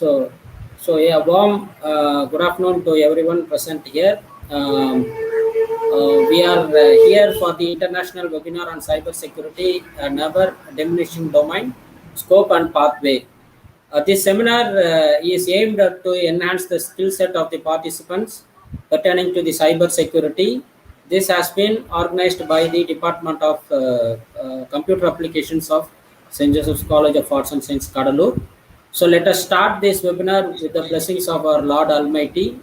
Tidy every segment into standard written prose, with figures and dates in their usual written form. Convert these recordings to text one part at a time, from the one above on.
So, so a warm good afternoon to everyone present here. We are here for the international webinar on cyber security and ever diminishing domain, scope and pathway. This seminar is aimed to enhance the skill set of the participants pertaining to the cyber security. This has been organized by the Department of Computer Applications of St. Joseph's College of Arts and Science, Cuddalore. So let us start this webinar with the blessings of our Lord Almighty.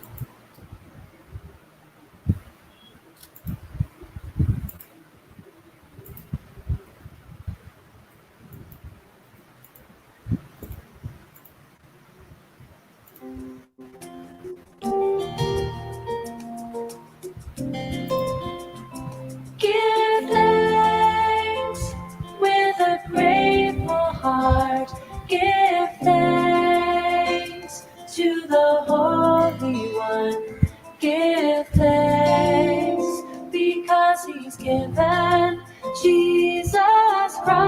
Give thanks with a grateful heart. Give thanks to the Holy One. Give thanks because He's given Jesus Christ,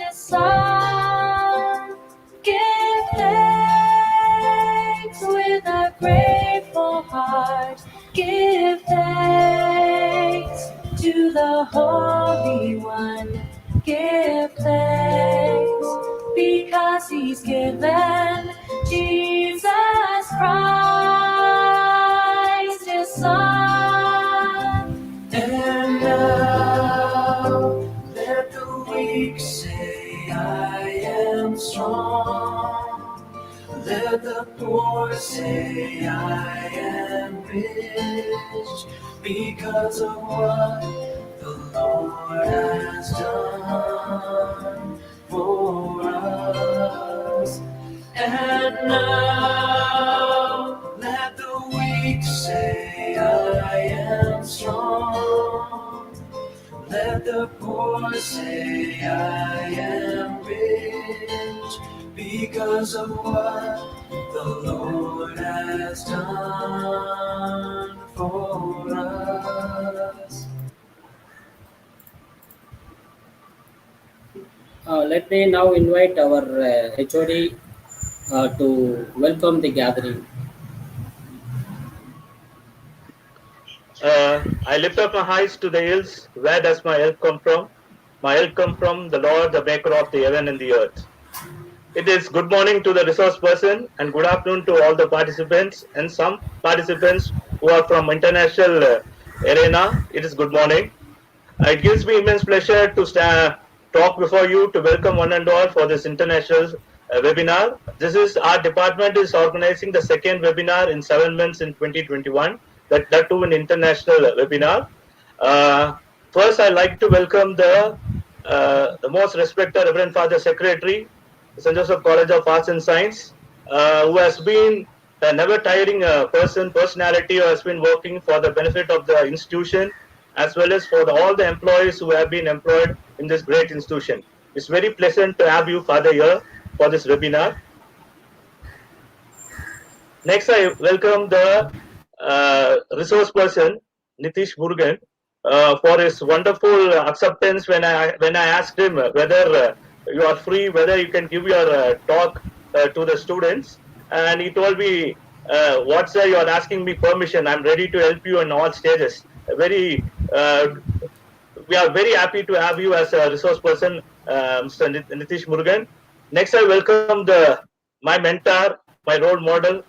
His Son. Give thanks with a grateful heart. Give thanks to the Holy One. Give thanks because He's given Jesus Christ, His Son. And now let the weak say, I am strong. Let the poor say, I am rich because of what the Lord has done for us. And now let the weak say, I am strong. Let the poor say, I am rich because of what the Lord has done for us. Let me now invite our HOD to welcome the gathering. I lift up my eyes to the hills. Where does my help come from? My help comes from the Lord, the maker of the heaven and the earth. It is good morning to the resource person and good afternoon to all the participants and some participants who are from international arena. It is good morning. It gives me immense pleasure to talk before you to welcome one and all for this international webinar. Our department is organizing the second webinar in 7 months in 2021. That too an international webinar. First, I'd like to welcome the most respected Reverend Father Secretary, St. Joseph College of Arts and Science, who has been a never tiring personality who has been working for the benefit of the institution as well as for all the employees who have been employed in this great institution. It's very pleasant to have you, Father, here for this webinar. Next, I welcome the resource person, Nitheesh Murugan, for his wonderful acceptance when I asked him whether you are free, whether you can give your talk to the students. And he told me, what sir, you are asking me permission. I'm ready to help you in all stages. We are very happy to have you as a resource person, Mr. Nitheesh Murugan. Next, I welcome my mentor, my role model,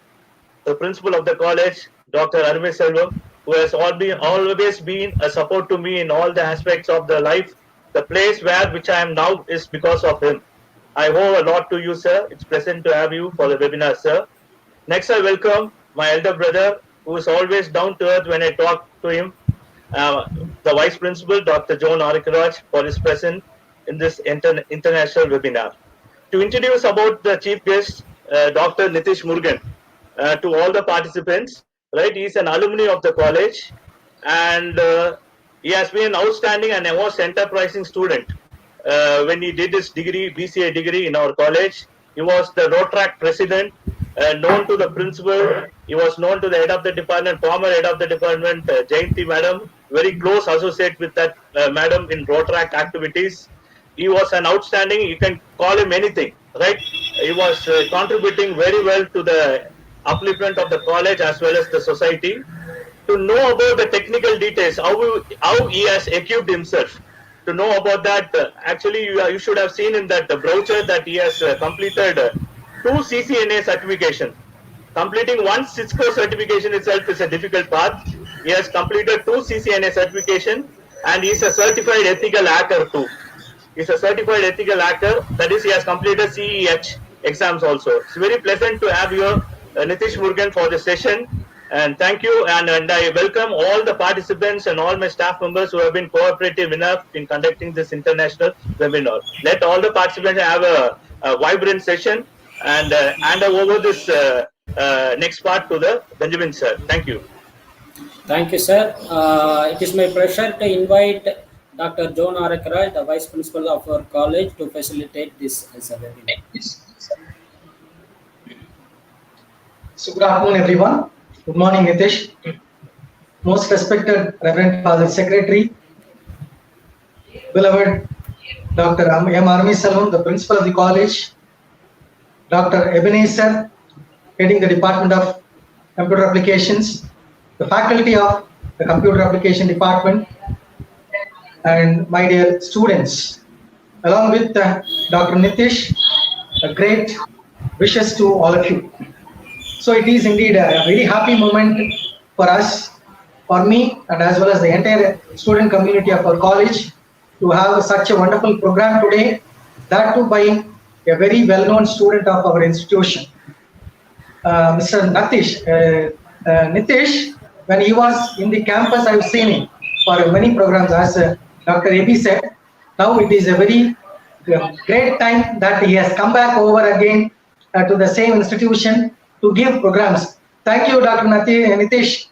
the principal of the college, Dr. Arme Selvam, who has always been a support to me in all the aspects of the life. The place which I am now is because of him. I owe a lot to you, sir. It's pleasant to have you for the webinar, sir. Next, I welcome my elder brother, who is always down to earth when I talk to him, the Vice Principal, Dr. John Arikaraj, for his presence in this international webinar. To introduce about the chief guest, Dr. Nitheesh Murugan, to all the participants, right? He is an alumni of the college, and he has been an outstanding and most enterprising student. When he did his degree, BCA degree in our college, he was the Rotaract president, known to the principal. He was known to the head of the department, former head of the department, Jayanti madam, very close associate with that madam in Rotaract activities. He was an outstanding, you can call him anything, right? he was contributing very well to the upliftment of the college as well as the society. To know about the technical details, how he has equipped himself. To know about that, actually you should have seen in that brochure that he has completed 2 CCNA certification. Completing one Cisco certification itself is a difficult path. He has completed 2 CCNA certification and he is a certified ethical hacker too. He is a certified ethical hacker. That is, he has completed CEH exams also. It's very pleasant to have you, Nitheesh Murugan, for the session. And thank you. And I welcome all the participants and all my staff members who have been cooperative enough in conducting this international webinar. Let all the participants have a vibrant session and hand over this next part to the Benjamin sir. Thank you. Thank you, sir. It is my pleasure to invite Dr. John Arakara, the Vice Principal of our college, to facilitate this as a webinar. So good afternoon, everyone. Good morning, Nitheesh. Most respected Reverend Father Secretary, beloved Dr. M. Salom, the Principal of the college, Dr. Ebenezer, heading the Department of Computer Applications, the faculty of the Computer Application Department, and my dear students, along with Dr. Nitheesh, a great wishes to all of you. So it is indeed a very happy moment for us, for me, and as well as the entire student community of our college to have such a wonderful program today, that too by a very well-known student of our institution. Mr. Nitheesh, when he was in the campus, I've seen him for many programs, as Dr. A.B. said. Now it is a very great time that he has come back over again to the same institution to give programs. Thank you, Dr. Nitheesh,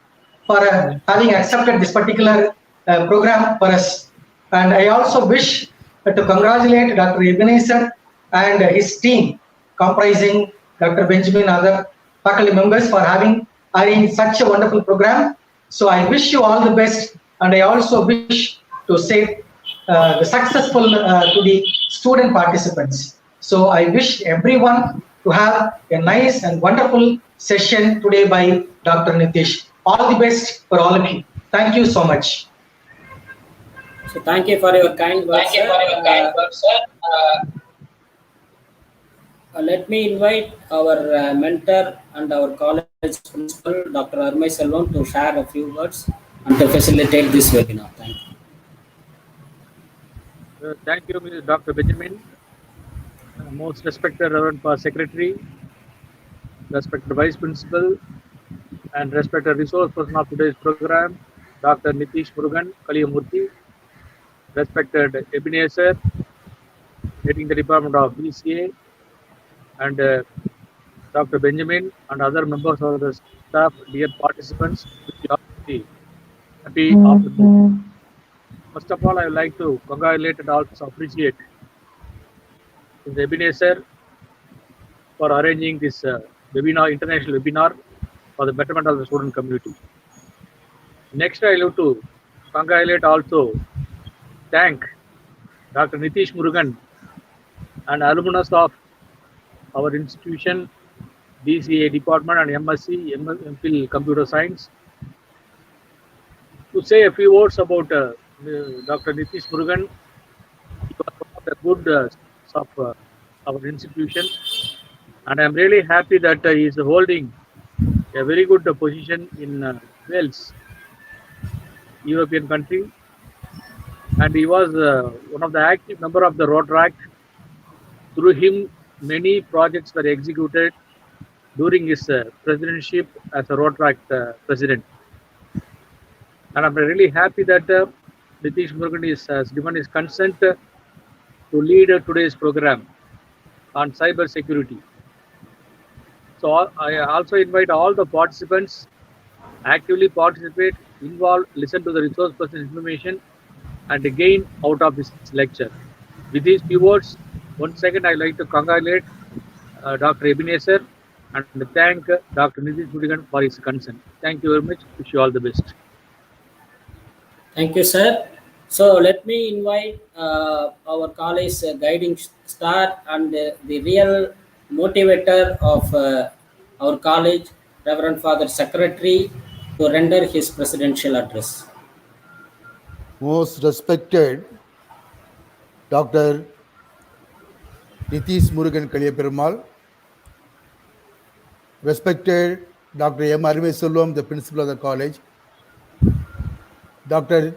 for having accepted this particular program for us. And I also wish to congratulate Dr. Ebenezer and his team, comprising Dr. Benjamin, other faculty members, for having arranged such a wonderful program. So I wish you all the best, and I also wish to say the successful to the student participants. So I wish everyone to have a nice and wonderful session today by Dr. Nitheesh. All the best for all of you. Thank you so much. So thank you for your kind words, sir. Let me invite our mentor and our college principal, Dr. Armai Selvam, to share a few words and to facilitate this webinar. Thank you. Thank you, Dr. Benjamin. Most respected Reverend Secretary, respected Vice Principal, and respected resource person of today's program, Dr. Nitheesh Murugan, Kaliyamurthy, respected Ebenezer, heading the Department of BCA, and Dr. Benjamin and other members of the staff, dear participants, happy afternoon. First of all, I would like to congratulate and also appreciate Ebenezer for arranging this webinar, international webinar for the betterment of the student community. Next, I love to congratulate, also thank Dr. Nitheesh Murugan and alumnus of our institution, DCA department, and M.Sc, M.Phil Computer Science, to say a few words about Dr. Nitheesh Murugan. He was one of the good of our institution, and I am really happy that he is holding a very good position in Wales, European country, and he was one of the active member of the Rotaract. Through him, many projects were executed during his presidency as a Rotaract president. And I'm really happy that Nitheesh Murugan has given his consent to lead today's program on cyber security. So I also invite all the participants actively participate, involve, listen to the resource person information, and gain out of this lecture. With these few words, once again, I'd like to congratulate Dr. Ebenezer and thank Dr. Nitheesh Murugan for his consent. Thank you very much. Wish you all the best. Thank you, sir. So let me invite our college guiding star and the real motivator of our college, Reverend Father Secretary, to render his presidential address. Most respected Dr. Nitheesh Murugan Kaliyamurthy, respected Dr. M. the principal of the college, Dr.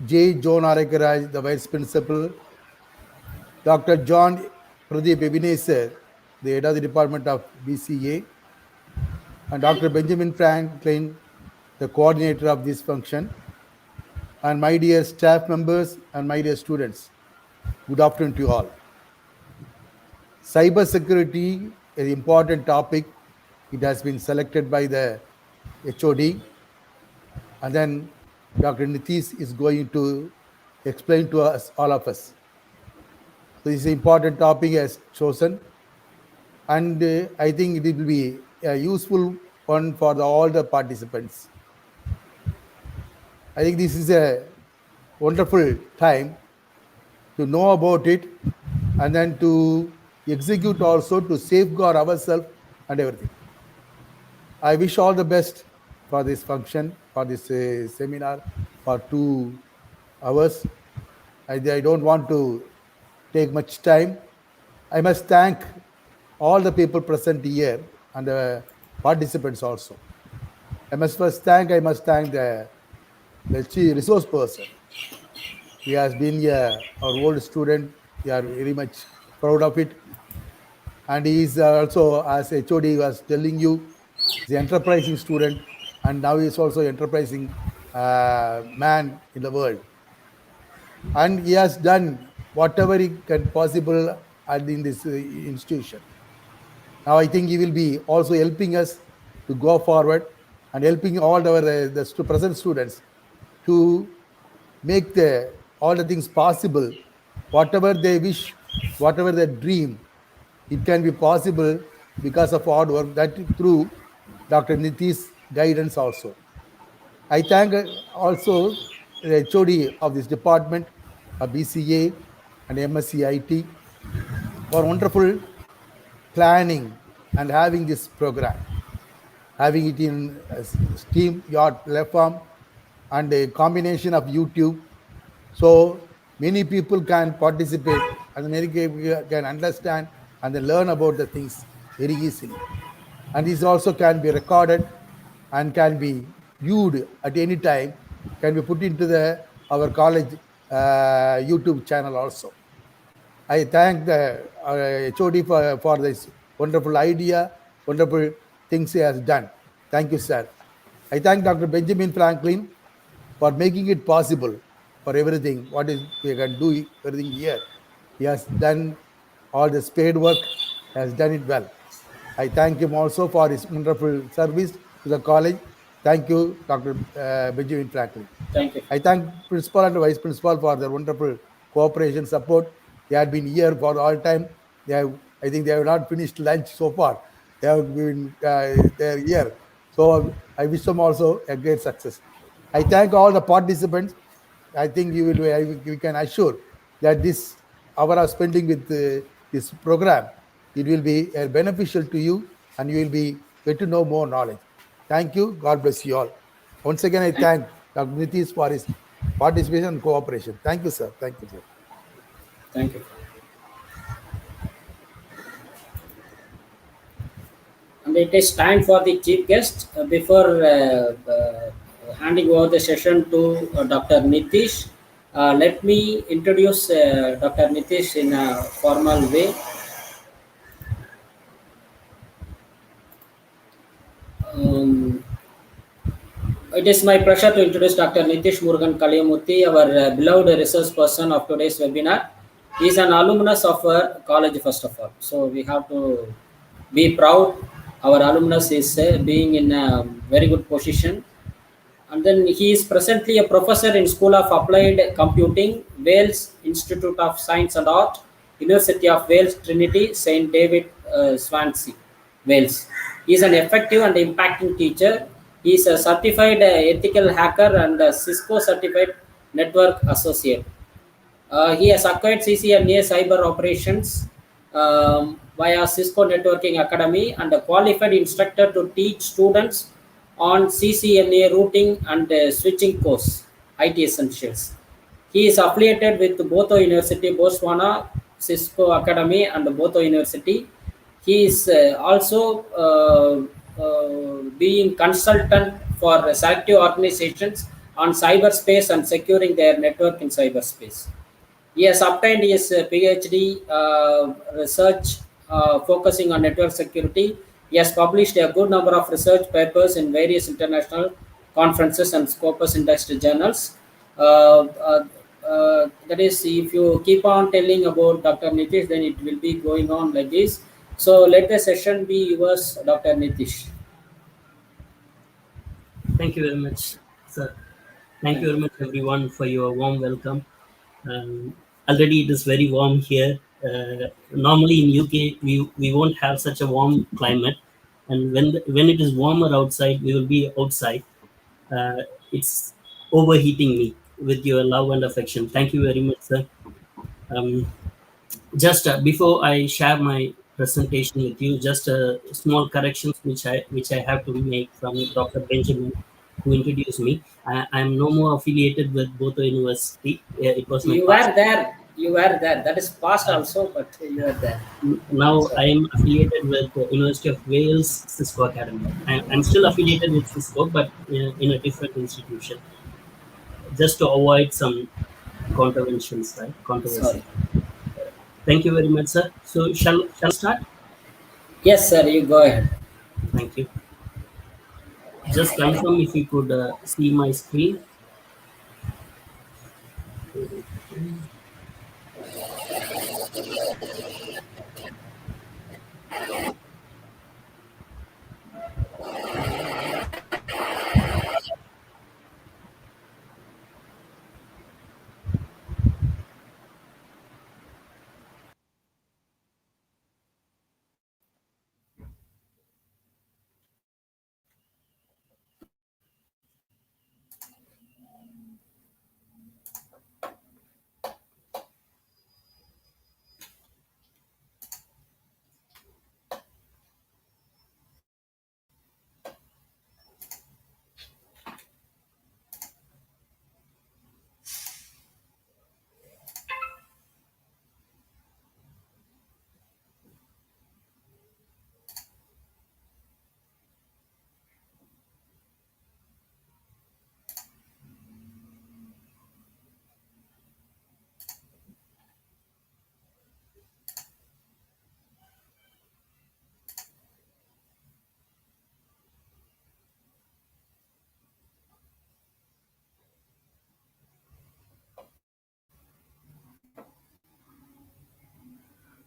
J. John Arekaraj, the vice principal, Dr. John Pradeep Ebenezer, the head of the department of BCA, and Dr. Benjamin Franklin, the coordinator of this function, and my dear staff members and my dear students, good afternoon to you all. Cyber security is an important topic. It has been selected by the HOD, and then Dr. Nitheesh is going to explain to us, all of us. So this is an important topic as chosen, and I think it will be a useful one for all the participants. I think this is a wonderful time to know about it and then to execute also, to safeguard ourselves and everything. I wish all the best for this function, for this seminar for 2 hours. I don't want to take much time. I must thank all the people present here and the participants also. I must thank the resource person. He has been our old student. We are very much proud of it. And he is also, as HOD was telling you, the enterprising student, and now he is also enterprising man in the world. And he has done whatever he can possible in this institution. Now I think he will be also helping us to go forward and helping all the present students to make all the things possible. Whatever they wish, whatever they dream, it can be possible because of hard work, that through Dr. Nitheesh's guidance also. I thank also the HOD of this department of BCA and M.Sc IT for wonderful planning and having this program, having it in Steam, your platform, and a combination of YouTube. So many people can participate and many people can understand and then learn about the things very easily. And this also can be recorded and can be viewed at any time, can be put into our college YouTube channel also. I thank the HOD for this wonderful idea, wonderful things he has done. Thank you, sir. I thank Dr. Benjamin Franklin for making it possible for everything, what is we can do everything here. He has done all the spade work, has done it well. I thank him also for his wonderful service to the college. Thank you, Dr. Benjamin Franklin. Thank you. I thank principal and vice principal for their wonderful cooperation, support. They had been here for all time. I think they have not finished lunch so far. They have been there here. So I wish them also a great success. I thank all the participants. I think we can assure that this hour of spending with this program, it will be beneficial to you and you will get to know more knowledge. Thank you. God bless you all. Once again, I thank Dr. Nitheesh for his participation and cooperation. Thank you, sir. Thank you, sir. Thank you. And it is time for the chief guest. Before handing over the session to Dr. Nitheesh, let me introduce Dr. Nitheesh in a formal way. It is my pleasure to introduce Dr. Nitheesh Murugan Kaliyamurthy, our beloved resource person of today's webinar. He is an alumnus of our college, first of all. So we have to be proud. Our alumnus is being in a very good position. And then he is presently a professor in School of Applied Computing, Wales Institute of Science and Art, University of Wales, Trinity, St. David, Swansea, Wales. He is an effective and impacting teacher. He is a certified ethical hacker and a Cisco certified network associate. He has acquired CCNA cyber operations via Cisco Networking Academy and a qualified instructor to teach students on CCNA routing and switching course, IT Essentials. He is affiliated with Boto University, Botswana, Cisco Academy, and Boto University. He is also being consultant for selective organizations on cyberspace and securing their network in cyberspace. He has obtained his PhD research focusing on network security. He has published a good number of research papers in various international conferences and Scopus industry journals. That is, if you keep on telling about Dr. Nitheesh, then it will be going on like this. So let the session be yours, Dr. Nitheesh. Thank you very much, sir. Thank you very much, everyone, for your warm welcome. Already it is very warm here. Normally in UK, we won't have such a warm climate, and when it is warmer outside, we will be outside. It's overheating me with your love and affection. Thank you very much, sir. Just before I share my presentation with you, just small corrections which I have to make from Dr. Benjamin, who introduced me. I'm no more affiliated with Boto University. It was my You past. were there. You were there. That is past also, but you are there. Now I am affiliated with the University of Wales Cisco Academy. I'm still affiliated with Cisco, but in a different institution, just to avoid some controversies, right? Sorry. Controversy. Thank you very much, sir. So shall start? Yes, sir. You go ahead. Thank you. Just confirm if you could see my screen.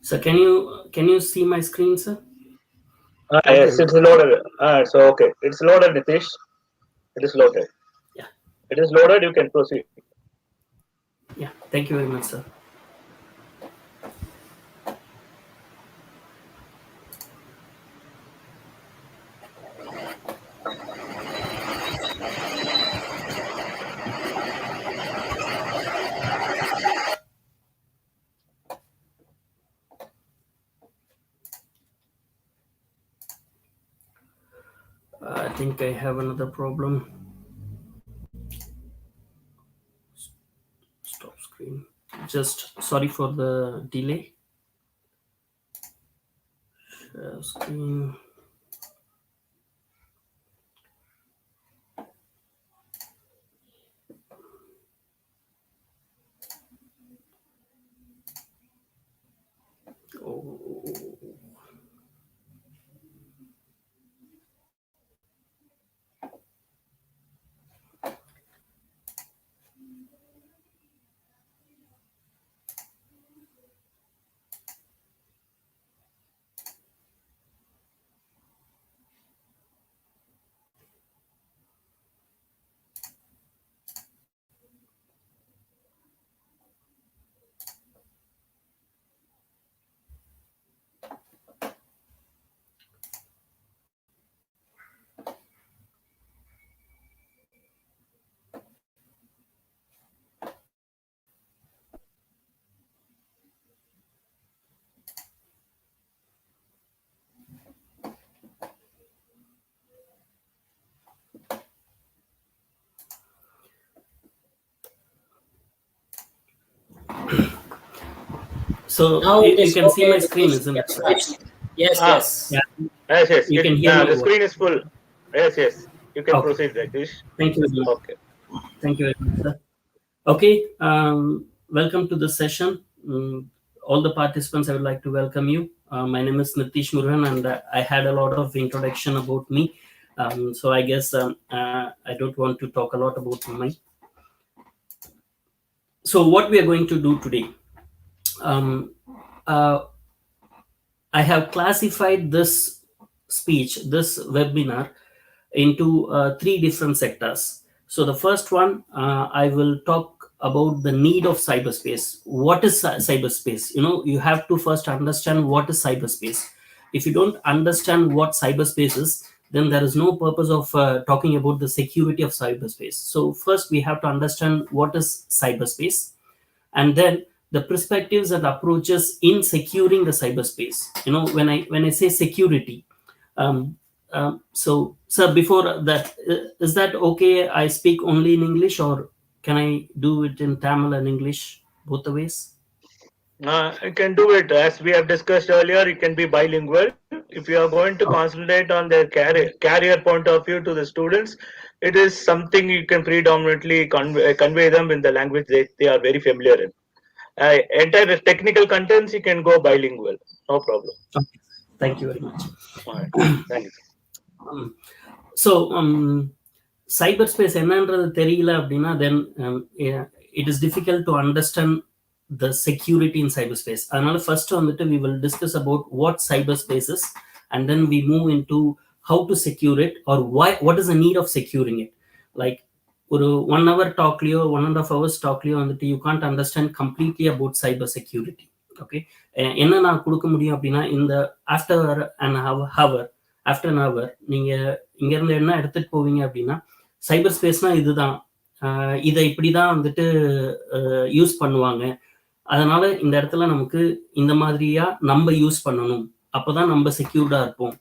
So can you see my screen, sir? Yes, it's loaded. So okay, it's loaded, Nitheesh. It is loaded. Yeah. It is loaded. You can proceed. Yeah. Thank you very much, sir. I think I have another problem. Stop screen. Just sorry for the delay. Share screen. Oh. So Now it you is can see okay. my screen, Nitheesh, isn't you it? can switch. Yes, Ah, yes. Yeah, yes. you can hear me. The screen is full. Yes. You can Okay. proceed, Nitheesh. Thank you very much. Okay. Thank you very much, sir. Okay, welcome to this session. All the participants, I would like to welcome you. My name is Nitheesh Murugan, and I had a lot of introduction about me. So I guess I don't want to talk a lot about me. So what we are going to do today, I have classified this speech, this webinar, into 3 different sectors. So the first one, I will talk about the need of cyberspace. What is cyberspace? You have to first understand what is cyberspace. If you don't understand what cyberspace is, then there is no purpose of talking about the security of cyberspace. So first we have to understand what is cyberspace, and then the perspectives and approaches in securing the cyberspace. When I say security, so sir, before that, is that okay? I speak only in English, or can I do it in Tamil and English, both the ways? You can do it as we have discussed earlier. You can be bilingual. If you are going to concentrate on their career point of view to the students, it is something you can predominantly convey them in the language they are very familiar in. Entire technical contents you can go bilingual, no problem. Okay. Thank you very much. All right. Thank you. So cyberspace என்னன்றது தெரியல அப்படின்னா, then it is difficult to understand the security in cyberspace. அதனால first வந்துட்டு we will discuss about what cyberspace is, and then we move into how to secure it, or what is the need of securing it. Like ஒரு 1 hour talkலயோ 1.5 hours talkலயோ வந்துட்டு you can't understand completely about cyber security. Okay, என்ன நான் கொடுக்க முடியும் அப்படின்னா, இந்த after an hour நீங்க இங்க இருந்து என்ன எடுத்துட்டு போவீங்க அப்படின்னா, சைபர் ஸ்பேஸ்னா இதுதான், இதை இப்படிதான் வந்துட்டு யூஸ் பண்ணுவாங்க, அதனால இந்த இடத்துல நமக்கு இந்த மாதிரியா நம்ம யூஸ் பண்ணணும், அப்பதான் நம்ம செக்யூர்டா இருப்போம்.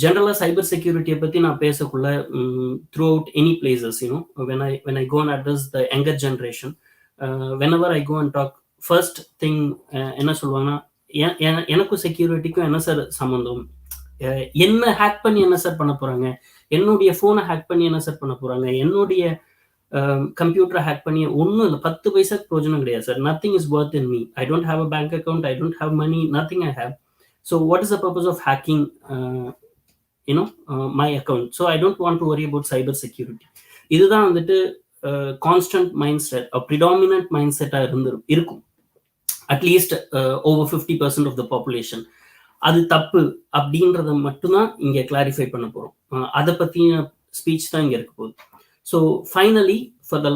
ஜெனரலா சைபர் செக்யூரிட்டியை பத்தி நான் பேசக்குள்ள throughout any places, when I go and address the younger generation, whenever I go and talk, first thing என்ன சொல்லுவாங்கன்னா, எனக்கும் செக்யூரிட்டிக்கும் என்ன சார் சம்பந்தம், என்ன ஹேக் பண்ணி என்ன சார் பண்ண போறாங்க, என்னுடைய போனை ஹேக் பண்ணி என்ன சார் பண்ண போறாங்க, என்னுடைய கம்ப்யூட்டரை ஹேக் பண்ணி ஒன்றும் இல்லை, 10 பைசா பிரயோஜனம் கிடையாது sir. Nothing is worth in me. I don't have a bank account, I don't have money, nothing I have. So what is the purpose of hacking my account? So I don't want to worry about cyber security. இதுதான் வந்துட்டு constant mind set, predominant mind செட்டா இருக்கும் at least over 50% of the population. அது தப்பு அப்படின்றத மட்டும்தான் இங்க clarify பண்ண போறோம். அதை பத்தின ஸ்பீச் தான் இங்க இருக்க போகுது. So finally for the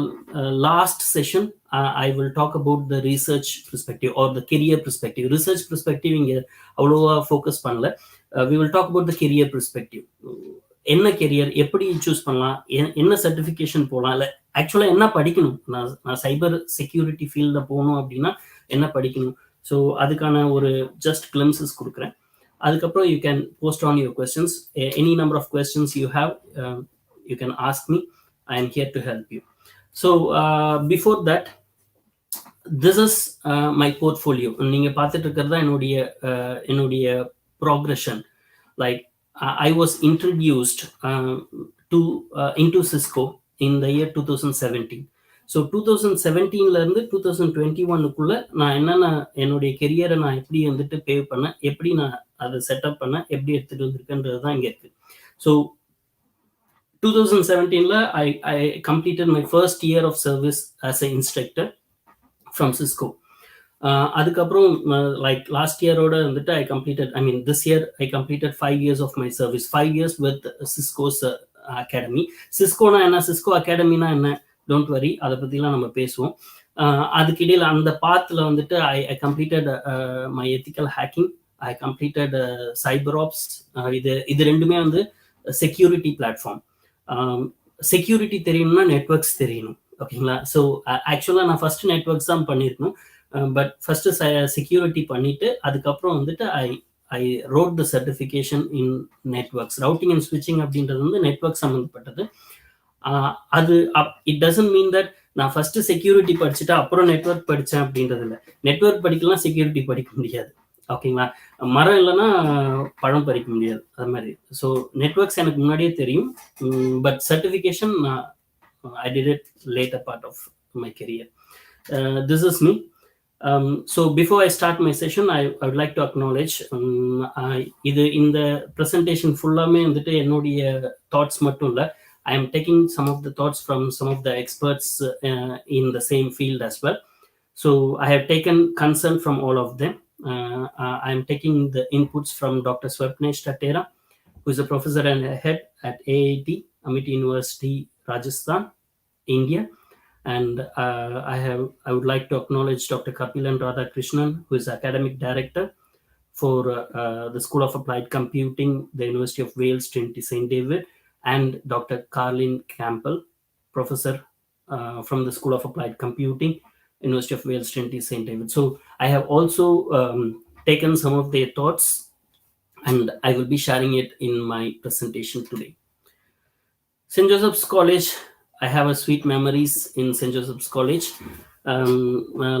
last session I will talk about the research perspective or the career perspective. Research perspective இங்க அவ்வளோவா ஃபோக்கஸ் பண்ணல. We will talk about the career perspective. என்ன கெரியர், எப்படி சூஸ் பண்ணலாம், என்ன சர்டிஃபிகேஷன் போகலாம், இல்லை ஆக்சுவலாக என்ன படிக்கணும், நான் சைபர் செக்யூரிட்டி ஃபீல்டில் போகணும் அப்படின்னா என்ன படிக்கணும். ஸோ அதுக்கான ஒரு ஜஸ்ட் கிளிம்சஸ் கொடுக்குறேன். அதுக்கப்புறம் you can post on your questions. Any number of questions you have, you can ask me. I am here to help you. So before that, this is my portfolio. நீங்கள் பார்த்துட்டு இருக்கிறது தான் என்னுடைய progression. Like I was introduced into Cisco in the year 2017. So 2017ல இருந்து 2021க்குள்ள நான் என்னுடைய கெரியரை நான் எப்படி வந்துட்டு பேவ் பண்ணேன், எப்படி நான் அதை செட்டப் பண்ணேன், எப்படி எடுத்துட்டு வந்திருக்கேன்றது தான் இங்கே இருக்கு. ஸோ 2017ல I completed my first year of service as an instructor from Cisco. அதுக்கப்புறம் லைக் லாஸ்ட் இயரோட வந்துட்டு this year I completed 5 years of my service, 5 years with Cisco's academy. சிஸ்கோனா என்ன, சிஸ்கோ அகாடமினா என்ன, டோன்ட் வரி, அதை பற்றிலாம் நம்ம பேசுவோம். அதுக்கிடையில் அந்த பாத்தில் வந்துட்டு I completed my ethical hacking, I completed cyber ops. இது ரெண்டுமே வந்து செக்யூரிட்டி பிளாட்ஃபார்ம். செக்யூரிட்டி தெரியணும்னா நெட்ஒர்க்ஸ் தெரியணும், ஓகேங்களா. ஸோ ஆக்சுவலாக நான் ஃபர்ஸ்ட் நெட்ஒர்க்ஸ் தான் பண்ணியிருக்கணும், பட் ஃபர்ஸ்ட் செக்யூரிட்டி பண்ணிட்டு அதுக்கப்புறம் வந்துட்டு I wrote the certification in networks. Routing and ஸ்விட்சிங் அப்படின்றது வந்து நெட்ஒர்க் சம்மந்தப்பட்டது. அது இட் டசன்ட் மீன் தட் நான் ஃபர்ஸ்ட் செக்யூரிட்டி படிச்சுட்டு அப்புறம் நெட்வொர்க் படித்தேன் அப்படின்றது இல்லை. நெட்வொர்க் படிக்கலாம், செக்யூரிட்டி படிக்க முடியாது. ஓகேங்களா? மரம் இல்லைன்னா பழம் பறிக்க முடியாது, அது மாதிரி. ஸோ நெட்வொர்க்ஸ் எனக்கு முன்னாடியே தெரியும், but certification I did it later part of my career. This is me. So before I start my session, I would like to acknowledge இது இந்த presentation ஃபுல்லாமே வந்துட்டு என்னுடைய thoughts மட்டும் இல்லை. I am taking some of the thoughts from some of the experts in the same field as well. So I have taken consent from all of them. I am taking the inputs from Dr. Swapnesh Tatera, who is a professor and head at AIT, Amity University, Rajasthan, India. And I would like to acknowledge Dr. Kapilan Radhakrishnan, who is academic director for the School of Applied Computing, the University of Wales, Trinity, St. David, and Dr. Carlin Campbell, professor from the School of Applied Computing, University of Wales, Trinity, St. David. So I have also taken some of their thoughts, and I will be sharing it in my presentation today. St. Joseph's College, I have a sweet memories in St. Joseph's College.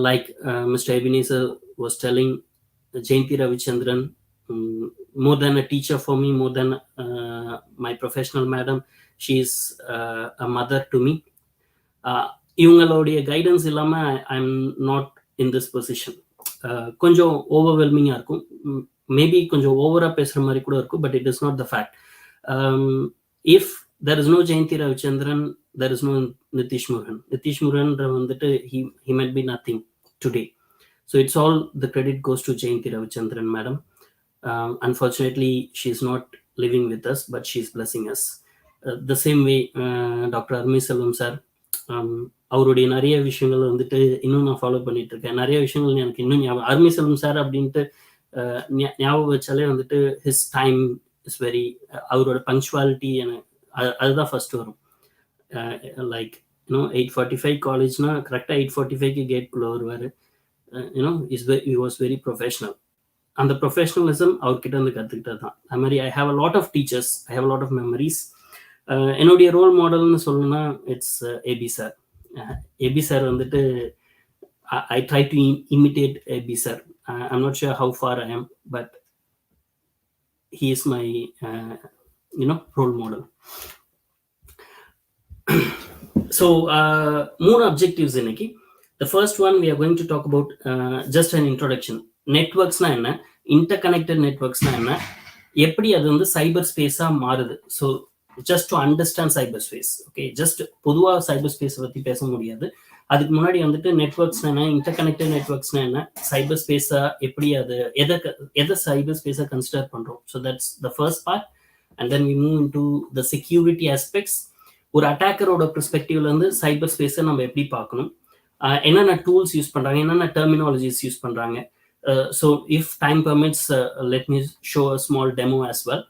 Like Mr. Ebenezer was telling, Jayanti Ravichandran, more than a teacher for me, more than my professional madam, she is a mother to me. இவங்களுடைய guidance இல்லாமல் I am not in this position. கொஞ்சம் ஓவர்வெல்மிங்காக இருக்கும், maybe கொஞ்சம் ஓவராக பேசுகிற மாதிரி கூட இருக்கும், but it is not the fact. If there is no Jayanti Ravichandran, there is no Nitheesh Murugan. Nitheesh Murugan வந்துட்டு he might be nothing today. So it's all the credit goes to Jayanti Ravichandran madam. Unfortunately she is not living with us, but she is blessing us. The same way Dr. Armiselvam sir, அவருடைய நிறைய விஷயங்கள் வந்துட்டு இன்னும் நான் follow பண்ணிட்டு இருக்கேன். நிறைய விஷயங்கள் எனக்கு இன்னும் ஞாபகம். அர்மிசெல்வம் சார் அப்படின்ட்டு ஞாபகம் வச்சாலே வந்துட்டு ஹிஸ் டைம் இஸ் வெரி, அவரோட பங்க்சுவாலிட்டி எனக்கு அதுதான் ஃபர்ஸ்ட் வரும். லைக் 8:45 காலேஜ்னா கரெக்டாக 8:45 கேட்குள்ளே வருவார். he was very professional. அந்த ப்ரொஃபஷனலிசம் அவர்கிட்ட வந்து கற்றுக்கிட்டது தான். அது மாதிரி I have a lot of teachers, I have a lot of memories. என்னுடைய ரோல் மாடல்னு சொல்லணும்னா it's AB sir. AB sir வந்துட்டு I try to imitate AB sir. I'm not sure how far I am, but he is my role model. So மூணு objectives இன்னைக்கு. The first one we are going to talk about just an introduction. நெட்வொர்க்ஸ்னா என்ன, interconnected நெட்வொர்க்ஸ்னா என்ன, எப்படி அது வந்து cyber ஸ்பேஸா மாறுது. So just to understand cyber space. Okay, just பொதுவாக சைபர் ஸ்பேஸை பற்றி பேச முடியாது. அதுக்கு முன்னாடி வந்துட்டு நெட்வொர்க்ஸ்னா என்ன, இன்டர்கனெக்டட் நெட்வொர்க்ஸ்னா என்ன, சைபர் ஸ்பேஸா எப்படி அது எதை சைபர் ஸ்பேஸை கன்சிடர் பண்றோம். So that's the first part. And then we move into the security aspects. ஒரு அட்டாக்கரோட பெர்ஸ்பெக்டிவ்ல இருந்து சைபர் ஸ்பேஸை நம்ம எப்படி பார்க்கணும், என்னென்ன டூல்ஸ் யூஸ் பண்றாங்க, என்னென்ன டெர்மினாலஜிஸ் யூஸ் பண்றாங்க. So if time permits, let me show a small demo as well.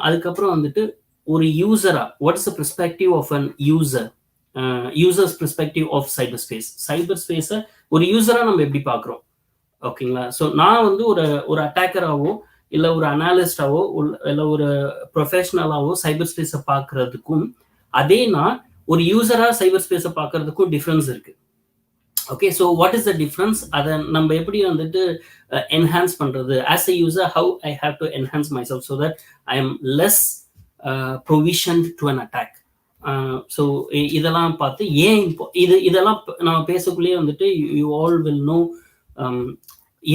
அதுக்கப்புறம் வந்துட்டு ஒரு யூசரா, what is the perspective of an user, user's perspective of cyberspace. சைபர் ஒரு யூசரா நம்ம எப்படி பார்க்குறோம், ஓகேங்களா. ஸோ நான் வந்து ஒரு அட்டாக்கராவோ இல்லை ஒரு அனாலிஸ்டாவோ இல்லை ஒரு ப்ரொஃபஷனலாவோ சைபர் ஸ்பேஸை பார்க்கறதுக்கும் அதே நான் ஒரு யூசரா சைபர் ஸ்பேஸை பார்க்கறதுக்கும் டிஃப்ரென்ஸ் இருக்கு. Okay, so what is the difference, அதை நம்ம எப்படி வந்துட்டு என்ஹான்ஸ் பண்ணுறது. As a user, how I have to enhance myself so that I am less provisioned to an attack. ஸோ இதெல்லாம் பார்த்து ஏன் இதெல்லாம் நம்ம பேசக்குள்ளேயே வந்துட்டு யூ ஆல் வில் நோ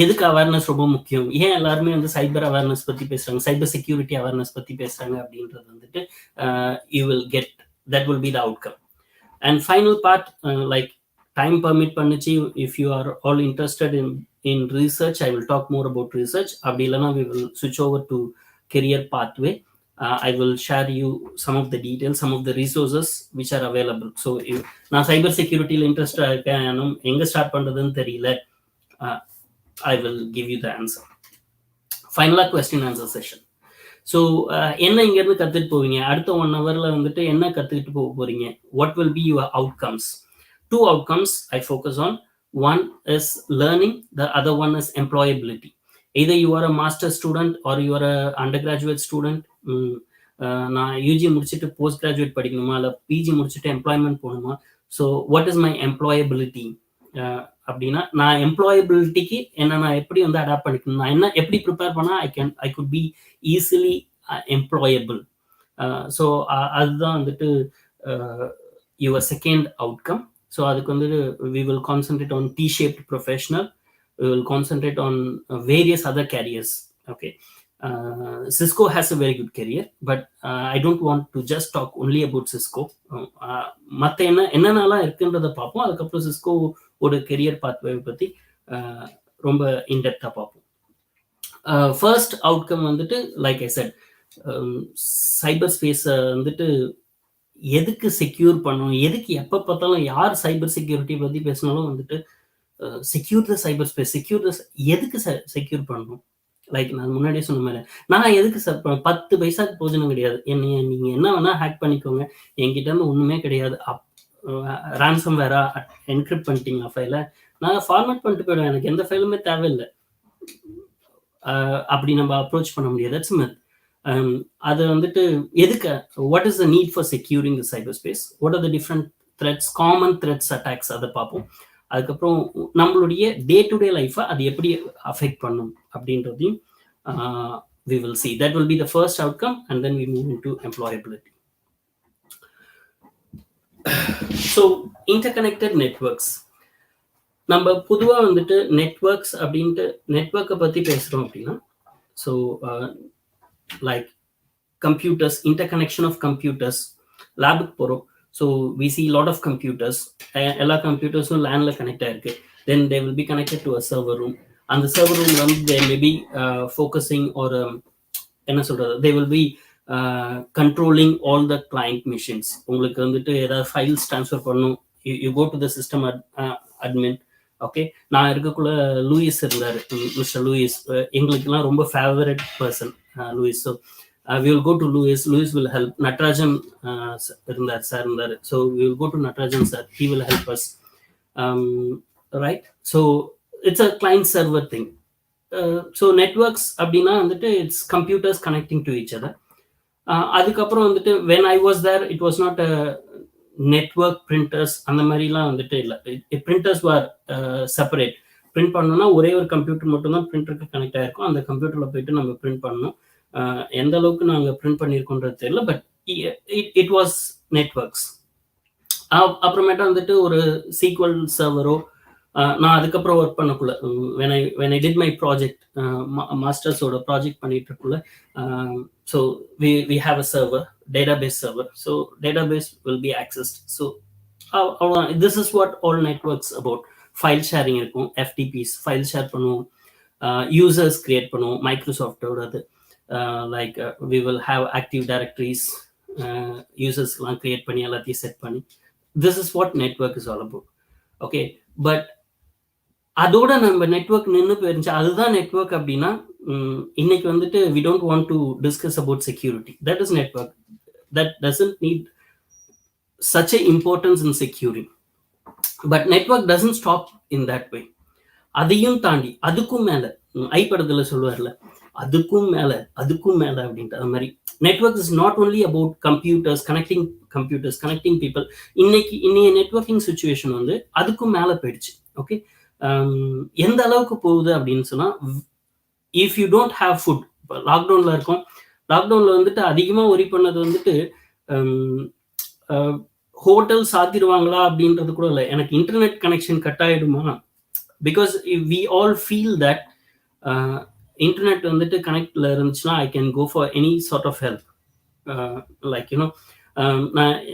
எதுக்கு அவேர்னஸ் ரொம்ப முக்கியம், ஏன் எல்லாருமே வந்து சைபர் அவேர்னஸ் பற்றி பேசுகிறாங்க, சைபர் செக்யூரிட்டி அவேர்னஸ் பற்றி பேசுகிறாங்க அப்படின்றது வந்துட்டு you will get, that will be the outcome. And final part, like time permit பண்ணுச்சு, if you are all interested in research, I will talk more about research. அப்படி இல்லைனா we will switch over to career pathway. I will share you some of the details, some of the resources which are available. So நான் சைபர் செக்யூரிட்டியில் இன்ட்ரெஸ்டாக இருக்கேன், எங்கே start பண்ணுறதுன்னு தெரியல, I will give you the answer. ஃபைனலாக question answer session. So என்ன இங்கேருந்து கற்றுட்டு போவீங்க, அடுத்த 1 hourல வந்துட்டு என்ன கற்றுக்கிட்டு போகிறீங்க, what will be your outcomes. 2 outcomes I focus on. One is learning, the other one is employability. Either you are a master student or you are a undergraduate student. நான் யூஜி முடிச்சுட்டு போஸ்ட் கிராஜுவேட் படிக்கணுமா இல்லை PG முடிச்சுட்டு employment போகணுமா. So what is my employability அப்படின்னா நான் எம்ப்ளாயபிலிட்டிக்கு என்ன நான் எப்படி வந்து அடாப்ட் பண்ணிக்கணும், நான் என்ன எப்படி ப்ரிப்பேர் பண்ணால் I could be easily employable. So அதுதான் வந்துட்டு யுவர் செகண்ட் அவுட்கம். ஸோ அதுக்கு வந்துட்டு we will concentrate on T-shaped professional, we will concentrate on various other careers. Okay, Cisco has a very good career, but I don't want to just talk only about Cisco. மற்ற என்னென்னலாம் இருக்குன்றதை பார்ப்போம். அதுக்கப்புறம் Cisco ஒரு career pathway பற்றி ரொம்ப இன்டெப்த்தாக பார்ப்போம். First outcome வந்துட்டு லைக் ஐ செட், சைபர் ஸ்பேஸை வந்துட்டு எதுக்கு செக்யூர் பண்ணணும், எதுக்கு எப்போ பார்த்தாலும் யார் சைபர் செக்யூரிட்டி பற்றி பேசினாலும் வந்துட்டு செக்யூர் த சைபர் ஸ்பேஸ், எதுக்கு செக்யூர் பண்ணணும்? லைக் நான் முன்னாடியே சொன்ன மாதிரி, நான் எதுக்கு 10 பைசாக்கு போஜனம் கிடையாது, என்னைய நீங்கள் என்ன வேணால் ஹேக் பண்ணிக்கோங்க, என்கிட்ட இருந்து ஒன்றுமே கிடையாது, ரான்சம் வேற என்கிரிப்ட் பண்ணிட்டீங்களா ஃபைலை, நான் ஃபார்மேட் பண்ணிட்டு போயிடுவேன், எனக்கு எந்த ஃபைலுமே தேவையில்லை அப்படி நம்ம அப்ரோச் பண்ண முடியாது. That's myth. அது வந்துட்டு எதுக்கு, what is the need for securing the cyber space, what are the different threats, common threats, attacks, அதை பார்ப்போம். அதுக்கப்புறம் நம்மளுடைய டே டு டே லைஃபை அது எப்படி அஃபெக்ட் பண்ணும் அப்படின்றதையும் we will see. That will be the first outcome, and then we move into employability. So interconnected networks, நம்ம பொதுவாக வந்துட்டு நெட்ஒர்க்ஸ் அப்படின்ட்டு நெட்ஒர்க்கை பற்றி பேசுகிறோம் அப்படின்னா, so like computers, interconnection of computers, லேபுக்கு போகிறோம், so we see lot of computers, எல்லா கம்ப்யூட்டர்ஸும் லேண்டில் கனெக்ட் ஆகிருக்கு, then they will be connected to a server room. அந்த சர்வர் ரூமில் வந்து தே மே பி ஃபோக்கஸிங் ஒரு என்ன சொல்கிறது, they will be controlling all the client machines. உங்களுக்கு வந்துட்டு ஏதாவது ஃபைல்ஸ் ட்ரான்ஸ்ஃபர் பண்ணணும், you go to the system admin. Okay, நான் இருக்கக்குள்ள லூயிஸ் இருந்தார், மிஸ்டர் லூயிஸ், எங்களுக்குலாம் ரொம்ப favourite person Louis. So we will go to Louis will help. Natarajan இருந்தார், so we will go to Natarajan sir, he will help us, right? So it's a client server thing. So networks அப்படின்னா வந்துட்டு it's computers connecting to each other. அதுக்கப்புறம் வந்துட்டு when I was there, it was not a network printers அந்த மாதிரிலாம் வந்துட்டு இல்லை, printers were separate. Print பண்ணணும்னா ஒரே ஒரு கம்ப்யூட்டர் மட்டும்தான் பிரிண்டருக்கு கனெக்ட் ஆகிருக்கும், அந்த கம்ப்யூட்டரில் போயிட்டு நம்ம பிரிண்ட் பண்ணணும். எந்த அளவுக்கு நாங்கள் பிரிண்ட் பண்ணியிருக்கோன்றது தெரியல, பட் இட் வாஸ் நெட்ஒர்க்ஸ். அப்புறமேட்டா வந்துட்டு ஒரு சீக்வல் சர்வரோ, நான் அதுக்கப்புறம் ஒர்க் பண்ணக்குள்ள when I did my project, மாஸ்டர்ஸோட ப்ராஜெக்ட் பண்ணிட்டு இருக்குள்ள, so we have a server, database server, so database will be accessed. So this is what all networks about. File sharing இருக்கும், FTPs ஃபைல் ஷேர் பண்ணுவோம், users create பண்ணுவோம், மைக்ரோசாஃப்டோடது. Like we will have active directories, யூசர்ஸ்லாம் create பண்ணி எல்லாத்தையும் set பண்ணி, this is what network is all about. Okay, but அதோட நம்ம நெட்ஒர்க் நின்று போயிருந்துச்சு, அதுதான் நெட்ஒர்க் அப்படின்னா இன்னைக்கு வந்துட்டு we don't want to discuss about security. That is network. That doesn't need such a importance in securing. But network doesn't stop in that way. அதையும் தாண்டி அதுக்கும் மேல, ஐப்படத்துல சொல்லுவார்ல, அதுக்கும் மேல அப்படின்ட்டு, அது மாதிரி network is not only about computers, connecting people. இன்னைய நெட்வொர்க்கிங் சுச்சுவேஷன் வந்து அதுக்கும் மேல போயிடுச்சு. ஓகே, எந்த அளவுக்கு போகுது அப்படின்னு சொன்னா, if you don't have food, இப்போ லாக்டவுன்ல இருக்கும், லாக்டவுன்ல வந்துட்டு அதிகமா ஒரி பண்ணது வந்துட்டு ஹோட்டல் சாத்திடுவாங்களா அப்படின்றது கூட இல்லை, எனக்கு இன்டர்நெட் கனெக்ஷன் கட் ஆகிடுமா, because we all feel that internet வந்துட்டு கனெக்ட்ல இருந்துச்சுன்னா I can go for any sort of help. Like you know,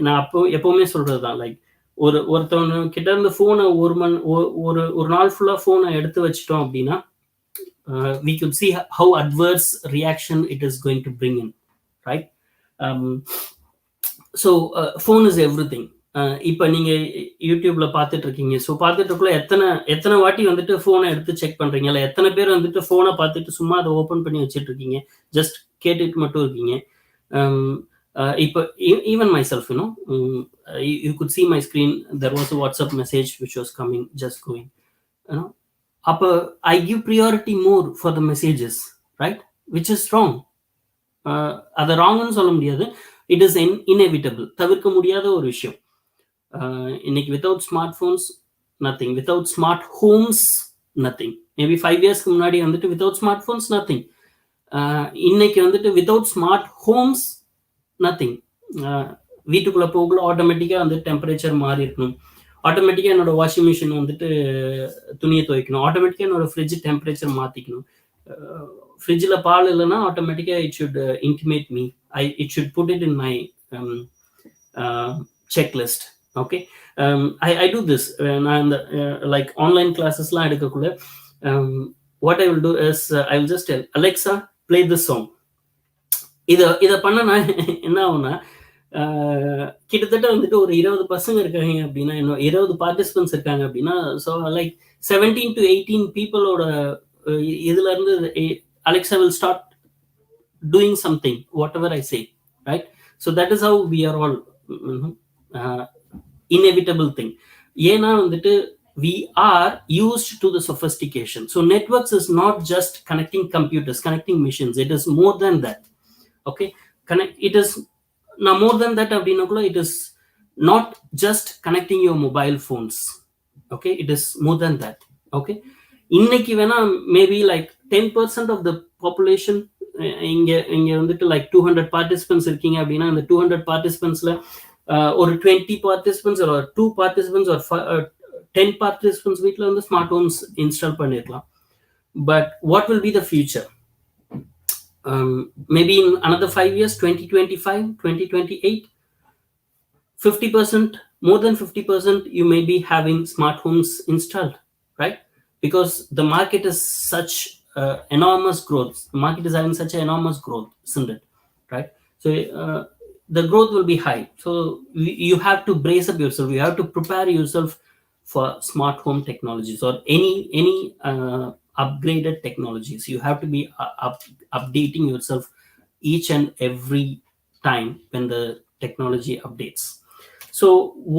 நான் எப்போவுமே சொல்கிறது தான், லைக் ஒருத்தவங்க கிட்ட இருந்து ஃபோனை ஒரு நாள் ஃபுல்லாக ஃபோனை எடுத்து வச்சிட்டோம் அப்படின்னா, we could see how adverse reaction it is going to bring in, right? So phone is everything. இப்போ நீங்கள் யூடியூப்ல பார்த்துட்டு இருக்கீங்க, ஸோ பார்த்துட்டு இருக்குள்ள எத்தனை வாட்டி வந்துட்டு ஃபோனை எடுத்து செக் பண்ணுறீங்க, இல்லை எத்தனை பேர் வந்துட்டு ஃபோனை பார்த்துட்டு சும்மா அதை ஓப்பன் பண்ணி வச்சுட்டு இருக்கீங்க, ஜஸ்ட் கேட்டுட்டு மட்டும் இருக்கீங்க. இப்போ even my self, you know, you good see my screen, there was a WhatsApp message which was coming, just going, you know. அப்போ I give priority more for the messages, right? Which is wrong. அதை ராங்னு சொல்ல முடியாது, it is inevitable, தவிர்க்க முடியாத ஒரு விஷயம். இன்னைக்கு without smartphones nothing, without smart homes nothing. Maybe 5 years முன்னாடி வந்துட்டு without smartphones nothing. இன்னைக்கு வந்துட்டு without smart homes nothing. வீட்டுக்குள்ள போகல ஆட்டோமேட்டிக்காக வந்து டெம்பரேச்சர் மாறி இருக்கணும், ஆட்டோமேட்டிக்காக என்னோட வாஷிங் மிஷின் வந்துட்டு துணியை துவைக்கணும், ஆட்டோமேட்டிக்காக என்னோட ஃப்ரிட்ஜ் டெம்பரேச்சர் மாற்றிக்கணும், ஃப்ரிட்ஜில் பால் இல்லைன்னா ஆட்டோமேட்டிக்காக it should intimate me, it should put it in my checklist. Okay, I do this நான் இந்த like online classes-லாம் எடுக்கக்குள்ள what I will do is I will just tell Alexa play this song. இதை பண்ணனா என்ன ஆகும்னா கிட்டத்தட்ட வந்துட்டு ஒரு 20 பசங்க இருக்காங்க அப்படின்னா, இன்னும் 20 பார்ட்டிசிபென்ட்ஸ் இருக்காங்க அப்படின்னா, ஸோ லைக் 17 to 18 பீப்புளோட இதுல இருந்து Alexa will start doing something whatever I say, right? So that is how we are all inevitable thing. ஏன்னா வந்துட்டு we are used to the sophistication. So networks is not just connecting computers, connecting machines, it is more than that. Okay, it is now more than that abdinakula, it is not just connecting your mobile phones. Okay, it is more than that. Okay, இன்னைக்கு வேணா maybe like 10% of the population இங்க வந்துட்டு like 200 participants இருக்கீங்க அப்படின்னா, அந்த 200 participants-ல ஒரு 20 participants or 2 participants or 10 participants வீட்டில் வந்து ஸ்மார்ட் ஹோம்ஸ் இன்ஸ்டால் பண்ணிருக்கலாம். But what will be the future? Maybe in another 5 years, 2025, 2028, 50%, more than 50%, you may be having smart homes installed, right? Because the market is such enormous growth. The market is having such an enormous growth, isn't it? Right? So the growth will be high. So you have to brace up yourself. You have to prepare yourself for smart home technologies or any upgraded technologies. You have to be updating yourself each and every time when the technology updates. So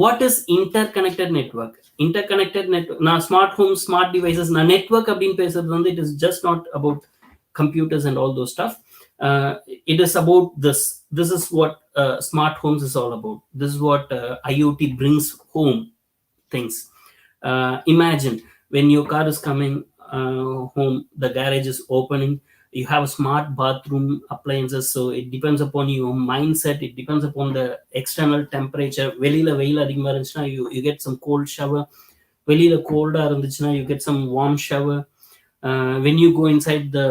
what is interconnected network? Interconnected network, now smart homes, smart devices, now network abdin pesradhu vandu, it is just not about computers and all those stuff. It is about this is what smart homes is all about. This is what IoT brings home things. Imagine when your car is coming home, the garage is opening, you have smart bathroom appliances. So it depends upon your mindset, it depends upon the external temperature. Velila veil adhigama irundhuchna you get some cold shower, velila cold ah irundhuchna you get some warm shower. When you go inside the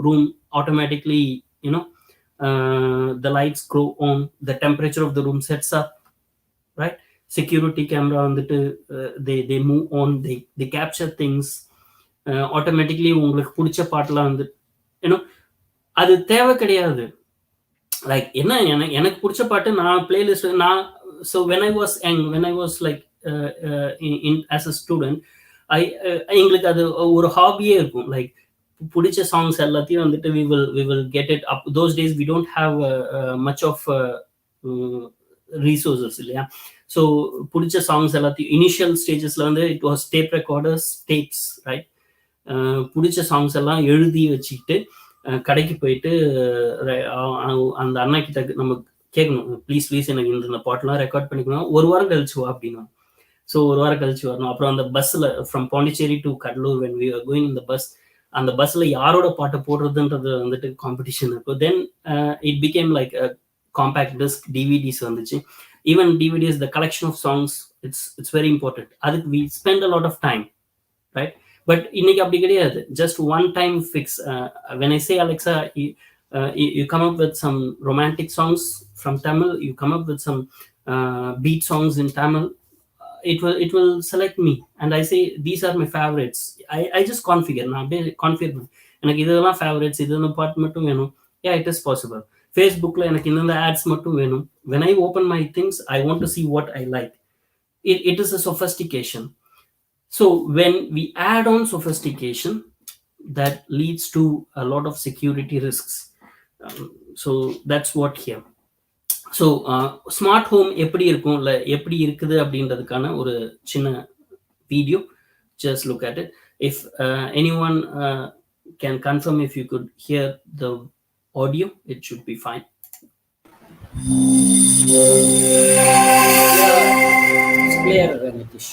room, automatically the lights go on, the temperature of the room sets up, right? Security camera வந்துட்டு they move on, they capture things automatically. உங்களுக்கு பிடிச்ச பாட்டெல்லாம் வந்து அது தேவை கிடையாது. Like என்ன எனக்கு பிடிச்ச பாட்டு நான் பிளேலிஸ்ட் நான் so when I was like as a student, எங்களுக்கு அது ஒரு ஹாபியே இருக்கும். லைக் பிடிச்ச சாங்ஸ் எல்லாத்தையும் வந்துட்டு we will get it up. Those days we don't have much of resources இல்லையா. ஸோ பிடிச்ச சாங்ஸ் எல்லாத்தையும் இனிஷியல் ஸ்டேஜஸ்ல வந்து it was tape recorders, tapes, right. பிடிச்ச சாங்ஸ் எல்லாம் எழுதி வச்சுக்கிட்டு கடைக்கு போயிட்டு அந்த அண்ணா கிட்ட நம்ம கேட்கணும், ப்ளீஸ் எனக்கு இந்த பாட்டெல்லாம் ரெக்கார்ட் பண்ணிக்கணும், ஒரு வாரம் கழிச்சு வா அப்படின்னா. ஸோ ஒரு வாரம் கழிச்சு வரணும். அப்புறம் அந்த பஸ்ஸில் from Pondicherry to Cuddalore when we were going in the bus, அந்த பஸ்ஸில் யாரோட பாட்டை போடுறதுன்றது வந்துட்டு காம்படிஷன் இருக்கும். Then it became like compact disk, DVDs வந்துச்சு. Even DVDs, the collection of songs, it's very important. அதுக்கு we spend a lot of time, right? But இன்னைக்கு அப்படி கிடையாது. Just one time fix. When I say Alexa, you come up with some romantic songs from Tamil, you come up with some beat songs in Tamil, it will select me and I say these are my favorites. I just configure. நான் அப்படியே configure எனக்கு இதெல்லாம் favorites, இதெல்லாம் பாட்டு மட்டும் வேணும். Yeah, it is possible. Facebookல எனக்கு இந்த ads மட்டும் வேணும். When I open my things, I want to see what I like. It is a sophistication. So when we add on sophistication, that leads to a lot of security risks. So that's what here. So smart home எப்படி இருக்கும், எப்படி இருக்குது அப்படின்றதுக்கான ஒரு சின்ன video. Just look at it. If anyone can confirm if you could hear the audio, it should be fine. It's clear, Nitheesh.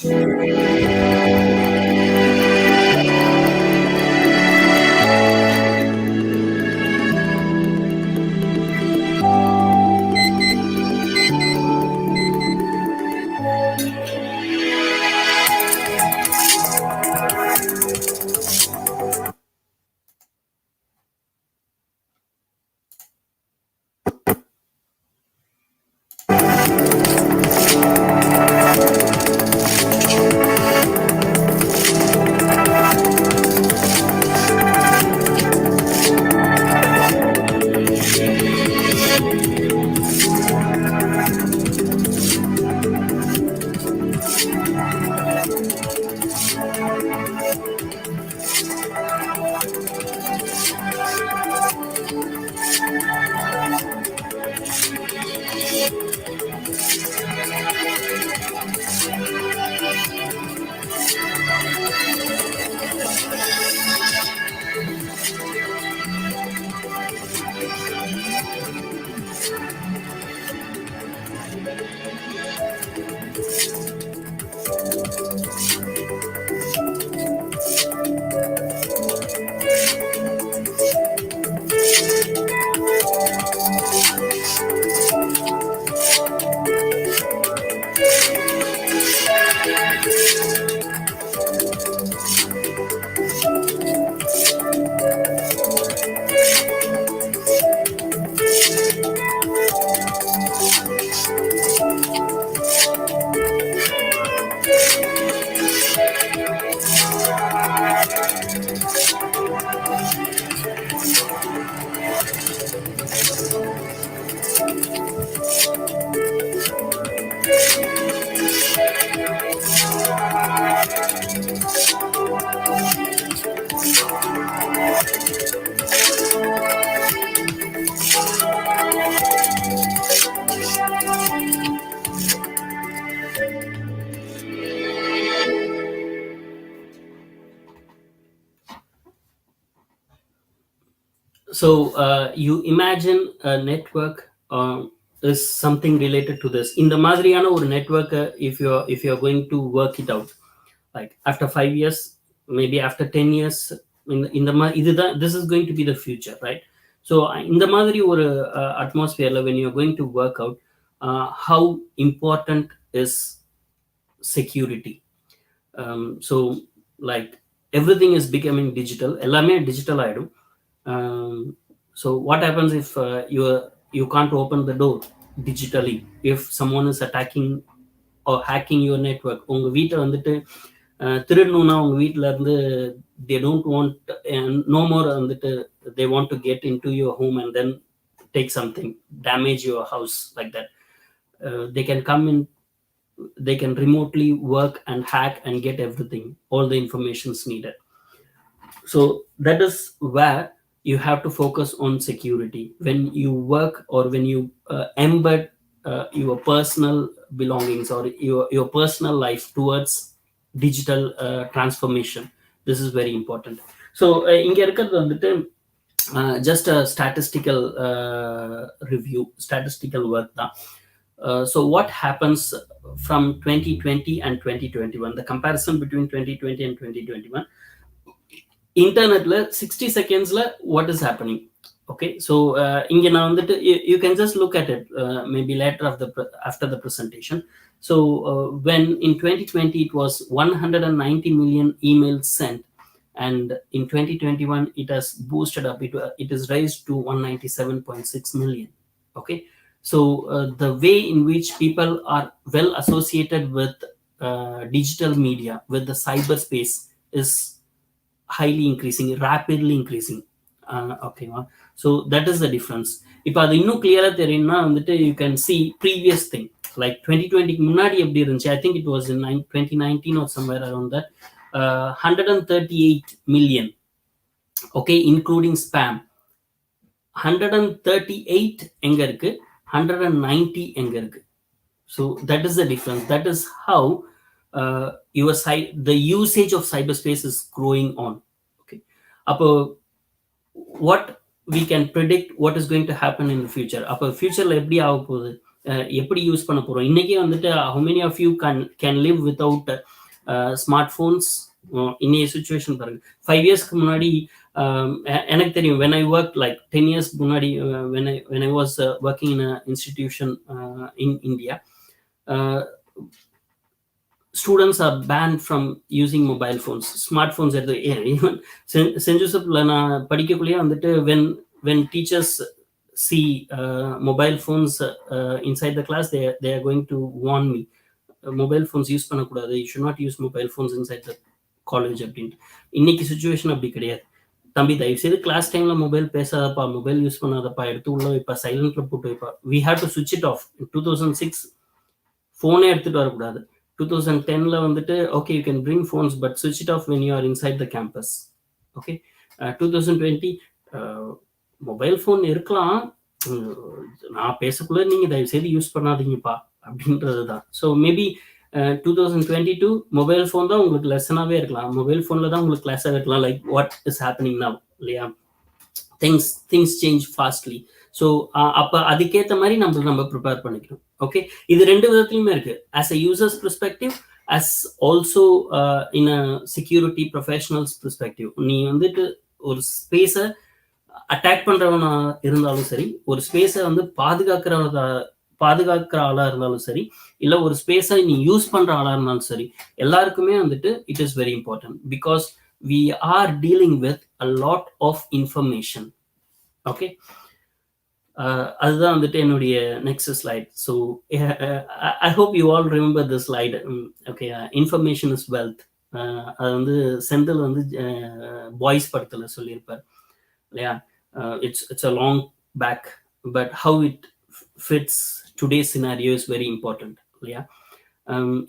So you imagine a network is something related to this. In the மாதிரியான ஒரு network, if you're going to work it out, like after 5 years, maybe after 10 years, this is going to be the future, right? So இந்த மாதிரி ஒரு atmosphere when you're going to work out, how important is security. So like everything is becoming digital, எல்லாமே digital ஆயிடும். So what happens if you can't open the door digitally? If someone is attacking or hacking your network, உங்க வீட்டை வந்துட்டு திருடணும்னா உங்க வீட்டில இருந்து they don't want no more வந்துட்டு they want to get into your home and then take something, damage your house like that. They can come in, they can remotely work and hack and get everything, all the informations needed. So that is where you have to focus on security when you work or when you embed your personal belongings or your personal life towards digital transformation. This is very important. So இங்க இருக்கிறது வந்துட்டு just a statistical review, statistical work தான். So what happens from 2020 and 2021, the comparison between 2020 and 2021, internetல 60 secondsல what is happening. Okay, so இங்க நான் வந்துட்டு you can just look at it maybe later after the presentation. So when in 2020 it was 190 million emails sent, and in 2021 it has boosted up, it is raised to 197.6 million. Okay, so the way in which people are well associated with digital media, with the cyberspace, is highly increasing, rapidly increasing. Okay, so that is the difference. இப்போ அது இன்னும் கிளியரா தெரியும்னா வந்துட்டு you can see previous thing, like 2020 முன்னாடி எப்படி இருந்துச்சு. I think it was in 2019 or somewhere around that. 138 million, okay, including spam. 138 எங்க இருக்கு, 190 எங்க இருக்கு. So that is the difference. That is how the usage of cyberspace is growing on. Okay, அப்போ what we can predict what is going to happen in the future. அப்போ ஃபியூச்சர்ல எப்படி ஆக போகுது, எப்படி யூஸ் பண்ண போகிறோம். இன்றைக்கே வந்துட்டு how many of you can live without smart இன்னைய சுச்சுவேஷன் பாருங்க. 5 இயர்ஸ்க்கு முன்னாடி எனக்கு தெரியும், when I worked like 10 years முன்னாடி, when I was working in an institution in India, students are banned from using mobile phones, smartphones. Even St. Josephல நான் படிக்கக்குள்ளேயே வந்துட்டு when teachers see mobile phones inside the class, they are going to warn me, mobile phones use பண்ணக்கூடாது, you should not use mobile phones inside the college அப்படின்ட்டு. இன்னைக்கு situation அப்படி கிடையாது. தம்பி தயவு செய்து கிளாஸ் டைம்ல மொபைல் பேசாதப்பா, மொபைல் யூஸ் பண்ணாதப்பா, எடுத்து உள்ள வைப்பா, சைலண்ட்ல போட்டு வைப்பா. we have to switch it off. 2006 ஃபோனே எடுத்துட்டு வரக்கூடாது. 2010ல வந்துட்டு okay you can bring phones but ஸ்விட்ச் it off when you are inside the campus. Okay 2020 mobile phone இருக்கலாம், நான் பேசக்குள்ள நீங்க தயவு செய்து யூஸ் பண்ணாதீங்கப்பா அப்படின்றது தான். ஸோ மேபி 2022 மொபைல் ஃபோன் தான் உங்களுக்கு லெசனாகவே இருக்கலாம், மொபைல் ஃபோனில் தான் உங்களுக்கு கிளாஸாக இருக்கலாம். Like what is happening now இல்லையா, திங்ஸ் சேஞ்ச் ஃபாஸ்ட்லி. ஸோ அப்போ அதுக்கேற்ற மாதிரி நம்ம ப்ரிப்பேர் பண்ணிக்கணும். ஓகே, இது ரெண்டு விதத்துலையுமே இருக்கு. As a users perspective, as also in a security professionals perspective. நீ வந்துட்டு ஒரு ஸ்பேஸை அட்டாக் பண்றவனா இருந்தாலும் சரி, ஒரு ஸ்பேஸை வந்து பாதுகாக்கிற ஆளா இருந்தாலும் சரி, இல்ல ஒரு ஸ்பேஸை நீ யூஸ் பண்ற ஆளா இருந்தாலும் சரி, எல்லாருக்குமே வந்துட்டு it is very important. Because we are dealing with a lot of information. Okay, அதுதான் வந்துட்டு என்னுடைய next slide. So I hope you all remember the slide. Okay, information is wealth. அது வந்து செந்தில் வந்து பாய்ஸ் படத்தில் சொல்லியிருப்பார் இல்லையா. It's a long back, but how it fits today's scenario is very important இல்லையா.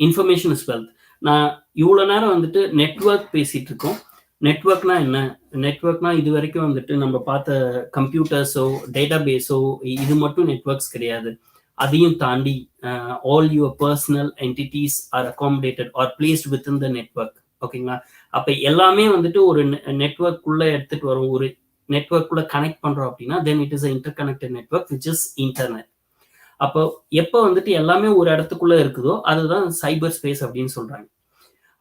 Information is wealth. நான் இவ்வளோ நேரம் வந்துட்டு நெட்வொர்க் பேசிட்டு இருக்கோம். நெட்வொர்க்னா என்ன? நெட்வொர்க்னா இது வரைக்கும் வந்துட்டு நம்ம பார்த்த கம்ப்யூட்டர்ஸோ டேட்டாபேஸோ இது மட்டும் நெட்வொர்க்ஸ் கிடையாது. அதையும் தாண்டி all your personal entities are accommodated or placed within the network. ஓகேங்களா? அப்போ எல்லாமே வந்துட்டு ஒரு நெட்வொர்க்குள்ள எடுத்துட்டு வரும். ஒரு நெட்வொர்க்குள்ள கனெக்ட் பண்றோம் அப்படின்னா then it is inter connected network which is internet. அப்போ எப்போ வந்துட்டு எல்லாமே ஒரு இடத்துக்குள்ள இருக்குதோ அதுதான் சைபர் ஸ்பேஸ் அப்படின்னு சொல்றாங்க.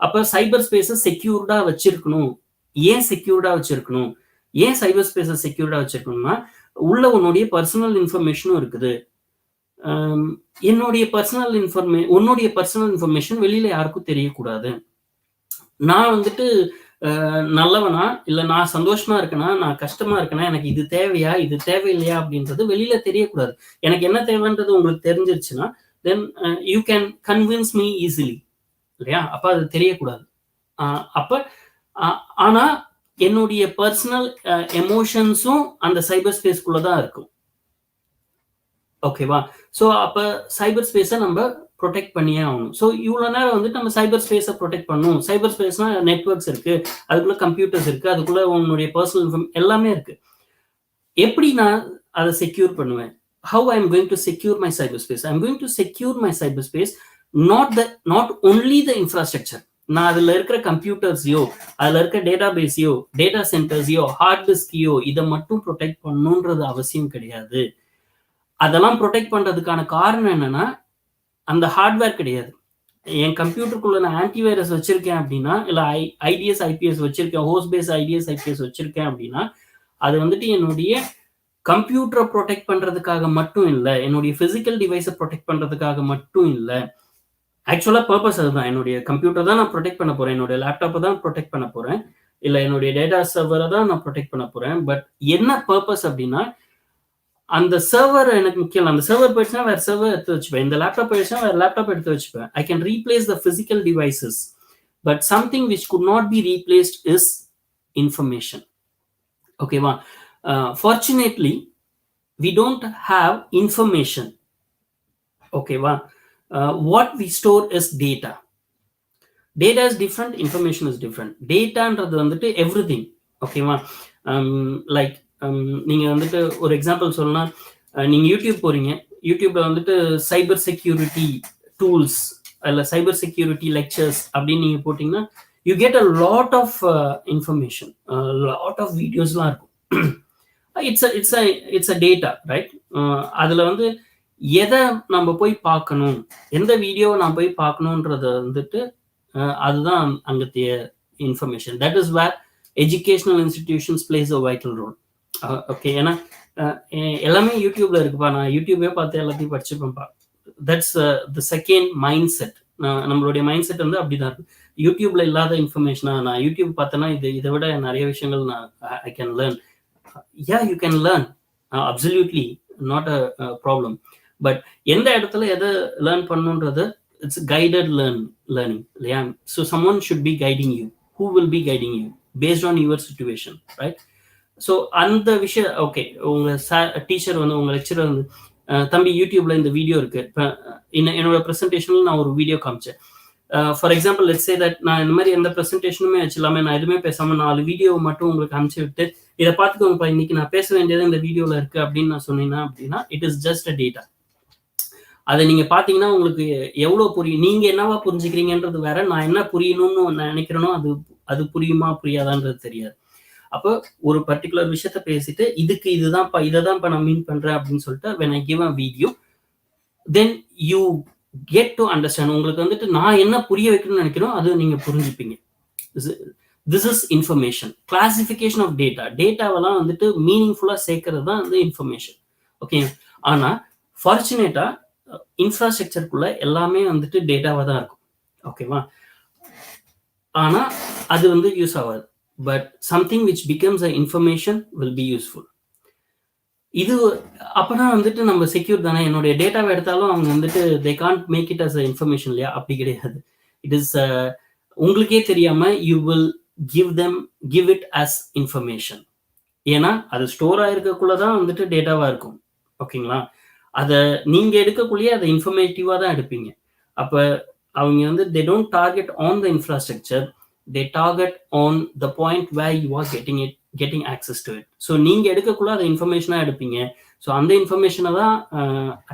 அப்போ சைபர் ஸ்பேஸை செக்யூர்டா வச்சிருக்கணும். ஏன் செக்யூர்டா வச்சிருக்கணும்? ஏன் சைபர் ஸ்பேஸை செக்யூர்டா வச்சிருக்கணும்னா, உள்ள உன்னுடைய பர்சனல் இன்ஃபர்மேஷனும் இருக்குது. உன்னுடைய பர்சனல் இன்ஃபர்மேஷன் வெளியில யாருக்கும் தெரியக்கூடாது. நான் வந்துட்டு நல்லவனா இல்ல நான் சந்தோஷமா இருக்கேனா, நான் கஷ்டமா இருக்கேனா, எனக்கு இது தேவையா இது தேவையில்லையா அப்படின்றது வெளியில தெரியக்கூடாது. எனக்கு என்ன தேவைன்றது உங்களுக்கு தெரிஞ்சிருச்சுன்னா then you can convince me easily இல்லையா. அப்ப அது தெரியக்கூடாது. அப்ப ஆனா என்னுடைய பர்சனல் எமோஷன்ஸும் அந்த சைபர் ஸ்பேஸ்க்குள்ளதான் இருக்கும். ஓகேவா? ஸோ அப்ப சைபர் ஸ்பேஸை நம்ம ப்ரொடெக்ட் பண்ணியே ஆகணும். ஸோ இவ்வளோ நேரம் வந்துட்டு நம்ம சைபர் ஸ்பேஸை ப்ரொடெக்ட் பண்ணணும். சைபர் ஸ்பேஸ்னா நெட்வொர்க்ஸ் இருக்கு, அதுக்குள்ள கம்ப்யூட்டர்ஸ் இருக்கு, அதுக்குள்ள உன்னுடைய பர்சனல் இன்ஃபர்மேஷன் எல்லாமே இருக்கு. எப்படி நான் அதை செக்யூர் பண்ணுவேன்? How I am going to secure my cyber space? I am going to secure my cyber space not only the infrastructure. நான் அதுல இருக்கிற கம்ப்யூட்டர்ஸையோ அதுல இருக்க டேட்டாபேஸையோ டேட்டா சென்டர்ஸையோ ஹார்ட் டிஸ்கையோ இதை மட்டும் ப்ரொடெக்ட் பண்ணணுன்றது அவசியம் கிடையாது. அதெல்லாம் ப்ரொடெக்ட் பண்றதுக்கான காரணம் என்னன்னா, அந்த ஹார்ட்வேர் கிடையாது. என் கம்ப்யூட்டருக்குள்ள நான் ஆன்டிவைரஸ் வச்சிருக்கேன் அப்படின்னா, இல்ல ஐடிஎஸ் ஐபிஎஸ் வச்சிருக்கேன், ஹோஸ்ட் பேஸ் ஐடிஎஸ் ஐபிஎஸ் வச்சிருக்கேன் அப்படின்னா, அது வந்துட்டு என்னுடைய கம்ப்யூட்டரை ப்ரொடெக்ட் பண்றதுக்காக மட்டும் இல்லை, என்னுடைய பிசிக்கல் டிவைஸை ப்ரொடெக்ட் பண்றதுக்காக மட்டும் இல்லை. ஆக்சுவலா பர்பஸ் அதுதான். என்னுடைய கம்ப்யூட்டர் தான் நான் ப்ரொடெக்ட் பண்ண போறேன், என்னுடைய லேப்டாப்பை தான் ப்ரொடெக்ட் பண்ண போறேன், இல்ல என்னுடைய டேட்டா சர்வரை தான் நான் ப்ரொடெக்ட் பண்ண போறேன். பட் என்ன பர்பஸ் அப்படின்னா, அந்த சர்வர் எனக்கு முக்கியம். அந்த சர்வர் போயிடுச்சுன்னா வேற சர்வர் எடுத்து வச்சுப்பேன், இந்த லேப்டாப் போயிடுச்சுன்னா வேற லேப்டாப் எடுத்து வச்சுப்பேன். I can replace the physical devices, but something which could not be replaced is information. ஓகேவா? Fortunately we don't have information. ஓகேவா? What we store is data. Data is different, information is different. Dataன்றது வந்துட்டு everything. ஓகேவா? Like நீங்க வந்துட்டு ஒரு example சொல்லணும்னா, நீங்க YouTube போறீங்க, யூடியூப்ல வந்துட்டு சைபர் செக்யூரிட்டி டூல்ஸ் இல்ல சைபர் செக்யூரிட்டி லெக்சர்ஸ் அப்படின்னு நீங்க போட்டீங்கன்னா you get a lot of information, lot of வீடியோஸ்லாம் இருக்கும். It's a data right. அதுல வந்து எதை நம்ம போய் பார்க்கணும், எந்த வீடியோவை நான் போய் பார்க்கணுன்றத வந்துட்டு அதுதான் அங்கத்திய information. That is where educational institutions place a vital role. Okay, ஏன்னா எல்லாமே யூடியூப்ல இருக்குப்பா, நான் யூடியூபே பார்த்து எல்லாத்தையும் படிச்சுப்பேன்ப்பா. That's the second mindset. நம்மளுடைய மைண்ட் செட் வந்து அப்படிதான் இருக்கு. யூடியூப்ல இல்லாத இன்ஃபர்மேஷனா, நான் யூடியூப் பார்த்தேன்னா இதை விட நிறைய விஷயங்கள் நான் I can learn. Yeah, you can learn, absolutely not a problem. But எந்த இடத்துல எதை லேர்ன் பண்ணணுன்றது it's guided learning இல்லையா? So someone should be guiding you. Who will be guiding you based on your situation, right? So அந்த விஷயம் okay, உங்க teacher வந்து உங்க lecturer வந்து தம்பி யூடியூப்ல இந்த வீடியோ இருக்கு, இப்போ என்னோட ப்ரெசன்டேஷன்ல நான் ஒரு வீடியோ காமிச்சேன். For example let's say that நான் இந்த மாதிரி எந்த ப்ரெசன்டேஷனுமே வச்சிடலாமே, நான் எதுவுமே பேசாம 4 வீடியோ மட்டும் உங்களுக்கு அனுப்பிச்சு விட்டு இதை பார்த்துக்கோங்கப்பா, இன்னைக்கு நான் பேச வேண்டியது இந்த வீடியோல இருக்கு அப்படின்னு நான் சொன்னேன்னா அப்படின்னா it is just a data. அதை நீங்க பாத்தீங்கன்னா உங்களுக்கு எவ்வளவு புரியும், நீங்க என்னவா புரிஞ்சுக்கிறீங்கன்றது வேற, நான் என்ன புரியணும்னு நினைக்கிறேனோ அது புரியுமா புரியாதான்றது தெரியாது. அப்போ ஒரு பர்டிகுலர் விஷயத்த பேசிட்டு இதுக்கு இதுதான்ப்பா, இதைதான்ப்பா நான் மீன் பண்றேன் அப்படின்னு சொல்லிட்டு when I give a video, then you get to understand. உங்களுக்கு வந்துட்டு நான் என்ன புரிய வைக்கணும்னு நினைக்கிறோம் அது நீங்க புரிஞ்சுப்பீங்க. This is information. Classification of data. டேட்டாவெல்லாம் வந்துட்டு மீனிங்ஃபுல்லா சேர்க்கறது தான் வந்து இன்ஃபர்மேஷன். ஓகே, ஆனா ஃபார்ச்சுனேட்டா இன்ஃப்ராஸ்ட்ரக்சருக்குள்ள எல்லாமே வந்துட்டு டேட்டாவா தான் இருக்கும். ஓகேவா? ஆனா அது வந்து யூஸ் ஆகாது. But something which becomes a information will be useful. இது அப்பதான் வந்துட்டு நம்ம செக்யூர் தானே. என்னுடைய டேட்டாவை எடுத்தாலும் அவங்க வந்துட்டு they can't make it as a information இல்லையா? அப்படி கிடையாது. இட் இஸ் உங்களுக்கே தெரியாம you will give it as information. ஏன்னா அது ஸ்டோர் ஆயிருக்கக்குள்ளதான் வந்துட்டு டேட்டாவா இருக்கும். ஓகேங்களா? அதை நீங்க எடுக்கக்குள்ளேயே அதை இன்ஃபர்மேட்டிவா தான் எடுப்பீங்க. அப்ப அவங்க வந்து they don't target on the infrastructure, they target on the point where you are getting access to it. So நீங்க எடுக்கக்குள்ள அதை இன்ஃபர்மேஷனா எடுப்பீங்க. ஸோ அந்த இன்ஃபர்மேஷனை தான்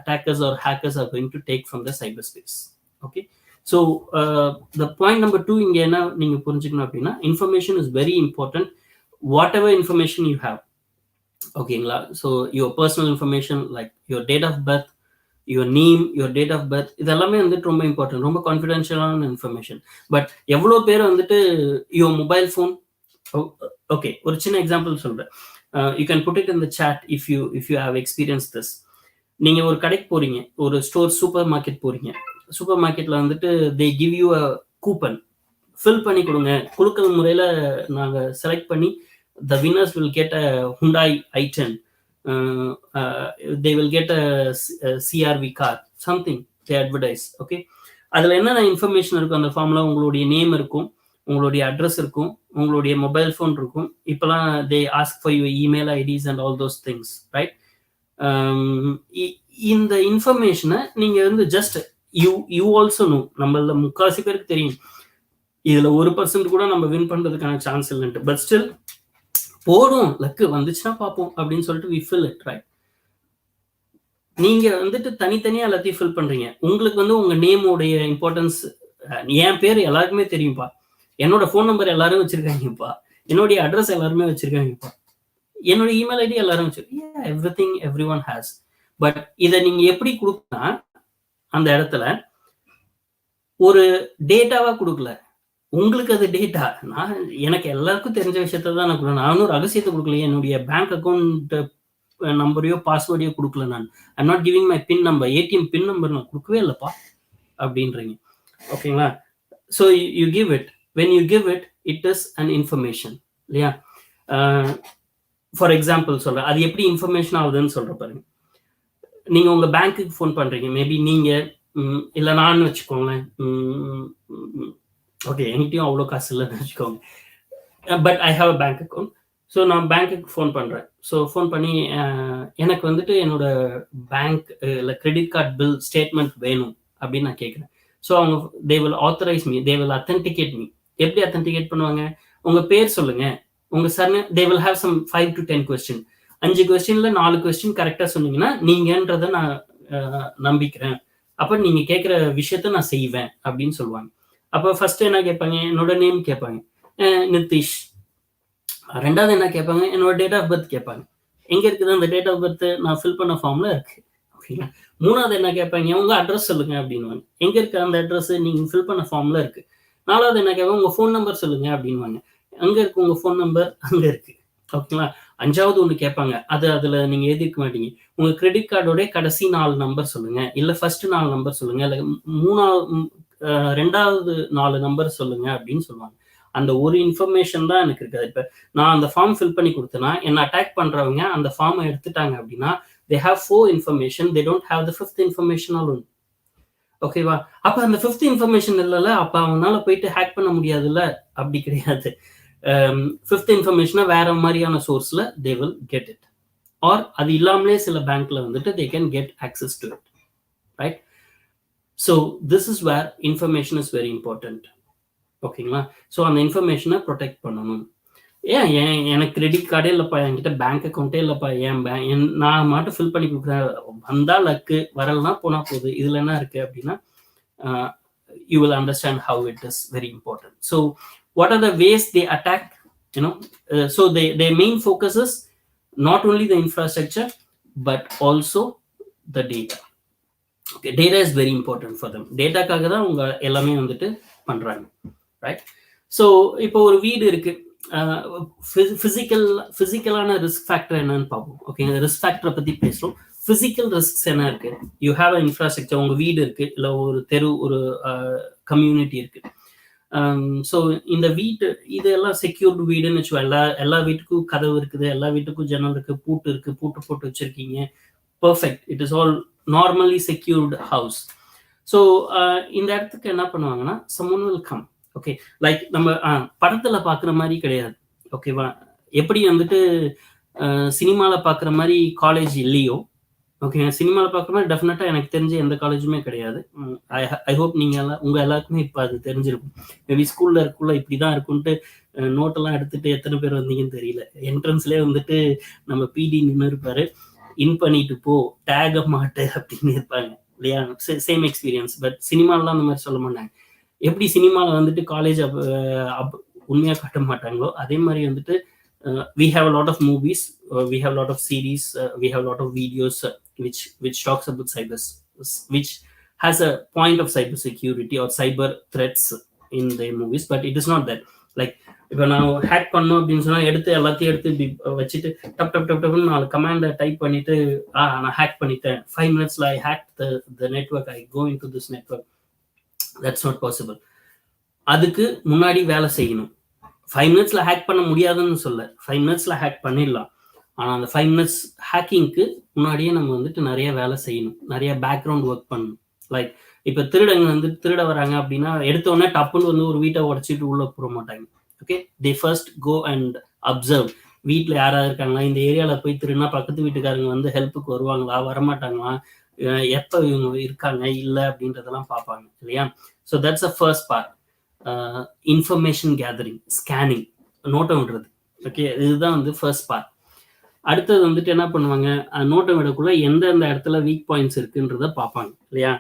attackers or hackers are going to take from the cyberspace. Okay, so the point number 2 இங்க என்ன நீங்க புரிஞ்சுக்கணும் அப்படின்னா, information is very important. Whatever information you have, ஓகேங்களா? So your personal information like your date of birth, your name, your date of birth, இதெல்லாமே வந்துட்டு ரொம்ப important, ரொம்ப கான்ஃபிடென்ஷியலான இன்ஃபர்மேஷன். பட் எவ்வளோ பேர் வந்துட்டு யுவர் மொபைல் ஃபோன், ஓகே ஒரு சின்ன எக்ஸாம்பிள் சொல்கிறேன். You can put it in the chat if you have experience this. நீங்கள் ஒரு கடைக்கு போகிறீங்க, ஒரு ஸ்டோர் சூப்பர் மார்க்கெட் போகிறீங்க. சூப்பர் மார்க்கெட்டில் வந்துட்டு they give you a coupon, fill பண்ணி கொடுங்க, குலுக்கல் முறையில் நாங்கள் செலக்ட் பண்ணி the winners will get a Hyundai i10, they will get a CRV car, something they advertise. Okay, அதில் என்னென்ன இன்ஃபர்மேஷன் இருக்கும் அந்த ஃபார்மில்? உங்களுடைய நேம் இருக்கும், உங்களுடைய அட்ரஸ் இருக்கும், உங்களுடைய மொபைல் ஃபோன் இருக்கும். இப்போலாம் they ask for your email IDs and all those things, right? இந்த இன்ஃபர்மேஷனை நீங்கள் வந்து ஜஸ்ட் யூ ஆல்சோ நோ, நம்மள முக்காசி பேருக்கு தெரியும் இதில் 1% கூட நம்ம வின் பண்ணுறதுக்கான சான்ஸ் இல்லைன்ட்டு. பட் ஸ்டில் போடும், லக்கு வந்துச்சுன்னா பார்ப்போம் அப்படின்னு சொல்லிட்டு we fill it, right? நீங்க வந்துட்டு தனித்தனியா எல்லாத்தையும் ஃபில் பண்றீங்க. உங்களுக்கு வந்து உங்க நேமோடைய இம்பார்ட்டன்ஸ், என் பேர் எல்லாருக்குமே தெரியும்ப்பா, என்னோட ஃபோன் நம்பர் எல்லாரும் வச்சிருக்காங்கப்பா, என்னுடைய அட்ரஸ் எல்லாருமே வச்சிருக்காங்கப்பா, என்னோட இமெயில் ஐடி எல்லாரும் வச்சிருக்கீங்க, எவ்ரிதிங் எவ்ரிஒன் ஹேஸ். பட் இதை நீங்க எப்படி கொடுக்கனா, அந்த இடத்துல ஒரு டேட்டாவா கொடுக்கல, உங்களுக்கு அது டேட்டா. நான் எனக்கு எல்லாருக்கும் தெரிஞ்ச விஷயத்த தான் நான் கொடுக்கணும், நானும் ரகசியத்தை கொடுக்கலையே, என்னுடைய பேங்க் அக்கௌண்ட் நம்பரையோ பாஸ்வேர்டையோ கொடுக்கல, நான் I'm not giving my pin number, ATM pin number நான் கொடுக்கவே இல்லைப்பா அப்படின்றீங்க. ஓகேங்களா? So you give it, when you give it, it is an information இல்லையா? ஃபார் எக்ஸாம்பிள் சொல்கிறேன், அது எப்படி இன்ஃபர்மேஷன் ஆகுதுன்னு சொல்கிற பாருங்க. நீங்கள் உங்கள் பேங்க்குக்கு ஃபோன் பண்ணுறீங்க, மேபி நீங்கள் இல்லை நான் வச்சுக்கோங்களேன், ஓகே என்கிட்டயும் அவ்வளோ காசு இல்லைன்னு வச்சுக்கோங்க, but I have a bank account. So நான் பேங்க்குக்கு ஃபோன் பண்ணுறேன். ஸோ ஃபோன் பண்ணி எனக்கு வந்துட்டு என்னோட பேங்க் இல்லை கிரெடிட் கார்டு பில் ஸ்டேட்மெண்ட் வேணும் அப்படின்னு நான் கேட்குறேன். ஸோ அவங்க they will authorize me, they will authenticate me. எப்படி அத்தன்டிகேட் பண்ணுவாங்க? உங்கள் பேர் சொல்லுங்கள், உங்கள் surname, they will have some 5 to 10 question. 5 கொஸ்டினில் 4 கொஸ்டின் கரெக்டாக சொன்னீங்கன்னா நீங்கன்றதை நான் நம்பிக்கிறேன், அப்போ நீங்கள் கேட்குற விஷயத்த நான் செய்வேன் அப்படின்னு சொல்லுவாங்க. அப்போ ஃபர்ஸ்ட் என்ன கேட்பாங்க? என்னோட நேம் கேட்பாங்க, நித்தீஷ். ரெண்டாவது என்ன கேட்பாங்க? என்னோட டேட் ஆஃப் பர்த் கேட்பாங்க. எங்கே இருக்குது அந்த டேட் ஆஃப் பர்த்? நான் ஃபில் பண்ண ஃபார்மில் இருக்கு. ஓகே, ஓகேங்களா. மூணாவது என்ன கேட்பாங்க, உங்க அட்ரஸ் சொல்லுங்க அப்படின்வாங்க. எங்க இருக்கு அந்த அட்ரஸ்? நீங்க ஃபில் பண்ண ஃபார்ம்ல இருக்கு. நாலாவது என்ன கேட்பாங்க, உங்க ஃபோன் நம்பர் சொல்லுங்க அப்படின்வாங்க. அங்க இருக்கு உங்க ஃபோன் நம்பர், அங்க இருக்கு. ஓகேங்களா. அஞ்சாவது ஒண்ணு கேட்பாங்க, அதுல நீங்க எழுதிருக்க மாட்டீங்க. உங்க கிரெடிட் கார்டோட கடைசி 4 நம்பர் சொல்லுங்க, இல்ல ஃபர்ஸ்ட் 4 நம்பர் சொல்லுங்க, இல்ல ரெண்டாவது 4 நம்பர் சொல்லுங்க அப்படின்னு சொல்லுவாங்க. அந்த ஒரு இன்ஃபர்மேஷன் தான் எனக்கு இருக்காது. இப்ப நான் அந்த ஃபார்ம் ஃபில் பண்ணி கொடுத்தேன்னா, என்ன அட்டாக் பண்றவங்க அந்த ஃபார்மை எடுத்துட்டாங்க அப்படின்னா, they have 4 information, they don't have the 5th information alone. ஓகேவா. அப்ப அந்த 5th information இல்லைல்ல, அப்ப அவனால போயிட்டு ஹேக் பண்ண முடியாதுல்ல. அப்படி கிடையாது. 5th information வேற மாதிரியான சோர்ஸ்ல they will get it, or அது இல்லாமலே சில பேங்க்ல வந்துட்டு they can get access to it, right? So this is where information is very important. ஓகேங்களா. ஸோ அந்த இன்ஃபர்மேஷனை ப்ரொடெக்ட் பண்ணணும். ஏன் எனக்கு கிரெடிட் கார்டே இல்லைப்பா, என்கிட்ட பேங்க் அக்கௌண்ட்டே இல்லைப்பா, நான் மட்டும் ஃபில் பண்ணி கொடுக்குறேன், வந்தா லக்கு, வரலாம் போனா போகுது, இதுல என்ன இருக்கு அப்படின்னா, you will understand how it is very important. So what are the ways they attack, so their main focus is not only the infrastructure but also the data. Okay, data is very important for them. டேட்டாக்காக தான் உங்க எல்லாமே வந்துட்டு பண்றாங்க, right? So இப்போ ஒரு வீடு இருக்கு, பிசிக்கலான risk factor என்னன்னு பார்ப்போம். ஓகே, ரிஸ்க் ஃபேக்டரை பத்தி பேசுறோம். பிசிக்கல் ரிஸ்க்ஸ் என்ன இருக்கு? யூ ஹேவ் அ இன்ஃப்ராஸ்ட்ரக்சர், உங்க வீடு இருக்கு, இல்ல ஒரு தெரு, ஒரு கம்யூனிட்டி இருக்கு. ஸோ இந்த வீட்டு இதெல்லாம் செக்யூர்டு வீடுன்னு வச்சுக்கோ. எல்லா வீட்டுக்கும் கதவு இருக்குது, எல்லா வீட்டுக்கும் ஜன்னல் இருக்கு, பூட்டு இருக்கு, பூட்டு போட்டு வச்சிருக்கீங்க, perfect, it is all normally secured house. So இந்த இடத்துக்கு என்ன பண்ணுவாங்கன்னா, someone will come. Okay, like நம்ம படத்துல பாக்குற மாதிரி கிடையாது. ஓகேவா. எப்படி வந்துட்டு சினிமால பாக்குற மாதிரி காலேஜ் இல்லையோ, ஓகே, சினிமால பாக்குற மாதிரி டெஃபினட்டா எனக்கு தெரிஞ்ச எந்த காலேஜுமே கிடையாது. ஐ ஹோப் நீங்க உங்க எல்லாருக்குமே இப்ப அது தெரிஞ்சிருக்கும். மேபி ஸ்கூல்ல இருக்குள்ள இப்படிதான் இருக்கும்ட்டு நோட்டெல்லாம் எடுத்துட்டு எத்தனை பேர் வந்தீங்கன்னு தெரியல. என்ட்ரன்ஸ்லேயே வந்துட்டு நம்ம Ph.D நின்று இருப்பாரு, இன் பண்ணிட்டு போ, டேக மாட்டு அப்படின்னு இருப்பாங்க இல்லையா. Same experience. பட் சினிமாலாம் அந்த மாதிரி சொல்ல மாட்டாங்க. எப்படி சினிமாவில் வந்துட்டு காலேஜ் உண்மையாக காட்ட மாட்டாங்களோ, அதே மாதிரி வந்துட்டு we have a lot of movies, we have a lot of series, we have a lot of videos which talks about cyber, which has a point of cyber security or cyber threats in the movies, but it is not that. Like இப்போ நான் hack பண்ணோம் அப்படின்னு சொன்னா, எல்லாத்தையும் எடுத்து வச்சுட்டு dub dub dub டப்னு 4 கமாண்டை type பண்ணிட்டு நான் ஹேக் பண்ணிட்டேன், 5 minutesல ஐ hack the network, I go into this network. That's not possible. அதுக்கு முன்னாடி வேலை செய்யணும். 5 minutesல ஹேக் பண்ண முடியாதுன்னு சொல்ல, 5 minutesல ஹேக் பண்ணிடலாம். ஆனால் அந்த 5 minutes ஹேக்கிங்க்கு முன்னாடியே நம்ம வந்துட்டு நிறைய வேலை செய்யணும், நிறைய பேக்ரவுண்ட் ஒர்க் பண்ணணும். லைக் இப்போ திருடங்க வந்துட்டு திருட வராங்க அப்படின்னா, எடுத்தோடனே டப்புன்னு வந்து ஒரு வீட்டை உடச்சிட்டு உள்ள போட மாட்டாங்க. Okay, they first go and observe. வீட்டில் யாராவது இருக்காங்களா, இந்த ஏரியாவில் போய் திருடுனா பக்கத்து வீட்டுக்காரங்க வந்து ஹெல்ப்புக்கு வருவாங்களா, வரமாட்டாங்களா, எப்போ இவங்க இருக்காங்க இல்லை அப்படின்றதெல்லாம் பார்ப்பாங்க இல்லையா. So that's a first part. Information gathering, scanning, நோட்டம் விடுறது. ஓகே, இதுதான் வந்து ஃபர்ஸ்ட் பார்ட். அடுத்தது வந்துட்டு என்ன பண்ணுவாங்க, நோட்டம் விடக்குள்ள எந்தெந்த இடத்துல வீக் பாயிண்ட்ஸ் இருக்குன்றத பார்ப்பாங்க இல்லையா.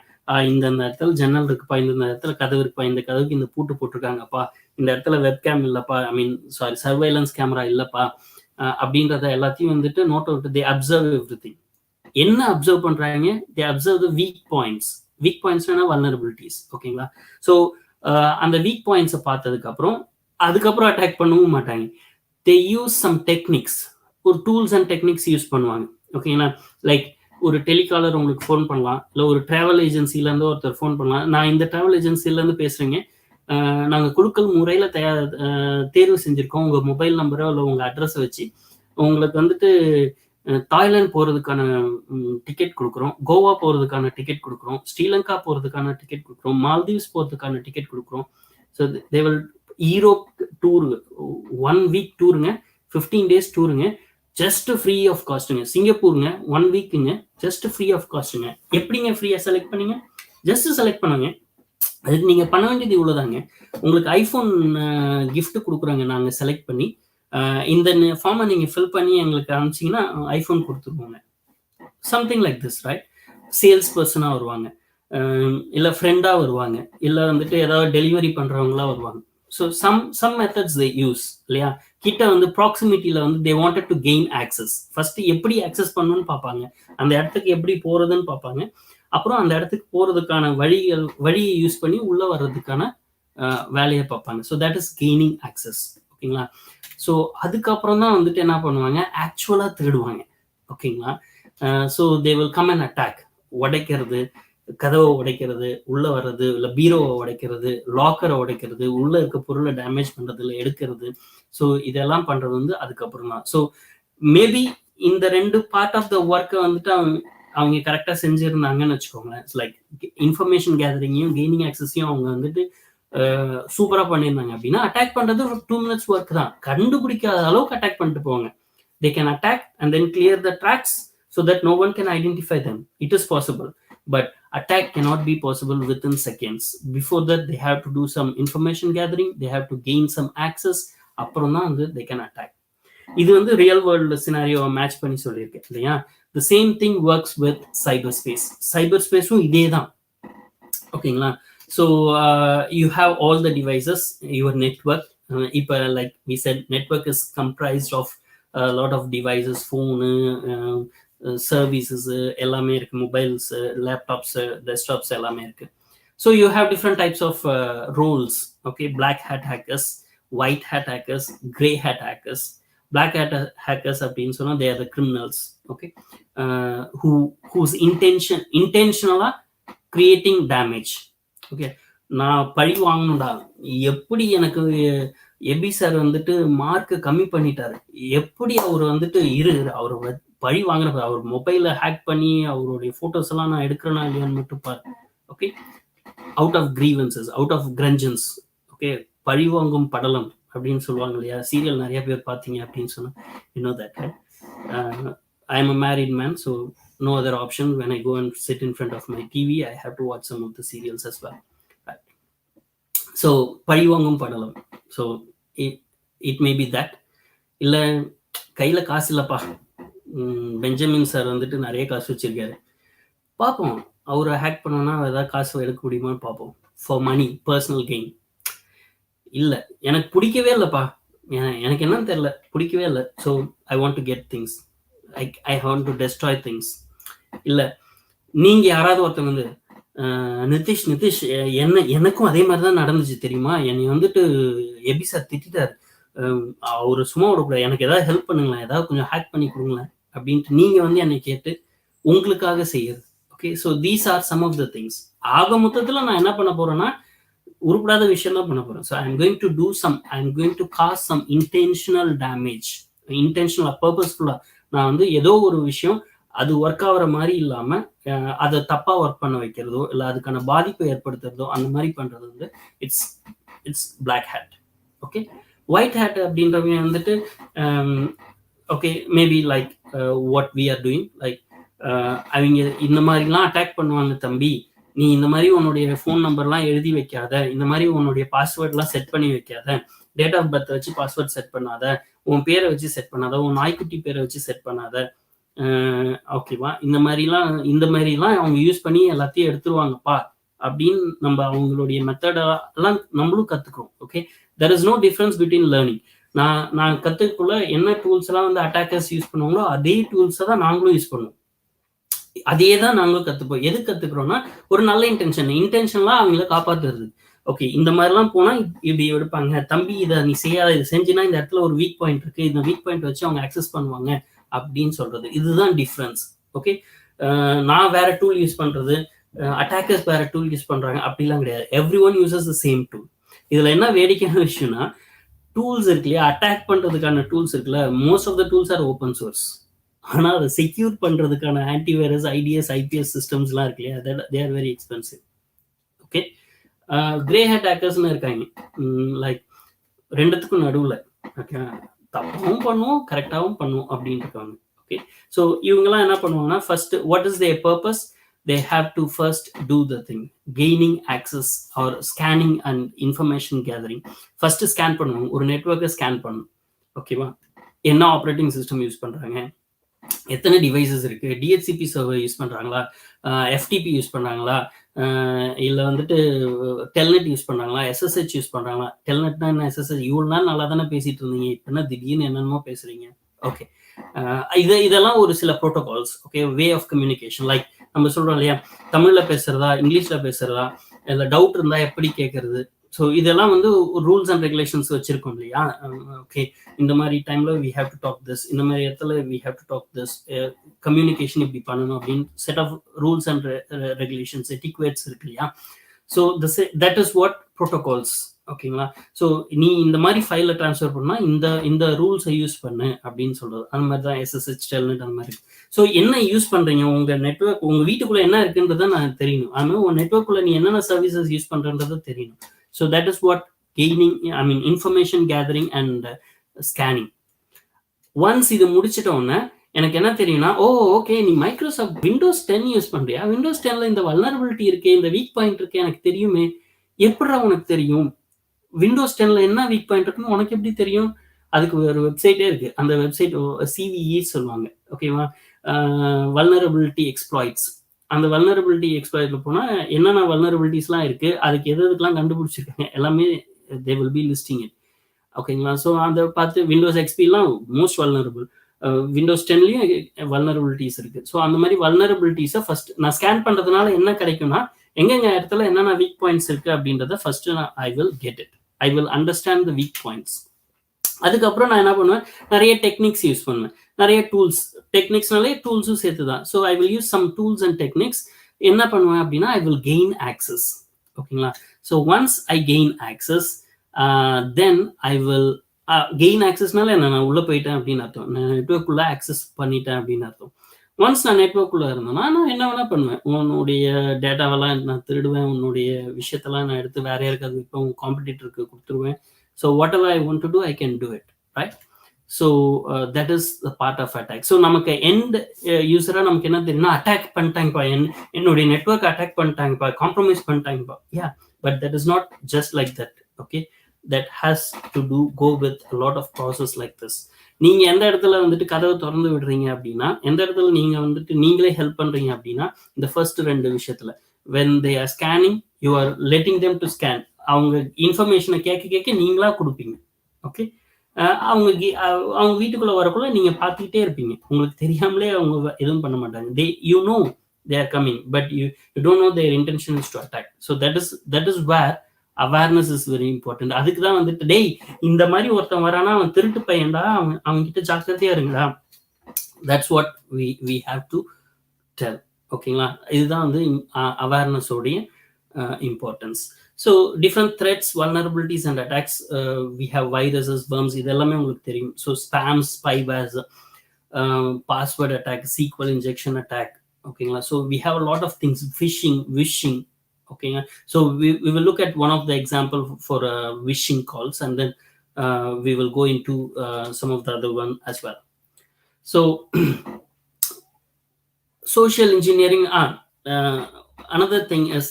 இந்தந்த இடத்துல ஜன்னல் இருக்குப்பா, இந்த இடத்துல கதவு இருக்குப்பா, இந்த கதவுக்கு இந்த பூட்டு போட்டிருக்காங்கப்பா, இந்த இடத்துல வெப்கேம் இல்லப்பா, சர்வைலன்ஸ் கேமரா இல்லப்பா, அப்படின்றத எல்லாத்தையும் வந்துட்டு நோட்டம் விட்டு தே அப்சர்வ் எவ்ரிதிங். என்ன அப்சர்வ் பண்றாங்க? They observe the weak points. Weak பாயிண்ட்ஸ்னா வல்னரபிலிட்டிஸ். ஓகேங்களா. ஸோ அந்த வீக் பாயிண்ட்ஸை பார்த்ததுக்கு அப்புறம் அதுக்கப்புறம் அட்டாக் பண்ணவும் மாட்டாங்க. தே யூஸ் சம் டெக்னிக்ஸ், ஒரு டூல்ஸ் அண்ட் டெக்னிக்ஸ் யூஸ் பண்ணுவாங்க. ஓகேங்களா. லைக் ஒரு டெலிகாலர் உங்களுக்கு ஃபோன் பண்ணலாம், இல்லை ஒரு டிராவல் ஏஜென்சிலேருந்து ஒருத்தர் ஃபோன் பண்ணலாம். நான் இந்த டிராவல் ஏஜென்சிலேருந்து பேசுகிறேங்க, நாங்கள் குழுக்கள் முறையில் தேர்வு செஞ்சுருக்கோம், உங்கள் மொபைல் நம்பரோ இல்லை உங்கள் அட்ரஸை வச்சு உங்களுக்கு வந்துட்டு தாய்லாந்து போகிறதுக்கான டிக்கெட் கொடுக்குறோம், கோவா போகிறதுக்கான டிக்கெட் கொடுக்குறோம், ஸ்ரீலங்கா போகிறதுக்கான டிக்கெட் கொடுக்குறோம், மால்தீவ்ஸ் போகிறதுக்கான டிக்கெட் கொடுக்குறோம். So they will Europe tour, 1 week டூருங்க, 15 days டூருங்க, ஜஸ்ட் ஃப்ரீ ஆஃப் காஸ்ட்டுங்க. சிங்கப்பூருங்க 1 weekங்க, ஜஸ்ட் ஃப்ரீ ஆஃப் காஸ்ட்டுங்க. எப்படிங்க ஃப்ரீயாக செலக்ட் பண்ணீங்க? ஜஸ்ட் செலக்ட் பண்ணுங்க. அதுக்கு நீங்கள் பண்ண வேண்டியது இவ்வளோதாங்க. உங்களுக்கு ஐஃபோன் கிஃப்ட் கொடுக்குறாங்க நாங்கள் செலக்ட் பண்ணி, இந்த ஃபார்மை நீங்கள் ஃபில் பண்ணி எங்களுக்கு அனுப்பிச்சிங்கன்னா ஐஃபோன் கொடுத்துருவோங்க. Something like this, right? Sales பர்சனாக வருவாங்க, இல்லை ஃப்ரெண்டாக வருவாங்க, இல்லை வந்துட்டு ஏதாவது டெலிவரி பண்ணுறவங்களா வருவாங்க. So some methods they use இல்லையா, கிட்ட வந்து ப்ராக்சிமிட்டியில வந்து they wanted to gain access. First எப்படி அக்சஸ் பண்ணணும்னு பார்ப்பாங்க, அந்த இடத்துக்கு எப்படி போறதுன்னு பார்ப்பாங்க, அப்புறம் அந்த இடத்துக்கு போறதுக்கான வழியை யூஸ் பண்ணி உள்ள வர்றதுக்கான வேலையை பார்ப்பாங்க. So that is gaining access. ஓகேங்களா. ஸோ அதுக்கப்புறம் தான் வந்துட்டு என்ன பண்ணுவாங்க, ஆக்சுவலா தேடுவாங்க. ஓகேங்களா. So they will come and attack. உடைக்கிறது, கதவை உடைக்கிறது, உள்ள வர்றது, இல்லை பீரோவை உடைக்கிறது, லாக்கரை உடைக்கிறது, உள்ள இருக்க பொருளை டேமேஜ் பண்றது, இல்லை எடுக்கிறது. ஸோ இதெல்லாம் பண்றது வந்து அதுக்கப்புறம் தான். ஸோ மேபி இந்த 2 பார்ட் ஆஃப் த ஒர்க்கை வந்துட்டு அவங்க கரெக்டாக செஞ்சிருந்தாங்கன்னு வச்சுக்கோங்களேன். இட்ஸ் லைக் இன்ஃபர்மேஷன் கேதரிங்கையும் கெய்னிங் ஆக்சஸையும் அவங்க வந்துட்டு சூப்பரா பண்ணியிருந்தாங்க அப்படின்னா, அட்டாக் பண்றது ஒரு 2 minutes ஒர்க் தான். கண்டுபிடிக்காத அளவுக்கு அட்டாக் பண்ணிட்டு போவாங்க. They can attack and then clear the tracks so that no one can identify them. It is possible, but attack cannot be possible within seconds. Before that, they have to do some information gathering, they have to gain some access, அப்புறம் தான் வந்து they can attack. இது வந்து real world scenario match பண்ணி சொல்லியிருக்கேன் இல்லையா. The same thing works with cyberspace. Cyberspace-உம் இதே தான். ஓகேங்களா. So you have all the devices, your network. Like we said, network is comprised of a lot of devices, phone, services, எல்லாமே இருக்கு, mobiles, laptops, desktops எல்லாமே இருக்கு. So you have different types of roles. Okay, black hat hackers, white hat hackers, gray hat hackers. Black hat hackers அப்படின்னு சொன்னா they are the criminals. Okay, whose intentionally creating damage. Okay, நான் பழி வாங்கணும்டா, எப்படி எனக்கு எபி sir வந்துட்டு mark கம்மி பண்ணிட்டாரு, எப்படி அவர் வந்துட்டு அவர் பழி வாங்குற, அவர் மொபைலை ஹேக் பண்ணி அவருடைய போட்டோஸ் எல்லாம் நான் எடுக்கிறேன்னா இல்லையான்னு மட்டும் பாரு. Okay, out of grievances, out of grudges. Okay, பழி வாங்கும் படலம் அப்படின்னு சொல்லுவாங்க இல்லையா, சீரியல் நிறைய பேர் பார்த்தீங்க அப்படின்னு சொன்னா you know that, right? I am a married man, so no other option. When I go and sit in front of my TV, I have to watch some of the serials as well. Right. So பழிவாங்கும் படலம். So it may be that. இல்ல கையில காசு இல்லப்பா, Benjamin sir வந்துட்டு நிறைய காசு வச்சிருக்காரு, பார்ப்போம் அவரை ஹேக் பண்ணோன்னா ஏதாவது காசு எடுக்க முடியுமான்னு பார்ப்போம், ஃபார் மணி, பர்சனல் கெயின். இல்லை எனக்கு பிடிக்கவே இல்லைப்பா, எனக்கு என்னன்னு தெரியல, பிடிக்கவே இல்லை, so I want to get things, I want to destroy things. இல்ல நீங்க யாராவது ஒருத்தவங்க வந்து நிதிஷ் எனக்கும் அதே மாதிரிதான் நடந்துச்சு தெரியுமா, என்னை வந்துட்டு எபி சார் திட்டாரு, அவரு சும்மா விடக்கூடாது, எனக்கு ஏதாவது ஹெல்ப் பண்ணுங்களேன், ஏதாவது கொஞ்சம் ஹேக் பண்ணி கொடுங்களேன் அப்படின்ட்டு நீங்க வந்து என்னை கேட்டு உங்களுக்காக செய்யுது. Okay, so these are some of the things. ஆக மொத்தத்துல நான் என்ன பண்ண போறேன்னா உருப்படாத விஷயம் தான் பண்ண போறேன். So I am going to cause some intentional damage, இன்டென்ஷனலா, பர்பஸ்ஃபுல்லா. நான் வந்து ஏதோ ஒரு விஷயம் அது ஒர்க் ஆகிற மாதிரி இல்லாம அதை தப்பா ஒர்க் பண்ண வைக்கிறதோ இல்லை அதுக்கான பாதிப்பை ஏற்படுத்துறதோ அந்த மாதிரி பண்றது வந்து it's black hat. Okay, white hat அப்படின்றவங்க வந்துட்டு okay maybe like what we are doing, like அவங்க இந்த மாதிரிலாம் அட்டாக் பண்ணுவாங்க, தம்பி நீ இந்த மாதிரி உன்னுடைய ஃபோன் நம்பர்லாம் எழுதி வைக்காத, இந்த மாதிரி உன்னுடைய பாஸ்வேர்ட்லாம் செட் பண்ணி வைக்காத, டேட் ஆஃப் பர்த் வச்சு பாஸ்வேர்ட் செட் பண்ணாத, உன் பேரை வச்சு செட் பண்ணாத, உன் நாய்க்குட்டி பேரை வச்சு செட் பண்ணாத, ஓகேவா, இந்த மாதிரிலாம் அவங்க யூஸ் பண்ணி எல்லாத்தையும் எடுத்துருவாங்கப்பா அப்படின்னு நம்ம அவங்களுடைய மெத்தடெல்லாம் நம்மளும் கத்துக்கிறோம். Okay, there is no difference between learning. நான் கத்துக்குள்ள என்ன டூல்ஸ் எல்லாம் வந்து அட்டாக்கர்ஸ் யூஸ் பண்ணுவாங்களோ அதே டூல்ஸை தான் நாங்களும் யூஸ் பண்ணுவோம், அதே தான் நாங்களும் கத்துப்போம். எது கத்துக்கிறோம்னா ஒரு நல்ல இன்டென்ஷன்லாம் அவங்கள காப்பாத்துறது. ஓகே, இந்த மாதிரிலாம் போனா இப்படி எடுப்பாங்க, தம்பி இதை நீ செய்யாத, இது செஞ்சுன்னா இந்த இடத்துல ஒரு வீக் பாயிண்ட் இருக்கு, இந்த வீக் பாயிண்ட் வச்சு அவங்க ஆக்சஸ் பண்ணுவாங்க அப்படின்னு சொல்றது, இதுதான் டிஃபரன்ஸ். ஓகே, நான் வேற டூல் யூஸ் பண்றது, அட்டாக்கர்ஸ் வேற டூல் யூஸ் பண்றாங்க அப்படிலாம் கிடையாது. Every one uses the same tool. இதுல என்ன வேடிக்கையான விஷயம்னா டூல்ஸ் இருக்கு இல்லையா, அட்டாக் பண்றதுக்கான டூல்ஸ் இருக்குல்ல, most of the tools are open source. ஆனா அதை செக்யூர் பண்றதுக்கான ஆன்டிவைரஸ், ஐடிஎஸ், ஐபிஎஸ் சிஸ்டம்ஸ் எல்லாம் இருக்கு இல்லையா, they are very expensive. Okay, grey hat ஹேக்கர்ஸ்னு இருக்காங்க, லைக் ரெண்டுத்துக்கும் நடுவுல. ஓகே, தப்பாவும் பண்ணுவோம் கரெக்டாகவும் பண்ணுவோம் அப்படின்னு இருக்காங்க. ஓகே, ஸோ இவங்கெல்லாம் என்ன பண்ணுவாங்கன்னா first what is their purpose, they have to first do the thing, gaining access or scanning and information gathering. First scan பண்ணுவாங்க, ஒரு நெட்வொர்க்கை ஸ்கேன் பண்ணணும். ஓகேவா, என்ன ஆப்ரேட்டிங் சிஸ்டம் யூஸ் பண்றாங்க, எத்தனை டிவைசஸ் இருக்கு, டிஹெச்சிபி சர்வர் யூஸ் பண்றாங்களா, எஃப்டிபி யூஸ் பண்றாங்களா, இல்லை வந்துட்டு டெல்நெட் யூஸ் பண்றாங்களா, எஸ்எஸ்ஹெச் யூஸ் பண்றாங்களா. டெல்நெட்னா என்ன, எஸ்எஸ்ஹெச் இவ்வளவு நாள் நல்லா தானே பேசிட்டு இருந்தீங்க, இப்ப திடீர்னு என்னென்னமோ பேசுறீங்க. ஓகே, இதெல்லாம் ஒரு சில protocols. Okay, way of communication. Like நம்ம சொல்றோம் இல்லையா, தமிழ்ல பேசுறதா இங்கிலீஷ்ல பேசுறதா, இல்லை டவுட் இருந்தா எப்படி கேட்கறது. ஸோ இதெல்லாம் வந்து ரூல்ஸ் அண்ட் ரெகுலேஷன்ஸ் வச்சிருக்கோம் இல்லையா. ஓகே, இந்த மாதிரி டைம்ல we have to talk this, இந்த மாதிரி இடத்துல we have to talk this, communication இப்படி பண்ணணும் அப்படின்னு set of rules and regulations, etiquettes இருக்கு இல்லையா. So that is what protocols. ஓகேங்களா. ஸோ நீ இந்த மாதிரி ஃபைலை ட்ரான்ஸ்ஃபர் பண்ணா இந்த ரூல்ஸை யூஸ் பண்ணு அப்படின்னு சொல்றது. அந்த மாதிரி தான் எஸ்எஸ்ஹெச், டெல்நெட் அந்த மாதிரி. ஸோ என்ன யூஸ் பண்றீங்க, உங்க நெட்வொர்க் உங்க வீட்டுக்குள்ள என்ன இருக்குன்றத நான் தெரியணும். அதுமாதிரி உங்க நெட்வொர்க்குள்ள நீ என்னென்ன சர்வீசஸ் யூஸ் பண்றன்றது தெரியணும். So that is what gaining, I mean information gathering and scanning. Once இது முடிச்சிட்டோன்னே எனக்கு என்ன தெரியும்னா, ஓகே நீ மைக்ரோசாஃப்ட் விண்டோஸ் 10 யூஸ் பண்றியா, விண்டோஸ் 10ல இந்த வல்னரபிலிட்டி இருக்கே, இந்த வீக் பாயிண்ட் இருக்கே, எனக்கு தெரியுமே. எப்படா உனக்கு தெரியும், விண்டோஸ் 10ல என்ன வீக் பாயிண்ட் இருக்குன்னு உனக்கு எப்படி தெரியும்? அதுக்கு ஒரு வெப்சைட்டே இருக்கு. அந்த வெப்சைட் சிவிஇ சொல்லுவாங்க. ஓகேவா, வல்னரபிலிட்டி எக்ஸ்ப்ளாய்ட்ஸ். அந்த வல்னரபிலிட்டி எக்ஸ்ப்ளாய்ட்ல போனா என்னென்ன வல்னரபிலிட்டிஸ்லாம் இருக்கு, அதுக்கு எதுக்கெல்லாம் கண்டுபிடிச்சிருக்காங்க எல்லாமே they will be listing it. ஓகேங்களா. ஸோ அதை பார்த்து விண்டோஸ் எக்ஸ்பிலாம் மோஸ்ட் வல்னரபிள், விண்டோஸ் 10லயும் வல்னரபிலிட்டிஸ் இருக்கு. ஸோ அந்த மாதிரி வல்னரபிலிட்டிஸை ஃபர்ஸ்ட் நான் ஸ்கேன் பண்றதுனால என்ன கிடைக்கும்னா, எங்கெங்க இடத்துல என்னென்ன வீக் பாயிண்ட்ஸ் இருக்கு அப்படின்றத first I will get it, I will understand the weak points. அதுக்கப்புறம் நான் என்ன பண்ணுவேன், நிறைய டெக்னிக்ஸ் யூஸ் பண்ணுவேன், நிறைய டூல்ஸ். டெக்னிக்ஸ்னாலே டூல்ஸும் சேர்த்து தான். So I will use some tools and techniques. என்ன பண்ணுவேன் அப்படின்னா, ஐ வில் கெயின் ஆக்சஸ். ஓகேங்களா. So once I gain access, then I will gain ஆக்சஸ்னால என்ன, நான் உள்ள போயிட்டேன் அப்படின்னு அர்த்தம், நான் நெட்வொர்க்குள்ள ஆக்சஸ் பண்ணிட்டேன் அப்படின்னு அர்த்தம். ஒன்ஸ் நான் நெட்வொர்க்குள்ள இருந்தேன்னா நான் என்ன வேணா பண்ணுவேன், உன்னுடைய டேட்டாவெல்லாம் நான் திருடுவேன், உன்னுடைய விஷயத்தெல்லாம் நான் எடுத்து வேற யாருக்காவது இப்போ உன் காம்படிட்டருக்கு கொடுத்துருவேன். So whatever I want to do I can do it, right. So that is the part of attack. So நமக்கு எண்ட் யூஸராக நமக்கு என்ன தெரியும்னா, அட்டாக் பண்ணிட்டாங்கப்பா, என்னுடைய நெட்வொர்க் அட்டாக் பண்ணிட்டாங்கப்பா, காம்ப்ரமைஸ் பண்ணிட்டாங்கப்பா. Yeah, but that is not just like that. Okay, that has to go with a lot of process like this. நீங்க எந்த இடத்துல வந்துட்டு கதவை திறந்து விடுறீங்க அப்படின்னா, எந்த இடத்துல நீங்க வந்துட்டு நீங்களே ஹெல்ப் பண்றீங்க அப்படின்னா, இந்த ஃபர்ஸ்ட் 2 விஷயத்துல when they are scanning, you are letting them to scan. அவங்க இன்ஃபர்மேஷனை கேட்க நீங்களா கொடுப்பீங்க. ஓகே, அவங்க வீட்டுக்குள்ள வரக்குள்ள நீங்க பார்த்துக்கிட்டே இருப்பீங்க, உங்களுக்கு தெரியாமலே அவங்க எதுவும் பண்ண மாட்டாங்க. you know they are coming, but you don't know their intention is to attack. So that is where awareness is very important. அதுக்கு தான் வந்துட்டு, டேய் இந்த மாதிரி ஒருத்தன் வரானா அவன் திருட்டு பையன்டா, அவன் கிட்ட ஜாக்கிரதையா இருங்களா. That's what we have to tell. ஓகேங்களா. இதுதான் வந்து அவேர்னஸோடைய importance. So different threats, vulnerabilities and attacks, we have viruses, worms, இதெல்லாமே உங்களுக்கு தெரியும். ஸோ spam, spywares, password attack, SQL injection attack. ஓகேங்களா. So we have a lot of things, phishing, vishing. Okay, so we will look at one of the example for wishing calls, and then we will go into some of the other one as well. So social engineering, another thing is,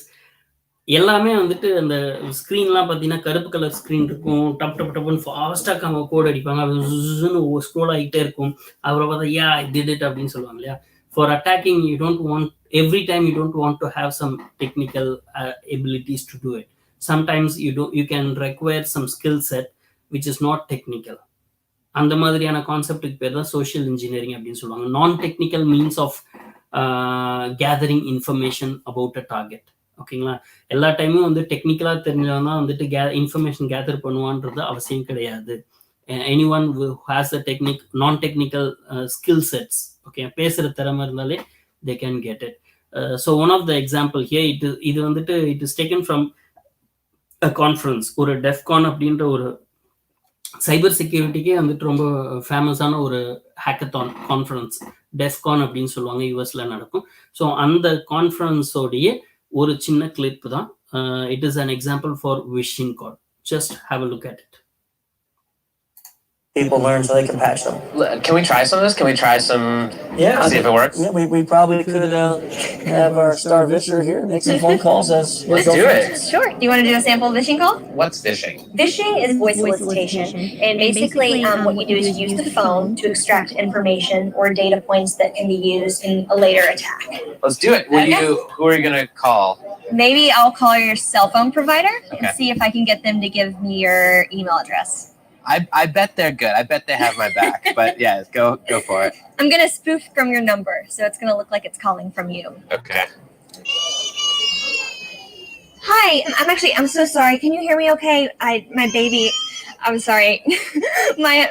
எல்லாமே வந்துட்டு அந்த ஸ்க்ரீன்லாம் பார்த்தீங்கன்னா கருப்பு colour screen இருக்கும், டப்புன்னு ஃபாஸ்ட்டாக அவங்க code அடிப்பாங்க, அது ஸ்க்ரோல் ஆகிட்டே இருக்கும். அப்புறம் பார்த்தா யா ஐ டிட் இட் அப்படின்னு சொல்லுவாங்க இல்லையா. For attacking, you don't want, every time you don't want to have some technical abilities to do it. Sometimes you can require some skill set which is not technical. அந்த மாதிரியான கான்செப்டுக்கு பேர் தான் social engineering அப்படின்னு சொல்லுவாங்க. நான் technical means of gathering information about a target. ஓகேங்களா. எல்லா டைமும் வந்து டெக்னிக்கலாக தெரிஞ்சவன் தான் வந்துட்டு இன்ஃபர்மேஷன் கேதர் பண்ணுவான்றது அவசியம் கிடையாது. anyone who has a non-technical skill sets, okay, பேசுற திறமை இருந்தாலே they can get it. So one of the example here, இது வந்துட்டு it is taken from a conference, ஒரு DEFCON அப்படின்ற ஒரு சைபர் செக்யூரிட்டிக்கே வந்துட்டு ரொம்ப ஃபேமஸான ஒரு ஹேக்கத்தான் கான்ஃபரன்ஸ், DEFCON அப்படின்னு சொல்லுவாங்க, யூஎஸ்ல நடக்கும். ஸோ அந்த கான்ஃபரன்ஸோடைய ஒரு சின்ன கிளிப் தான். It is an example for wishing call. Just have a look at it. people learn so they can patch them. Can we try some of this? Can we try some? Yeah. See if it works? Yeah, we probably could have our star visitor here make some phone calls as Let's do it. Sure. Do you want to do a sample phishing call? What's phishing? Phishing is voice solicitation, and basically what you do is use the phone to extract information or data points that can be used in a later attack. Let's do it. Who are you gonna call? Maybe I'll call your cell phone provider Okay. and see if I can get them to give me your email address. I bet they're good. I bet they have my back. But yeah, go for it. I'm gonna spoof from your number, so it's gonna look like it's calling from you. Okay. Hi, I'm so sorry. Can you hear me okay? My baby, I'm sorry. my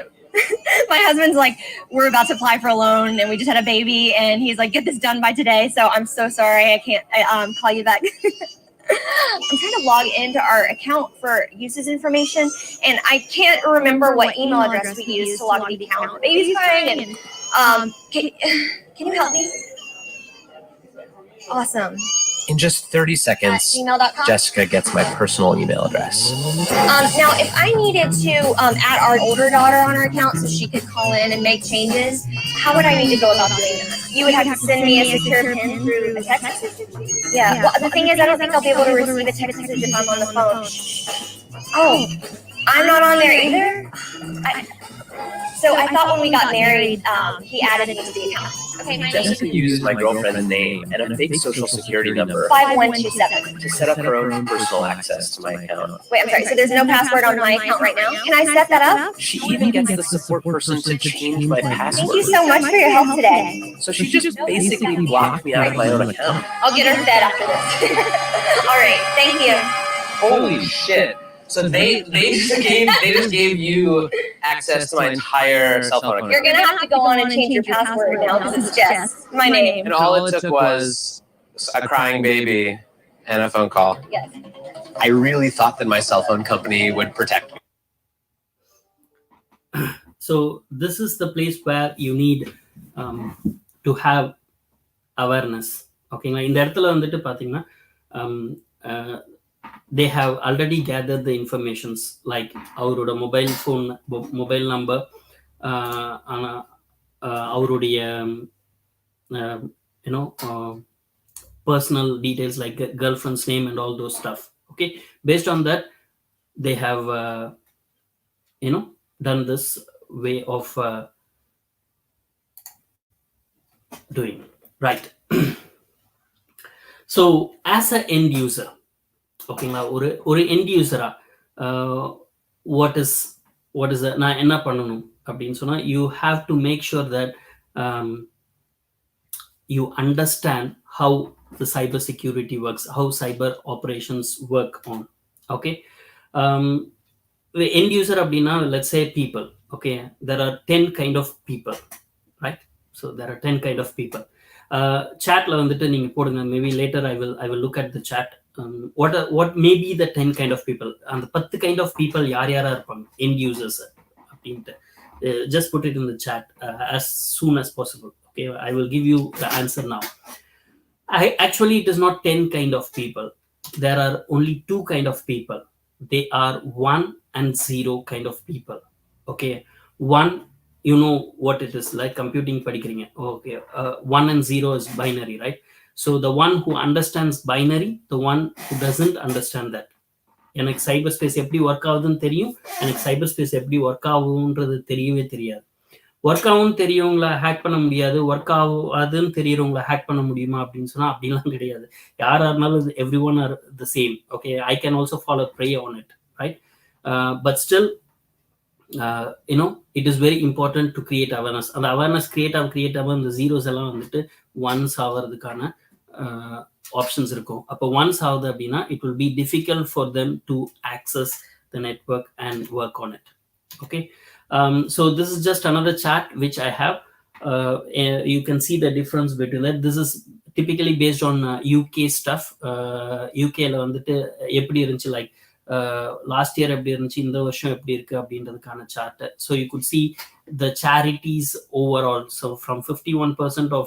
husband's like, we're about to apply for a loan and we just had a baby and he's like, get this done by today. So I'm so sorry. I can't call you back. I'm trying to log into our account for uses information and I can't remember what email address we used to log the account. The baby's crying and can you help me? Awesome. In just 30 seconds, @gmail.com? Jessica gets my personal email address. Now, if I needed to add our older daughter on our account so she could call in and make changes, how would I need to go about doing that? You would have to send me a secure PIN through a text message? Yeah. Well, the thing is, I don't think I'll be able to receive a text message if I'm on the phone. Oh, I'm not on there either? So I thought when we got married, he added me to the account. Okay, Jessica used my girlfriend's name and a fake social security number 5127. to set up her own personal access to my account. Wait, I'm sorry. So there's no password on my account right now? Can I set that up? She even gets the support person to change my password. Thank you so much for your help today. So she just basically blocked me out of my own account. I'll get her fed after this. All right, thank you. Holy shit. So they just gave you access to my entire cell phone account. You're gonna have to go on and change your password now because it's Jess, my name. And all it took was a crying baby and a phone call. Yes. I really thought that my cell phone company would protect me. So this is the place where you need to have awareness. Okay, இந்த இடத்துல வந்துட்டு பாத்தீங்கன்னா they have already gathered the informations like அவரோட mobile number, அவருடைய personal details like girlfriend's name and all those stuff. Okay, based on that they have done this way of doing right. So as an end user, ஓகேங்களா, ஒரு end யூசரா what is நான் என்ன பண்ணணும் அப்படின்னு சொன்னா, you have to make sure that you understand how the cyber security works, how cyber operations work on. Okay, end user அப்படின்னா let's say people. Okay, there are 10 kind of people, right? So there are 10 kind of people. Chatல வந்துட்டு நீங்க போடுங்க, maybe later I will look at the chat. What may be the 10 kind of people, and the 10 kind of people யாரா இருப்பாங்க end users அப்படின்ட்டு just put it in the chat as soon as possible. Okay, I will give you the answer now. Actually it is not 10 kind of people. There are only 2 kind of people. They are 1 and 0 kind of people. Okay, 1, you know what it is like, computing படிக்கிறீங்க. Okay, 1 and 0 is binary, right? So the one who understands binary, the one who doesn't understand that. எனக்கு சைபர் space எப்படி work ஆகுதுன்னு தெரியும், எனக்கு சைபர் space எப்படி work ஆகுன்றது தெரியவே தெரியாது. Work ஆகும்னு தெரியவங்களை ஹேக் பண்ண முடியாது, ஒர்க் ஆகுதுன்னு தெரியறவங்களை ஹேக் பண்ண முடியுமா அப்படின்னு சொன்னா அப்படிலாம் கிடையாது. யாரா இருந்தாலும் every one R the same. Okay, I can also follow pray on it, right? But still it is very important to create awareness. அந்த அவேர்னஸ் கிரியேட் ஆக இந்த ஜீரோஸ் எல்லாம் வந்துட்டு ஒன்ஸ் ஆகிறதுக்கான ஆப்ஷன்ஸ் இருக்கும். அப்போ ஒன்ஸ் ஆகுது அப்படின்னா it will be difficult for them to access the network and work on it. Okay, so this is just another chat which I have. You can see the difference between that. This is typically based on UK stuff. UKல வந்துட்டு எப்படி இருந்துச்சு, like last year எப்படி இருந்துச்சு, இந்த வருஷம் எப்படி இருக்கு அப்படின்றதுக்கான chart. So you could see the charities overall. So from 51% of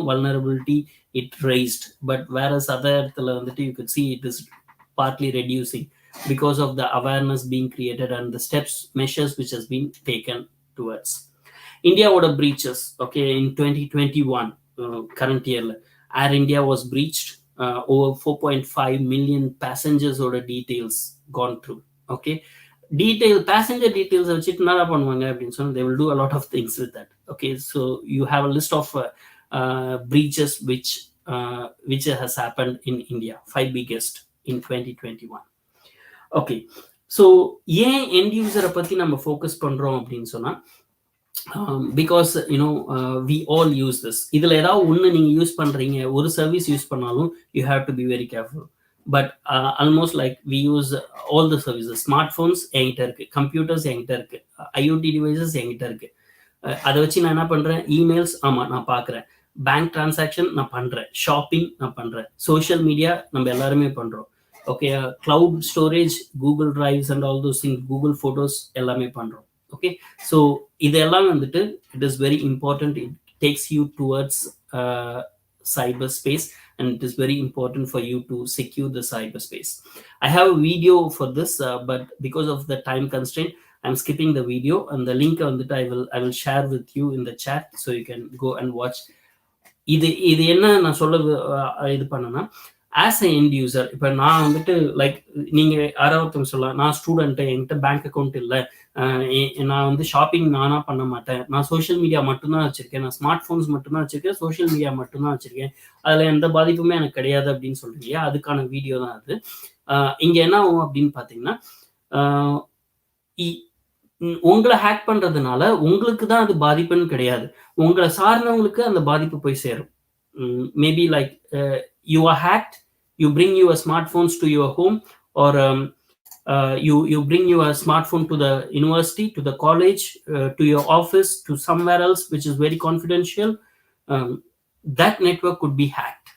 vulnerability it raised, but whereas other இடத்துல வந்துட்டு you could see it is partly reducing. because of the awareness being created and the measures which has been taken towards. India would have breaches, okay, in 2021, current year, Air India was breached, over 4.5 million passengers order details gone through, okay. Passenger details, they will do a lot of things with that, okay. So you have a list of breaches which has happened in India, 5 biggest in 2021. Okay, so end user பத்தி நம்ம focus பண்றோம் அப்படின்னு சொன்னா, because we all use this. இதுல ஏதாவது ஒண்ணு நீங்க use பண்றீங்க, ஒரு சர்வீஸ் யூஸ் பண்ணாலும் you have to be very careful. But almost like we use all the services. Smartphones என்கிட்ட இருக்கு, computers என்கிட்ட இருக்கு, IoT devices என்கிட்ட இருக்கு. அதை வச்சு நான் என்ன பண்றேன், இமெயில்ஸ் ஆமா நான் பாக்குறேன், பேங்க் டிரான்சாக்ஷன் நான் பண்றேன், ஷாப்பிங் நான் பண்றேன், சோஷியல் மீடியா நம்ம எல்லாருமே பண்றோம், okay. Cloud storage, Google drives and all those things, Google photos எல்லாமே பண்றோம், ஓகே. ஸோ இதெல்லாம் வந்துட்டு it is very important. It takes you towards cyberspace, and it is very important for you to secure the cyberspace. I have a video for this, but because of the time constraint, I'm skipping the video, and the link on that I will share with you in the chat, so you can go and watch. இது என்ன நான் சொல்ல இது பண்ணனா, as a end user, இப்போ நான் வந்துட்டு like நீங்க யாராவது சொல்லலாம், நான் ஸ்டூடெண்ட், என்கிட்ட பேங்க் அக்கௌண்ட் இல்லை, நான் வந்து ஷாப்பிங் நானா பண்ண மாட்டேன், நான் சோஷியல் மீடியா மட்டும்தான் வச்சிருக்கேன், நான் ஸ்மார்ட் போன்ஸ் மட்டும்தான் வச்சிருக்கேன், சோஷியல் மீடியா மட்டும்தான் வச்சிருக்கேன், அதுல எந்த பாதிப்புமே எனக்கு கிடையாது அப்படின்னு சொல்றீங்க. அதுக்கான வீடியோ தான் அது. இங்க என்ன ஆகும் அப்படின்னு பாத்தீங்கன்னா, உங்களை ஹேக் பண்றதுனால உங்களுக்கு தான் அது பாதிப்புன்னு கிடையாது, உங்களை சார்ந்தவங்களுக்கு அந்த பாதிப்பு போய் சேரும். Maybe like you are hacked, you bring your smartphones to your home, or you bring your smartphone to the university, to the college, to your office, to somewhere else which is very confidential. That network could be hacked.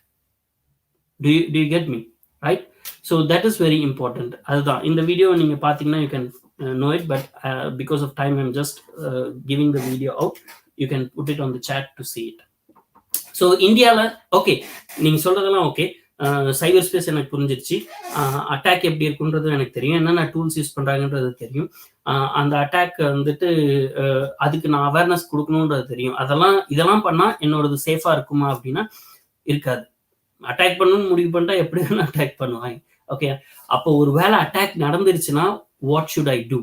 Do you get me, right? So that is very important. Adha in the video neenga pathina you can know it, but because of time I'm just giving the video out. You can put it on the chat to see it. So இந்தியாவில் okay நீங்க சொல்றதெல்லாம் okay, சைபர் space எனக்கு புரிஞ்சிருச்சு, attack எப்படி இருக்குன்றது எனக்கு தெரியும், என்னென்ன டூல்ஸ் யூஸ் பண்றாங்கன்றது தெரியும், அந்த அட்டாக் வந்துட்டு அதுக்கு நான் அவேர்னஸ் கொடுக்கணுன்றது தெரியும். இதெல்லாம் பண்ணா என்னோடது சேஃபா இருக்குமா அப்படின்னா இருக்காது. அட்டாக் பண்ணணும்னு முடிவு பண்ணிட்டா எப்படி வேணா அட்டாக் பண்ணுவாங்க, ஓகே. அப்போ ஒரு வேளை அட்டாக் நடந்துருச்சுன்னா what should I do?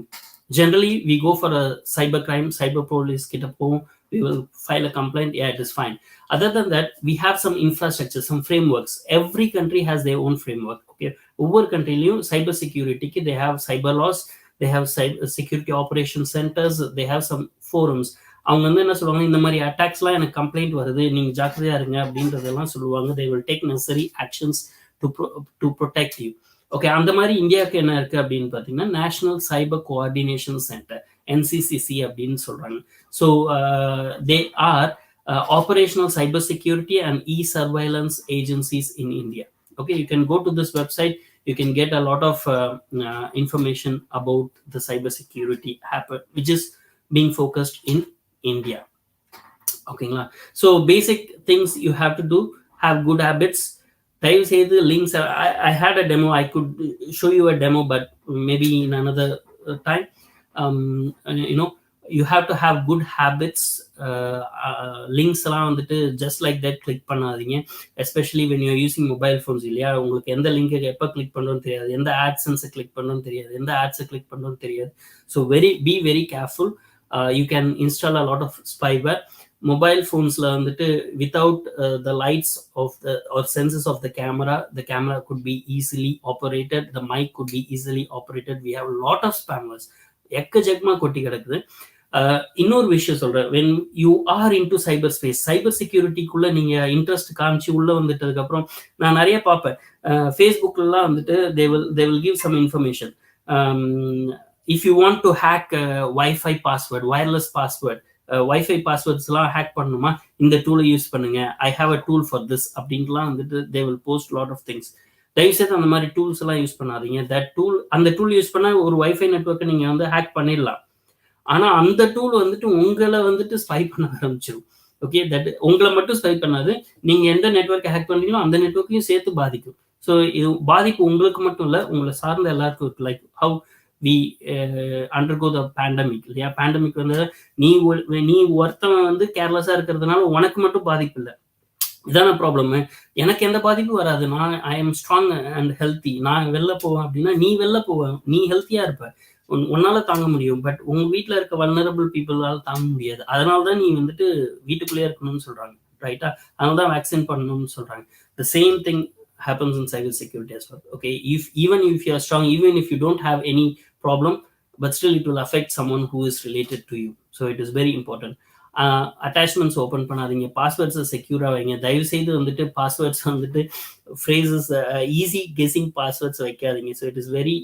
Generally we go for a cyber crime, cyber police கிட்ட போவோம், we will file a complaint, yeah, it is fine. Other than that, we have some infrastructure, some frameworks. Every country has their own framework, okay. Over countryலயும் cyber security க்கு they have cyber laws, they have cyber security operation centers, they have some forums. அவங்க வந்து என்ன சொல்லுவாங்க, இந்த மாதிரி அட்டாக்ஸ்லாம் எனக்கு complaint வருது, நீங்க ஜாக்கிரதையா இருங்க அப்படின்றதெல்லாம் சொல்லுவாங்க. they will take necessary actions to protect you, okay. அந்த மாதிரி இந்தியாவுக்கு என்ன இருக்கு அப்படின்னு பாத்தீங்கன்னா, national cyber coordination centre, NCCC அப்படின்னு சொல்றாங்க. So they are operational cyber security and e-surveillance agencies in India. Okay, you can go to this website, you can get a lot of information about the cyber security which is being focused in India. Okay, so basic things you have to do, have good habits. தயவு செய்து links, I had a demo, I could show you a demo, but maybe in another time. You have to have good habits. Links எல்லாம் வந்துட்டு just like that click பண்ணாதீங்க, especially when you're using mobile phones. இல்லையா, உங்களுக்கு எந்த link எப்போ click பண்ணணும்னு தெரியாது, எந்த AdSense கிளிக் பண்ணணும்னு தெரியாது, எந்த ஆட்ஸை கிளிக் பண்ணணும்னு தெரியாது. So be very careful. You can install a lot of spyware. Mobile phonesல வந்துட்டு without the lights of the or sensors of the camera could be easily operated, the mic could be easily operated. We have a lot of spammers எக்கச்சக்கமா கொட்டி கிடக்குது. இன்னொரு விஷயம் சொல்றேன், when you are into cyberspace, cyber securityக்குள்ள நீங்க interest காமிச்சு உள்ள வந்துட்டதுக்கு அப்புறம் நான் நிறைய பார்ப்பேன், ஃபேஸ்புக்லாம் வந்துட்டு they will give some information. If you want to hack Wi-Fi password, wireless password, Wi-Fi passwords எல்லாம் ஹேக் பண்ணணுமா, இந்த டூலை யூஸ் பண்ணுங்க, I have a tool for this அப்படின்லாம் வந்துட்டு they will post lot of things. தயவுசெய்து அந்த மாதிரி டூல்ஸ் எல்லாம் யூஸ் பண்ணாதீங்க. அந்த டூல் யூஸ் பண்ணா ஒரு வைஃபை நெட்வொர்க்கை நீங்க வந்து ஹேக் பண்ணிடலாம், ஆனா அந்த டூல் வந்துட்டு உங்களை வந்துட்டு ஸ்பை பண்ண ஆரம்பிச்சிடும், ஓகே. தட் உங்களை மட்டும் ஸ்பை பண்ணாது, நீங்க எந்த நெட்வொர்க்கை ஹேக் பண்றீங்களோ அந்த நெட்வொர்க்கையும் சேர்த்து பாதிக்கும். ஸோ இது பாதிப்பு உங்களுக்கு மட்டும் இல்லை, உங்களை சார்ந்த எல்லாருக்கும் இருக்கு. Like how we undergo the pandemic இல்லையா? பேண்டமிக் வந்து நீ ஒருத்தவன் வந்து கேர்லெஸ்ஸாக இருக்கிறதுனால உனக்கு மட்டும் பாதிப்பு இல்லை. இதான ப்ராப்ளம். எனக்கு எந்த பாதிப்பும் வராது, நான் I am strong and healthy, நான் வெளில போவேன் அப்படின்னா நீ வெளில போவேன், நீ ஹெல்த்தியா இருப்ப, உன்னால தாங்க முடியும். பட் உங்க வீட்டில் இருக்க வல்னரபிள் பீப்புளால தாங்க முடியாது. அதனால தான் நீ வந்துட்டு வீட்டுக்குள்ளேயே இருக்கணும்னு சொல்றாங்க, ரைட்டா? அதனால தான் வேக்சின் பண்ணணும்னு சொல்றாங்க. The same thing happens in cyber security as well. Okay, even if you are strong, even if you don't have any problem, but still it will affect someone who is related to you. So it is very important. Attachments open பண்ணாதீங்க, பாஸ்வேர்ட்ஸை செக்யூராக வைங்க. தயவு செய்து வந்துட்டு passwords வந்துட்டு phrases easy guessing passwords வைக்காதீங்க. So it is very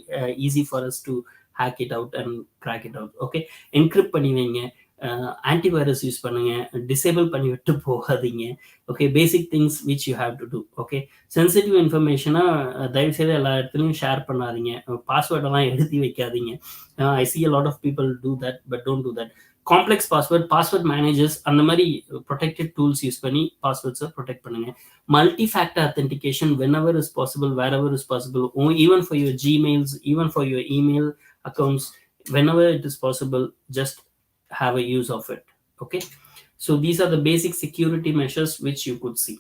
easy for us to hack it out and crack it out. Okay, encrypt பண்ணி வைங்க, ஆன்டிவைரஸ் யூஸ் பண்ணுங்க, டிசேபிள் பண்ணி விட்டு போகாதீங்க. Okay, basic things which you have to do. Okay, sensitive இன்ஃபர்மேஷனாக தயவுசெய்து எல்லா இடத்துலையும் ஷேர் பண்ணாதீங்க, பாஸ்வேர்டெல்லாம் எழுதி வைக்காதீங்க. I see a lot of people do that, but don't do that. Complex password managers அந்த மாதிரி ப்ரொடெக்டட் டூல்ஸ் யூஸ் பண்ணி பாஸ்வேர்ட்ஸை ப்ரொடெக்ட் பண்ணுங்க. Multi factor authentication whenever is possible, wherever is possible, even for your Gmails, even for your email accounts, whenever it is possible, just have a use of it. Okay, so these are the basic security measures which you could see.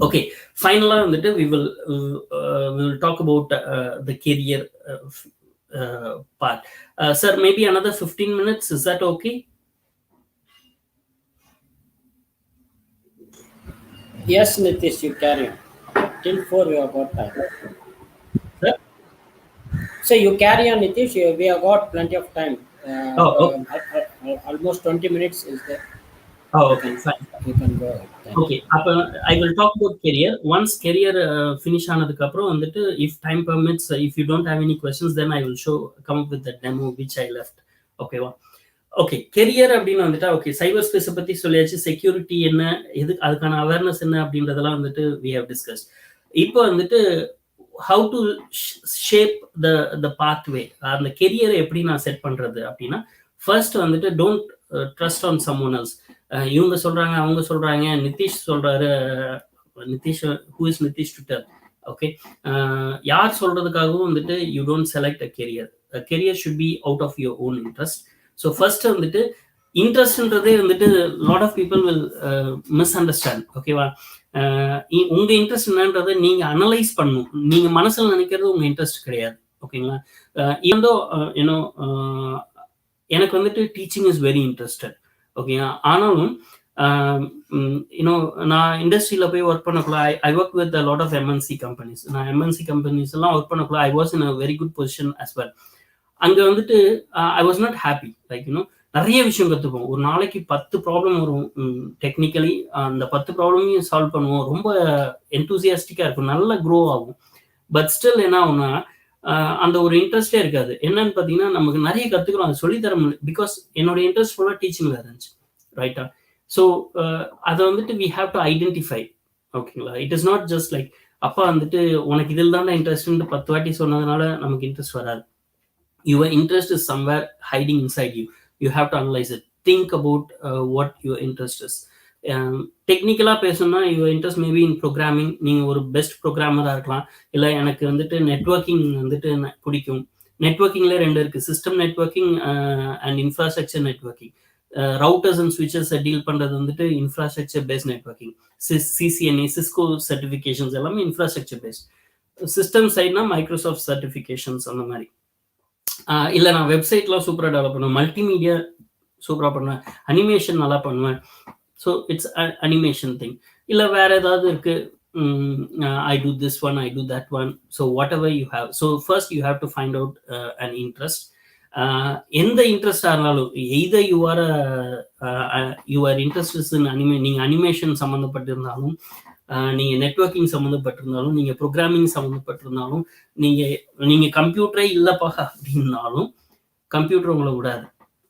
Okay, finally வந்துட்டு we will talk about the career part. Sir, maybe another 15 minutes, is that okay? Yes, Nitheesh, you carry on. Till 4 we have got time. Sir? So you carry on, Nitheesh, we have got plenty of time. Almost 20 minutes is there. Oh, okay, fine. You can go ahead. Okay, I will talk about career. Once career finish ஆனதுக்கு அப்புறம் வந்துட்டு if time permits, if you don't have any questions, then I will come up with the demo which I left. Okay வா? Okay, career அப்படின்னு வந்துட்டா okay, சைபர் ஸ்பேஸை பற்றி சொல்லியாச்சு, security என்ன, எது அதுக்கான அவேர்னஸ் என்ன அப்படின்றதெல்லாம் வந்துட்டு we have discussed. இப்போ வந்துட்டு how to shape the pathway, அந்த கெரியரை எப்படி நான் செட் பண்றது அப்படின்னா, ஃபர்ஸ்ட் வந்துட்டு don't trust on someone else. இவங்க சொல்றாங்க, அவங்க சொல்றாங்க, நிதிஷ் சொல்றாரு, Nitish who is Nitheesh to tell? Okay, யார் சொல்றதுக்காகவும் வந்துட்டு you don't select a career. A career should be out of your own interest. So first வந்துட்டு இன்ட்ரெஸ்ட்ன்றதே வந்துட்டு lot of people will misunderstand. ஓகேவா? உங்க இன்ட்ரெஸ்ட் என்னன்றதை நீங்க அனலைஸ் பண்ணணும். நீங்க மனசுல நினைக்கிறது உங்க இன்ட்ரெஸ்ட் கிடையாது. ஓகேங்களா? ஈவன் தோ எனக்கு வந்துட்டு டீச்சிங் இஸ் வெரி இன்ட்ரெஸ்டட். ஓகேங்களா? ஆனாலும் நான் இண்டஸ்ட்ரியில் போய் ஒர்க் பண்ணக்குள்ள I work with a lot of M.Sc companies. நான் M.Sc கம்பெனிஸ் எல்லாம் ஒர்க் பண்ணக்குள்ள I was in a very good position as well. அங்கே வந்துட்டு I was not happy. Like நிறைய விஷயம் கற்றுப்போம். ஒரு நாளைக்கு 10 ப்ராப்ளம் வரும் டெக்னிக்கலி, அந்த 10 ப்ராப்ளமையும் சால்வ் பண்ணுவோம். ரொம்ப என்தூசியாஸ்டிக்காக இருக்கும், நல்லா க்ரோ ஆகும். பட் ஸ்டில் என்ன ஆகும்னா அந்த ஒரு இன்ட்ரெஸ்டே இருக்காது. என்னன்னு பார்த்தீங்கன்னா நமக்கு நிறைய கற்றுக்கிறோம், அது சொல்லித்தர முடியல. பிகாஸ் என்னோட இன்ட்ரெஸ்ட் ஃபுல்லாக டீச்சிங்கில் இருந்துச்சு, ரைட்டா? ஸோ அதை வந்துட்டு வி ஹாவ் டு ஐடென்டிஃபை. ஓகேங்களா? It is not just like அப்பா வந்துட்டு உனக்கு இதில் தான் இன்ட்ரெஸ்ட்னு 10 வாட்டி சொன்னதுனால நமக்கு இன்ட்ரெஸ்ட் வராது. Your interest is somewhere hiding inside you. You have to analyze it. Think about what your interest is. Technically பேசணும்னா your interest may be in programming. நீங்க ஒரு பெஸ்ட் ப்ரோக்ராமராக இருக்கலாம். இல்லை எனக்கு வந்துட்டு நெட்வொர்க்கிங் வந்துட்டு பிடிக்கும். நெட்வொர்க்கிங்ல 2 இருக்கு, system networking and infrastructure networking. Routers and ஸ்விட்சஸ் டீல் பண்றது வந்துட்டு infrastructure based networking. CCNA, Cisco certifications எல்லாமே இன்ஃப்ராஸ்ட்ரக்சர் பேஸ்ட். சிஸ்டம் சைட்னா மைக்ரோசாஃப்ட் சர்டிஃபிகேஷன்ஸ் அந்த மாதிரி. இல்லை நான் வெப்சைட்லாம் சூப்பராக டெவலப் பண்ணுவேன், மல்டிமீடியா சூப்பராக பண்ணுவேன், அனிமேஷன் நல்லா பண்ணுவேன். So it's animation thing. இல்லை வேற ஏதாவது இருக்கு, I do this one, I do that one. So whatever you have. So first you have to find out an interest. எந்த இன்ட்ரெஸ்டாக இருந்தாலும், either your interest is in நீங்கள் animation சம்மந்தப்பட்டிருந்தாலும், நீங்கள் networking சம்மந்தப்பட்டிருந்தாலும், நீங்கள் ப்ரோக்ராமிங் சம்மந்தப்பட்டிருந்தாலும், நீங்கள் கம்ப்யூட்டரே இல்லைப்பா அப்படின்னாலும் கம்ப்யூட்டர் உங்களை விடாது.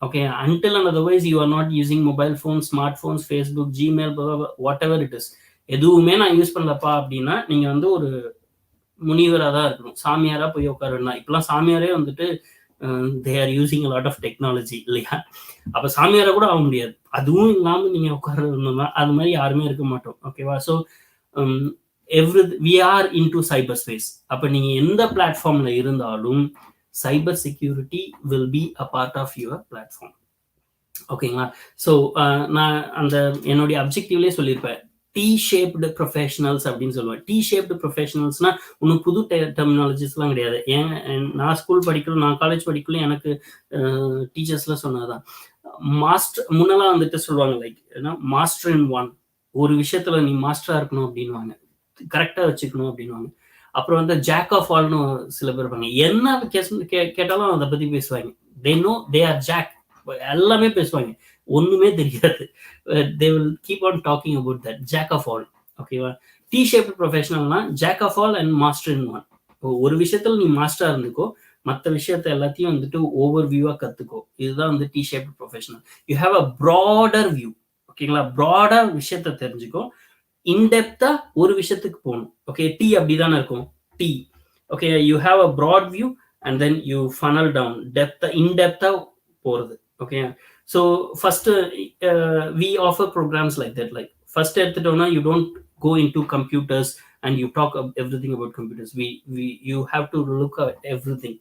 Okay, until and otherwise you are not using mobile phones, smartphones, Facebook, Gmail, whatever it is, எதுவுமே நான் யூஸ் பண்ணலப்பா அப்படின்னா நீங்கள் வந்து ஒரு முனிவராக தான் இருக்கணும், சாமியாராக போய் உட்காருன்னா. இப்பெல்லாம் சாமியாரே வந்துட்டு they are using a lot of technology இல்லையா? அப்போ சாமியாரை கூட ஆக முடியாது. அதுவும் இல்லாமல் நீங்கள் உட்காரணும்னா அது மாதிரி யாருமே இருக்க மாட்டோம். ஓகேவா? So we are into cyberspace. அப்போ நீங்கள் எந்த பிளாட்ஃபார்மில் இருந்தாலும் cyber security will be a part of your platform. ஓகேங்களா? ஸோ நான் அந்த என்னுடைய அப்ஜெக்டிவ்லேயே சொல்லியிருப்பேன், T-shaped professionals அப்படின்னு சொல்லுவேன். T-shaped professionalsனா ஒன்றும் புது டெர்மினாலஜிஸ்லாம் கிடையாது. நான் ஸ்கூல் படிக்கல, நான் காலேஜ் படிக்கல, எனக்கு டீச்சர்ஸ்லாம் சொன்னதுதான். மாஸ்டர் முன்னெல்லாம் வந்துட்டு சொல்லுவாங்க, லைக் ஏன்னா மாஸ்டர் இன் ஒன், ஒரு விஷயத்துல நீ மாஸ்டரா இருக்கணும் அப்படின்வாங்க, கரெக்டா வச்சுக்கணும் அப்படின்வாங்க. அப்புறம் வந்து ஜாக் ஆஃப் ஆல்னு சில பேர் இருப்பாங்க, என்ன கேட்டாலும் அதை பத்தி பேசுவாங்க. They know they are jack, எல்லாமே பேசுவாங்க, ஒண்ணுமே தெரியாது. They will keep on talking about that jack of all. ஓகேவா? T-shaped professionalனா jack of all and master in one. ஒரு விஷயத்துல நீ மாஸ்டரா இருந்துக்கோ, மற்ற விஷயத்த எல்லாத்தையும் வந்துட்டு ஓவர் வியூவா கத்துக்கோ. இதுதான் வந்து T-shaped professional. You have a broader view. ஓகேங்களா? ப்ராடா விஷயத்த தெரிஞ்சுக்கோ, இன்டெப்தா ஒரு விஷயத்துக்கு போகணும். ஓகே, டி அப்படிதானே இருக்கும், T. Okay, you have a broad view and then you funnel down, டெப்தா இன்டெப்தா போறது. Okay, so first we offer programs like that. Like first எடுத்துட்டோம்னா you don't go into computers and you talk everything about computers. You have to look at everything.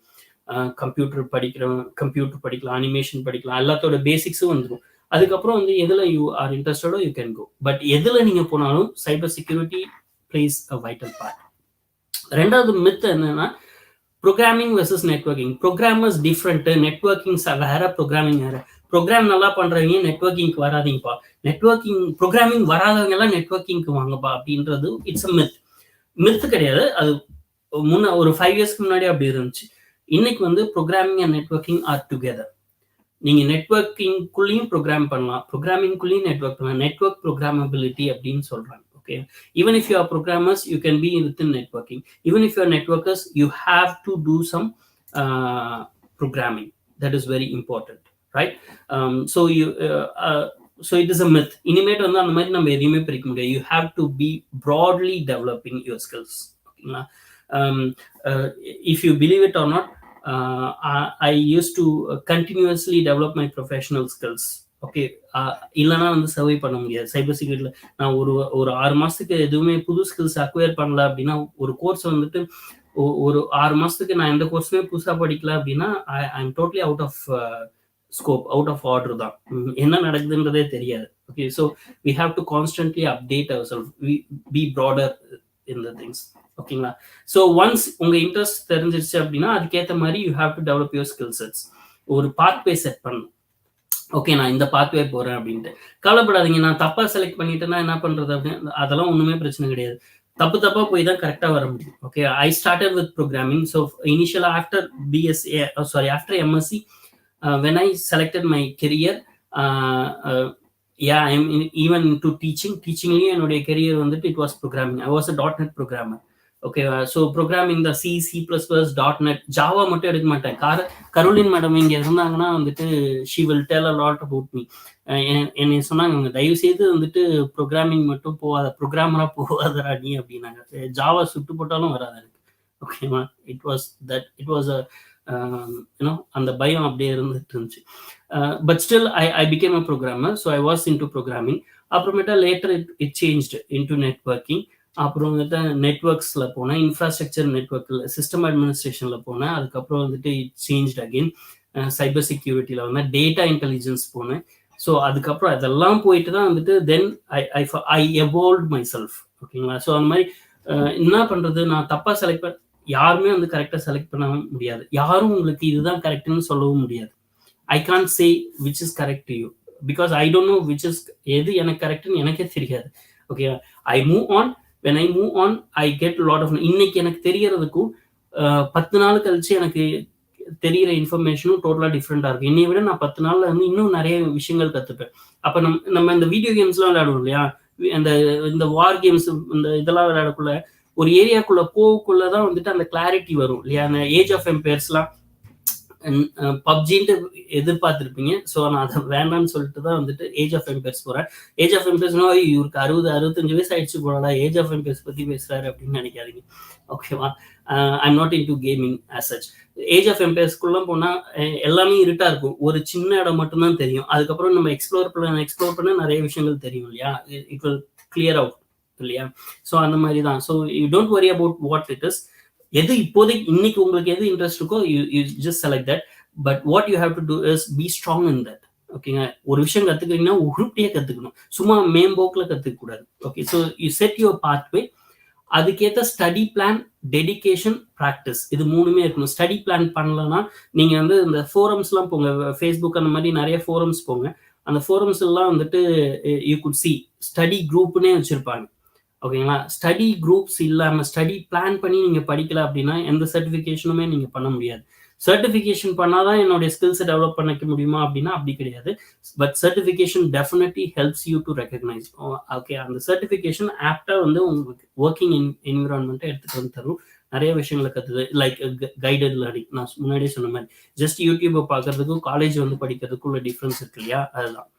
Computer படிக்கலாம், animation படிக்கலாம், எல்லாத்தோட பேசிக்ஸும் வந்துடும். அதுக்கப்புறம் வந்து எதுல யூ ஆர் இன்ட்ரெஸ்டடோ யூ கேன் கோ. பட் எதுல நீங்க போனாலும் cyber security plays a vital part. ரெண்டாவது மித் என்னன்னா, programming versus networking. Programmers different, networking வேற, ப்ரோக்ராமிங் வேற. ப்ரோக்ராம் நல்லா பண்றவங்க நெட்வொர்க்கிங்க்கு வராதிங்கப்பா, நெட்வொர்க்கிங் ப்ரோக்ராமிங் வராதவங்க எல்லாம் நெட்வொர்க்கிங்க்கு வாங்கப்பா அப்படின்றது இட்ஸ் அ மித். மித்து கிடையாது, அது முன்ன ஒரு 5 இயர்ஸ்க்கு முன்னாடி அப்படி இருந்துச்சு. இன்னைக்கு வந்து programming and networking are together. நீங்க நெட்வொர்க்கிங்குள்ளேயும் ப்ரோக்ராம் பண்ணலாம், ப்ரோக்ராமிங்குள்ளேயும் நெட்வொர்க் பண்ணலாம். நெட்வொர்க் ப்ரோக்ராமபிலிட்டி அப்படின்னு சொல்றாங்க. Okay, even if you are programmers, you can be within networking. Even if you are networkers, you have to do some programming. That is very important, right? So it is a myth. Inimate வந்து அந்த மாதிரி நம்ம எதையுமே பிரிக்க முடியாது. You have to be broadly developing your skills. If you believe it or not, I used to continuously develop my professional skills. Okay, இல்லைனா வந்து சர்வை பண்ண முடியாது சைபர் செக்யூரிட்டியில். நான் ஒரு 6 மாதத்துக்கு எதுவுமே புது ஸ்கில்ஸ் அக்வயர் பண்ணல அப்படின்னா, ஒரு கோர்ஸ் வந்துட்டு ஒரு 6 மாதத்துக்கு நான் எந்த கோர்ஸுமே புதுசாக படிக்கல அப்படின்னா, I am totally out of scope, out of order தான், என்ன நடக்குதுன்றதே தெரியாது. Okay, so we have to constantly update our self, be broader in the things. ஓகேங்களா? ஸோ ஒன்ஸ் உங்கள் இன்ட்ரெஸ்ட் தெரிஞ்சிருச்சு அப்படின்னா, அதுக்கேற்ற மாதிரி you have to develop your skill sets. ஒரு பாத்வே செட் பண்ணணும். ஓகே, நான் இந்த பாத்வே போறேன் அப்படின்ட்டு கவலைப்படாதீங்க. நான் தப்பா செலக்ட் பண்ணிட்டேன்னா என்ன பண்றது அப்படின்னு, அதெல்லாம் ஒண்ணுமே பிரச்சனை கிடையாது. தப்பா போய் தான் கரெக்டா வர முடியும். Okay, I started with programming. So இனிஷியலா after after M.Sc, when I selected my career, yeah, I'm even into teachingலயும் என்னுடைய கெரியர் வந்துட்டு it was programming. I was a .NET programmer. Okay, so programming இந்த C++, .NET, ஜாவா மட்டும் எடுக்க மாட்டேன். Caroline madam இங்கே இருந்தாங்கன்னா வந்துட்டு she will tell a lot about me. என்னை சொன்னாங்க, தயவு செய்து வந்துட்டு ப்ரோக்ராமிங் மட்டும் போகாத, ப்ரோக்ராமராக போகாதரா நீ அப்படின்னாங்க. ஜாவா சுட்டு போட்டாலும் வராது எனக்கு. ஓகேவா? இட் வாஸ் அந்த பயம் அப்படியே இருந்துட்டு இருந்துச்சு. But still I became a programmer. So I was into programming. அப்புறமேட்டா later it changed into networking. அப்புறம் வந்துட்டு நெட்வொர்க்ஸில் போனேன், இன்ஃப்ராஸ்ட்ரக்சர் நெட்வொர்க்கில் சிஸ்டம் அட்மினிஸ்ட்ரேஷனில் போனேன். அதுக்கப்புறம் வந்துட்டு இட் சேஞ்ச் அகெயின் சைபர் செக்யூரிட்டியில் வந்தேன், டேட்டா இன்டெலிஜென்ஸ் போனேன். ஸோ அதுக்கப்புறம் அதெல்லாம் போயிட்டு தான் வந்துட்டு தென் ஐ எவால்வ்ட் மை செல்ஃப். ஓகேங்களா? ஸோ அந்த மாதிரி என்ன பண்ணுறது, நான் தப்பாக செலக்ட் பண்ண, யாருமே வந்து கரெக்டாக செலக்ட் பண்ண முடியாது, யாரும் உங்களுக்கு இதுதான் கரெக்டுன்னு சொல்லவும் முடியாது. I can't say which is correct to you, because I don't know which is, எது எனக்கு கரெக்டுன்னு எனக்கே தெரியாது. Okay, I move on. when I move on, I get a lot of, இன்னைக்கு எனக்கு தெரியறதுக்கும் 10 நாள் கழிச்சு எனக்கு தெரிகிற இன்ஃபர்மேஷனும் டோட்டலாக டிஃப்ரெண்டாக இருக்கும். என்னை விட நான் 10 நாளில் வந்து இன்னும் நிறைய விஷயங்கள் கற்றுப்பேன். அப்போ நம்ம இந்த வீடியோ கேம்ஸ்லாம் விளையாடுவோம் இல்லையா, இந்த வார் கேம்ஸ், இந்த இதெல்லாம் விளையாடக்குள்ள ஒரு ஏரியாக்குள்ளே போகக்குள்ளே தான் வந்துட்டு அந்த கிளாரிட்டி வரும் இல்லையா. அந்த ஏஜ் ஆஃப் எம்பையர்ஸ்லாம் பப்ஜின்ட்டு எதிர்பார்த்துருப்பீங்க. ஸோ நான் அதை வேண்டாம்னு சொல்லிட்டு தான் வந்துட்டு ஏஜ் ஆஃப் எம்பையர்ஸ் போகிறேன். ஏஜ் ஆஃப் எம்பையர்ஸ்னா இவருக்கு 65 வயசு ஆயிடுச்சு போடா, ஏஜ் ஆஃப் எம்பையர்ஸ் பற்றி பேசுகிறாரு அப்படின்னு நினைக்காதீங்க. ஓகேவா? I'm not into gaming as such. Age of எம்பையர்ஸ்குள்ளே போனால் எல்லாமே இருட்டாக இருக்கும், ஒரு சின்ன இடம் மட்டும்தான் தெரியும். அதுக்கப்புறம் நம்ம எக்ஸ்ப்ளோர் பண்ண நிறைய விஷயங்கள் தெரியும் இல்லையா. It will clear out. இல்லையா? ஸோ அந்த மாதிரி தான். So you don't worry about what it is. எது இப்போதைக்கு இன்னைக்கு உங்களுக்கு எது இன்ட்ரெஸ்ட் இருக்கோ you just select that. But what you have to do is be strong in that. ஓகேங்க, ஒரு விஷயம் கத்துக்கிறீங்கன்னா உருப்படியே கத்துக்கணும், சும்மா மேம்போக்கில் கத்துக்க கூடாது. Okay, so you said your pathway. அதுக்கேற்ற ஸ்டடி பிளான், டெடிகேஷன், ப்ராக்டிஸ், இது மூணுமே இருக்கணும். ஸ்டடி பிளான் பண்ணலன்னா நீங்க வந்து இந்த ஃபோரம்ஸ்லாம் போங்க, ஃபேஸ்புக் அந்த மாதிரி நிறைய ஃபோரம்ஸ் போங்க. அந்த ஃபோரம்ஸ் எல்லாம் வந்துட்டு யூ குட் சி ஸ்டடி குரூப்னே வச்சிருப்பாங்க. ஓகேங்களா, ஸ்டடி குரூப்ஸ் இல்லாமல் ஸ்டடி பிளான் பண்ணி நீங்கள் படிக்கல அப்படின்னா எந்த சர்டிஃபிகேஷனுமே நீங்கள் பண்ண முடியாது. சர்டிஃபிகேஷன் பண்ணாதான் என்னுடைய ஸ்கில்ஸை டெவலப் பண்ணிக்க முடியுமா அப்படின்னா அப்படி கிடையாது. But certification definitely helps you to recognise. Okay, அந்த சர்டிஃபிகேஷன் ஆப்டாக வந்து உங்களுக்கு ஒர்க்கிங் என்விரான்மெண்ட்டை எடுத்துகிட்டு வந்து தரும். நிறைய விஷயங்களை கற்றுது, லைக் கைடட் லேர்னிங். நான் முன்னாடியே சொன்ன மாதிரி ஜஸ்ட் யூடியூப்பை பார்க்கறதுக்கும் காலேஜ் வந்து படிக்கிறதுக்கும் உள்ள டிஃப்ரென்ஸ் இருக்கு இல்லையா, அதுதான்.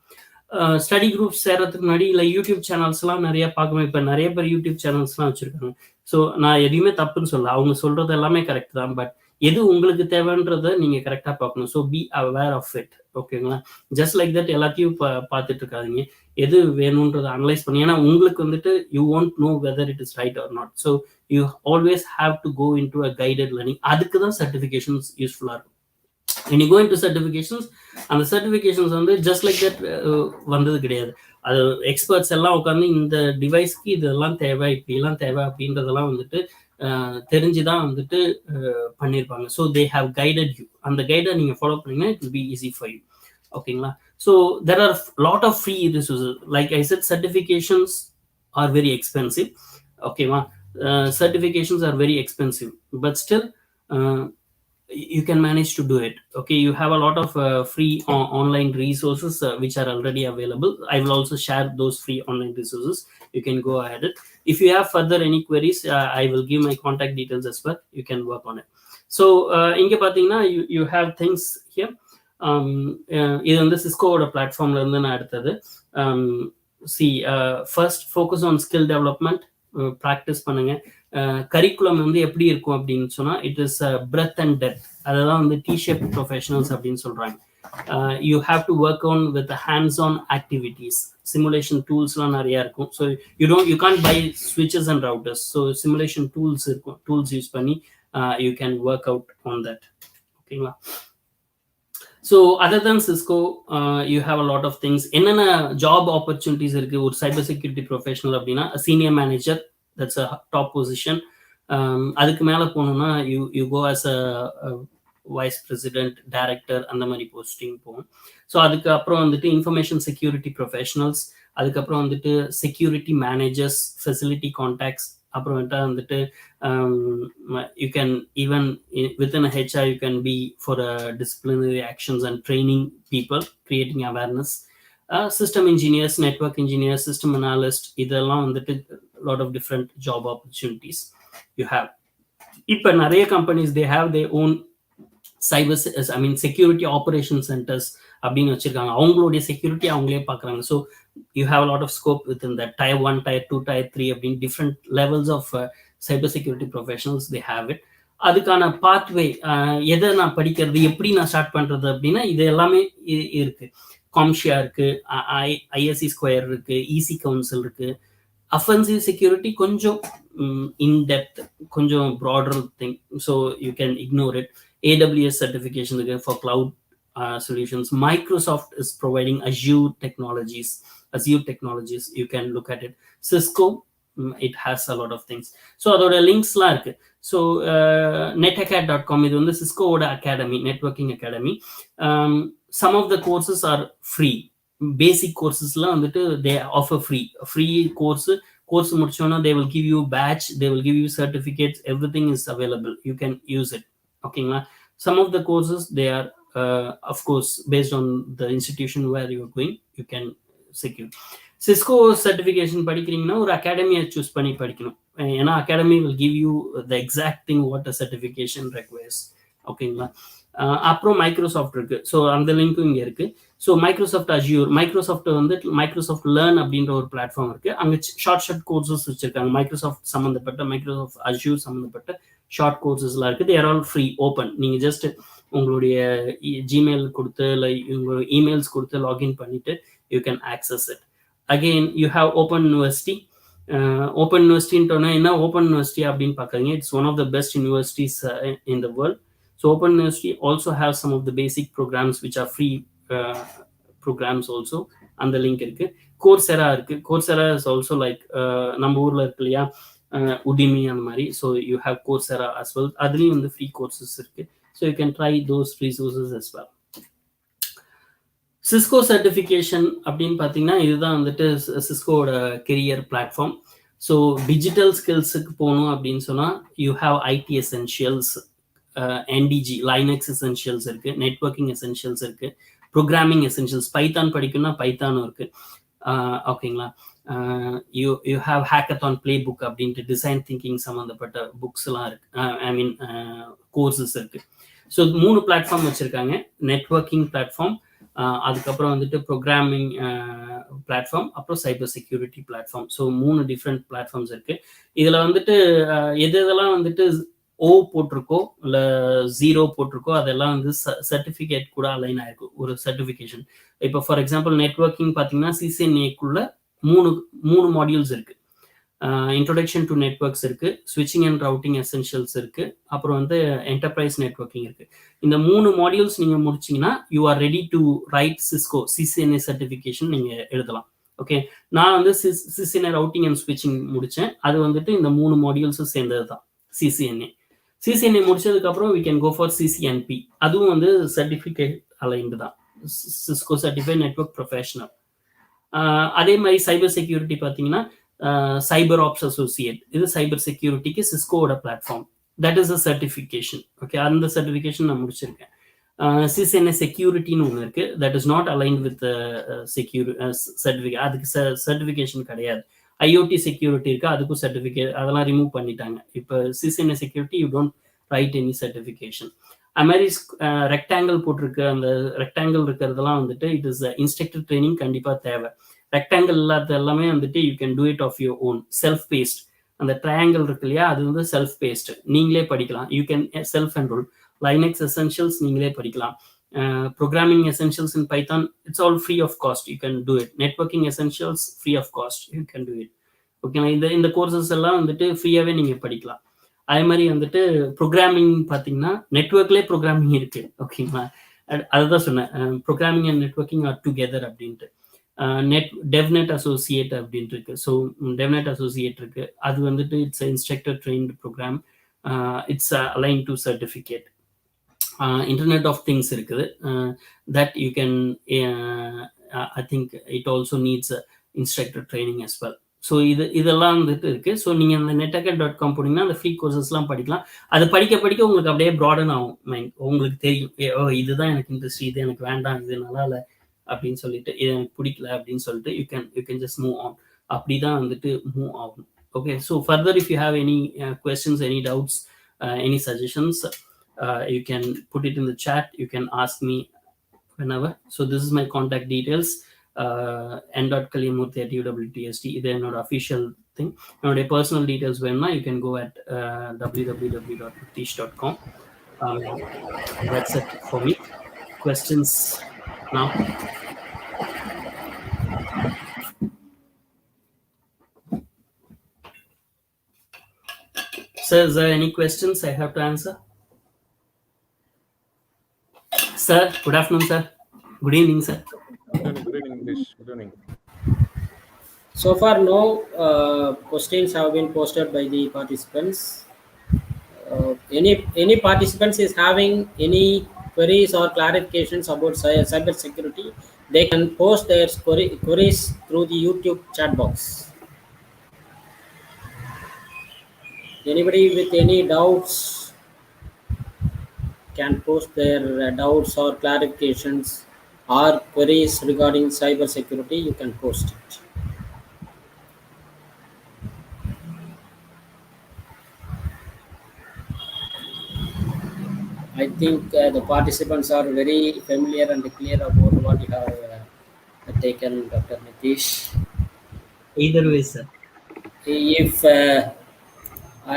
ஸ்டடி குரூப் சேர்றதுக்கு முன்னாடி இல்லை யூடியூப் சேனல்ஸ்லாம் நிறைய பார்க்கணும். இப்போ நிறைய பேர் யூடியூப் சேனல்ஸ்லாம் வச்சுருக்காங்க. ஸோ நான் எதுவுமே தப்புன்னு சொல்ல, அவங்க சொல்கிறது எல்லாமே கரெக்ட் தான். பட் எது உங்களுக்கு தேவைன்றதை நீங்கள் கரெக்டாக பார்க்கணும். So be aware of it. ஓகேங்களா, ஜஸ்ட் லைக் தட் எல்லாத்தையும் பார்த்துட்டு இருக்காதிங்க, எது வேணுன்றதை அனலைஸ் பண்ணி. ஏன்னா உங்களுக்கு வந்துட்டு you won't know whether it is right or not. So you always have to go in to a guided learning. அதுக்கு தான் சர்டிஃபிகேஷன்ஸ் யூஸ்ஃபுல்லாக இருக்கும். when you go into certifications, அந்த certifications வந்து just like that வந்தது கிடையாது. அது எக்ஸ்பர்ட்ஸ் எல்லாம் உட்காந்து இந்த டிவைஸ்க்கு இதெல்லாம் தேவை, இப்படிலாம் தேவை அப்படின்றதெல்லாம் வந்துட்டு தெரிஞ்சுதான் வந்துட்டு பண்ணியிருப்பாங்க. So they have guided you. அந்த கைடை நீங்கள் ஃபாலோ பண்ணீங்கன்னா it will be easy for you. ஓகேங்களா, so there are lot of free resources. Like I said, certifications are very expensive. ஓகேவா, certifications are very expensive, but still you can manage to do it. Okay, you have a lot of free online resources which are already available. I will also share those free online resources. You can go ahead. If you have further any queries, I will give my contact details as well. You can work on it. So inge pathina you have things here. Idu and Cisco oda platform la irundha na eduthathu. See, first focus on skill development. Practice பண்ணுங்க. Curriculum வந்து எப்படி இருக்கும் அப்படின்னு சொன்னா, it is breadth and depth. அதெல்லாம் வந்து T shape professionals அப்படின்னு சொல்றாங்க. You have to work on with hands on activities. Simulation டூல்ஸ்லாம் நிறைய இருக்கும். ஸோ யூ கான்ட் பை ஸ்விட்சஸ் and routers. So simulation tools இருக்கும், டூல்ஸ் யூஸ் பண்ணி you can work out on that. ஓகேங்களா, so other than Cisco, you have a lot of things. Enna job opportunities irukku or cyber security professional appadina, a senior manager, that's a top position. adukku mela ponona you go as a vice president, director, and the mari posting pon. So adukku aprom vandu information security professionals, adukku aprom vandu security managers, facility contacts. அப்புறம் வந்துட்டு you can even within a HR you can be for disciplinary actions and training people, creating awareness. System engineers, network engineers, system analyst, இதெல்லாம் வந்துட்டு lot of different job opportunities you have. இப்போ நிறைய companies they have their own security operation centers அப்படின்னு வச்சிருக்காங்க. அவங்களுடைய security அவங்களே பார்க்குறாங்க. So you have a lot of scope within that. Tier 1, Tier 2, Tier 3 அப்படின்னு different levels of cyber security professionals they have it. அதுக்கான pathway, எதை நான் படிக்கிறது, எப்படி நான் ஸ்டார்ட் பண்ணுறது அப்படின்னா இது எல்லாமே இருக்குது. காம்ஷியா இருக்குது, ஐஎஸ்சி ஸ்கொயர் இருக்குது, ஈசி கவுன்சில் இருக்குது. அஃபென்சிவ் செக்யூரிட்டி கொஞ்சம் இன்டெப்த், கொஞ்சம் broader thing, so you can ignore it. AWS certification again for cloud solutions. Microsoft is providing Azure technologies. You can look at it. Cisco, it has a lot of things. So adoda links la irukku. So netacad.com idu வந்து Cisco oda academy, networking academy. Some of the courses are free. Basic courses la வந்துட்டு they offer free course முடிச்சோனா they will give you badge, they will give you certificates, everything is available, you can use it. Okay, some of the courses they are of course based on the institution where you are going, you can secure. Cisco certification படிக்கிறீங்கன்னா ஒரு அகாடமியை choose பண்ணி படிக்கணும். ஏன்னா academy will give you the exact thing what a certification requires. ஓகேங்களா, அப்புறம் Microsoft இருக்கு. So அந்த லிங்க்கும் இங்கே இருக்கு. ஸோ மைக்ரோசாஃப்ட் அஜூர், மைக்ரோசாஃப்ட் வந்து மைக்ரோசாஃப்ட் லேர்ன் அப்படின்ற ஒரு பிளாட்ஃபார்ம் இருக்கு. அங்கே ஷார்ட் கோர்சஸ் வச்சிருக்காங்க. மைக்ரோசாஃப்ட் சம்மந்தப்பட்ட, மைக்ரோசாஃப்ட் அஜூர் சம்மந்தப்பட்ட ஷார்ட் கோர்சஸ்லாம் இருக்குது. They're all free, open. நீங்கள் ஜஸ்ட் உங்களுடைய ஜிமெயில் கொடுத்து இல்லை உங்களோட இமெயில்ஸ் கொடுத்து லாகின் பண்ணிட்டு you can access it. Again you have open university. Open யூனிவர்சிட்டின்னு என்ன ஓப்பன் யூனிவர்சிட்டி அப்படின்னு பார்க்குறீங்க, it's one of the best universities in the world. So open university also have some of the basic programs which are free programs also. அந்த link இருக்கு. Coursera இருக்கு. Coursera is also like நம்ம ஊர்ல இருக்கு இல்லையா, Udemy அந்த மாதிரி. So you have Coursera as well. அதுலேயும் வந்து ஃப்ரீ கோர்சஸ் இருக்கு. So you can try those resources as well. Cisco certification அப்படின்னு பார்த்தீங்கன்னா இதுதான் வந்துட்டு சிஸ்கோட கெரியர் பிளாட்ஃபார்ம். ஸோ டிஜிட்டல் ஸ்கில்ஸுக்கு போகணும் அப்படின்னு சொன்னால் you have IT essentials, NDG Linux essentials இருக்குது, நெட்வொர்க்கிங் எசென்ஷியல்ஸ் இருக்குது, ப்ரோக்ராமிங் எசென்ஷியல்ஸ், பைத்தான் படிக்கணும்னா பைத்தானும் இருக்குது. ஓகேங்களா. You have hackathon playbook அப்படின்ட்டு டிசைன் திங்கிங் சம்மந்தப்பட்ட புக்ஸ்லாம் இருக்கு, ஐ மீன் கோர்சஸ் இருக்குது. ஸோ 3 பிளாட்ஃபார்ம் வச்சுருக்காங்க. நெட்வொர்க்கிங் பிளாட்ஃபார்ம், அதுக்கப்புறம் வந்துட்டு ப்ரோக்ராமிங் பிளாட்ஃபார்ம், அப்புறம் cyber security platform. So 3 different platforms இருக்குது. இதில் வந்துட்டு எதெல்லாம் வந்துட்டு ஓ போட்டிருக்கோ இல்லை 0 போட்டிருக்கோ அதெல்லாம் வந்து சர்டிஃபிகேட் கூட அலைன் ஆயிருக்கும், ஒரு சர்டிஃபிகேஷன். இப்போ ஃபார் எக்ஸாம்பிள் நெட்வொர்க்கிங் பார்த்தீங்கன்னா CCNA-க்குள்ள 3 மாடியூல்ஸ் இருக்குது. இன்ட்ரோடக்ஷன் டு நெட்வொர்க்ஸ் இருக்குது, ஸ்விட்சிங் அண்ட் ரவுட்டிங் எசென்ஷியல்ஸ் இருக்குது, அப்புறம் வந்து என்டர்பிரைஸ் நெட்வொர்க்கிங் இருக்குது. இந்த 3 மாடியூல்ஸ் நீங்கள் முடிச்சிங்கன்னா you are ready to write Cisco CCNA certification நீங்கள் எழுதலாம். ஓகே, நான் வந்து CCNA ரவுட்டிங் அண்ட் ஸ்விட்சிங் முடித்தேன். அது வந்துட்டு இந்த 3 மாடியூல்ஸும் சேர்ந்தது தான் CCNA முடிச்சதுக்கப்புறம் we can go for CCNP. அதுவும் வந்து சர்டிஃபிகேட் அலைன்டு தான், சிஸ்கோ சர்டிஃபைட் நெட்வொர்க் ப்ரொஃபஷனல். அதே மாதிரி சைபர் செக்யூரிட்டி பார்த்தீங்கன்னா சைபர் ஆப்ஸ் அசோசியேட், இது சைபர் செக்யூரிட்டிக்கு சிஸ்கோவோட platform. That is a certification. Okay, அந்த சர்டிஃபிகேஷன் நான் முடிச்சிருக்கேன். CCNA செக்யூரிட்டின்னு ஒன்று இருக்குது, that is not aligned with certificate, அதுக்கு சர்டிஃபிகேஷன் கிடையாது. IoT செக்யூரிட்டி இருக்குது, அதுக்கும் சர்டிஃபிகேட், அதெல்லாம் ரிமூவ் பண்ணிட்டாங்க. இப்போ CCNA security you don't write any certification. அது மாதிரி ரெக்டாங்கிள் போட்டிருக்கு, அந்த ரெக்டாங்கிள் இருக்கிறதெல்லாம் வந்துட்டு இட் இஸ் இன்ஸ்ட்ரக்டர் ட்ரைனிங் கண்டிப்பாக தேவை. ரெக்டாங்கிள் இல்லாத எல்லாமே வந்துட்டு you can do it of your own, self paced. அந்த ட்ரையாங்கிள் இருக்கு இல்லையா, அது வந்து செல்ஃப் பேஸ்ட், நீங்களே படிக்கலாம். You can self enrol. Linux essentials நீங்களே படிக்கலாம். Programming essentials in Python, it's all free of cost, you can do it. Networking essentials free of cost, you can do it. Okay, இந்த courses எல்லாம் வந்துட்டு ஃப்ரீயாகவே நீங்கள் படிக்கலாம். அதே மாதிரி வந்துட்டு ப்ரோக்ராமிங் பார்த்தீங்கன்னா நெட்வொர்க்லேயே ப்ரோக்ராமிங் இருக்குது. ஓகேங்களா, அதுதான் சொன்னேன், programming and networking are together அப்படின்ட்டு. டெவ்நெட் அசோசியேட் அப்படின்ட்டு இருக்கு. ஸோ டெவ்நெட் அசோசியேட் இருக்கு, அது வந்துட்டு it's instructor trained program, it's align to certificate. Internet of Things இருக்குது, that you can I think it also needs instructor training as well. So இதெல்லாம் வந்துட்டு இருக்கு. ஸோ நீங்கள் அந்த netacad.com போனீங்கன்னா அந்த ஃப்ரீ கோர்சஸ்லாம் படிக்கலாம். அது படிக்க உங்களுக்கு அப்படியே ப்ராடன் ஆகும் மைண்ட். உங்களுக்கு தெரியும், இதுதான் எனக்கு இன்ட்ரெஸ்ட், இது எனக்கு வேண்டாம், இது நல்லா இல்லை அப்படின்னு சொல்லிட்டு, இது எனக்கு பிடிக்கல அப்படின்னு சொல்லிட்டு you can just move on. அப்படி தான் வந்துட்டு மூவ் ஆகும். Okay, so further if you have any questions, any doubts, any suggestions, you can put it in the chat, you can ask me whenever. So this is my contact details, n.kaliyamurthy@uwtsd. இது என்னோட official thing. என்னோட personal details வேணும்னா you can go at www.nitheesh.com. That's it for me. Questions now? Sir, is there any questions I have to answer? Sir, good afternoon, sir. Good evening, sir. Good evening, Nitheesh. Good evening. So far, no questions have been posted by the participants. Any participants is having any queries or clarifications about cyber security, they can post their queries through the YouTube chat box. Anybody with any doubts can post their doubts or clarifications or queries regarding cyber security. You can post it. I think the participants are very familiar and clear about what you have taken, Dr. Nitheesh. Either way, sir. If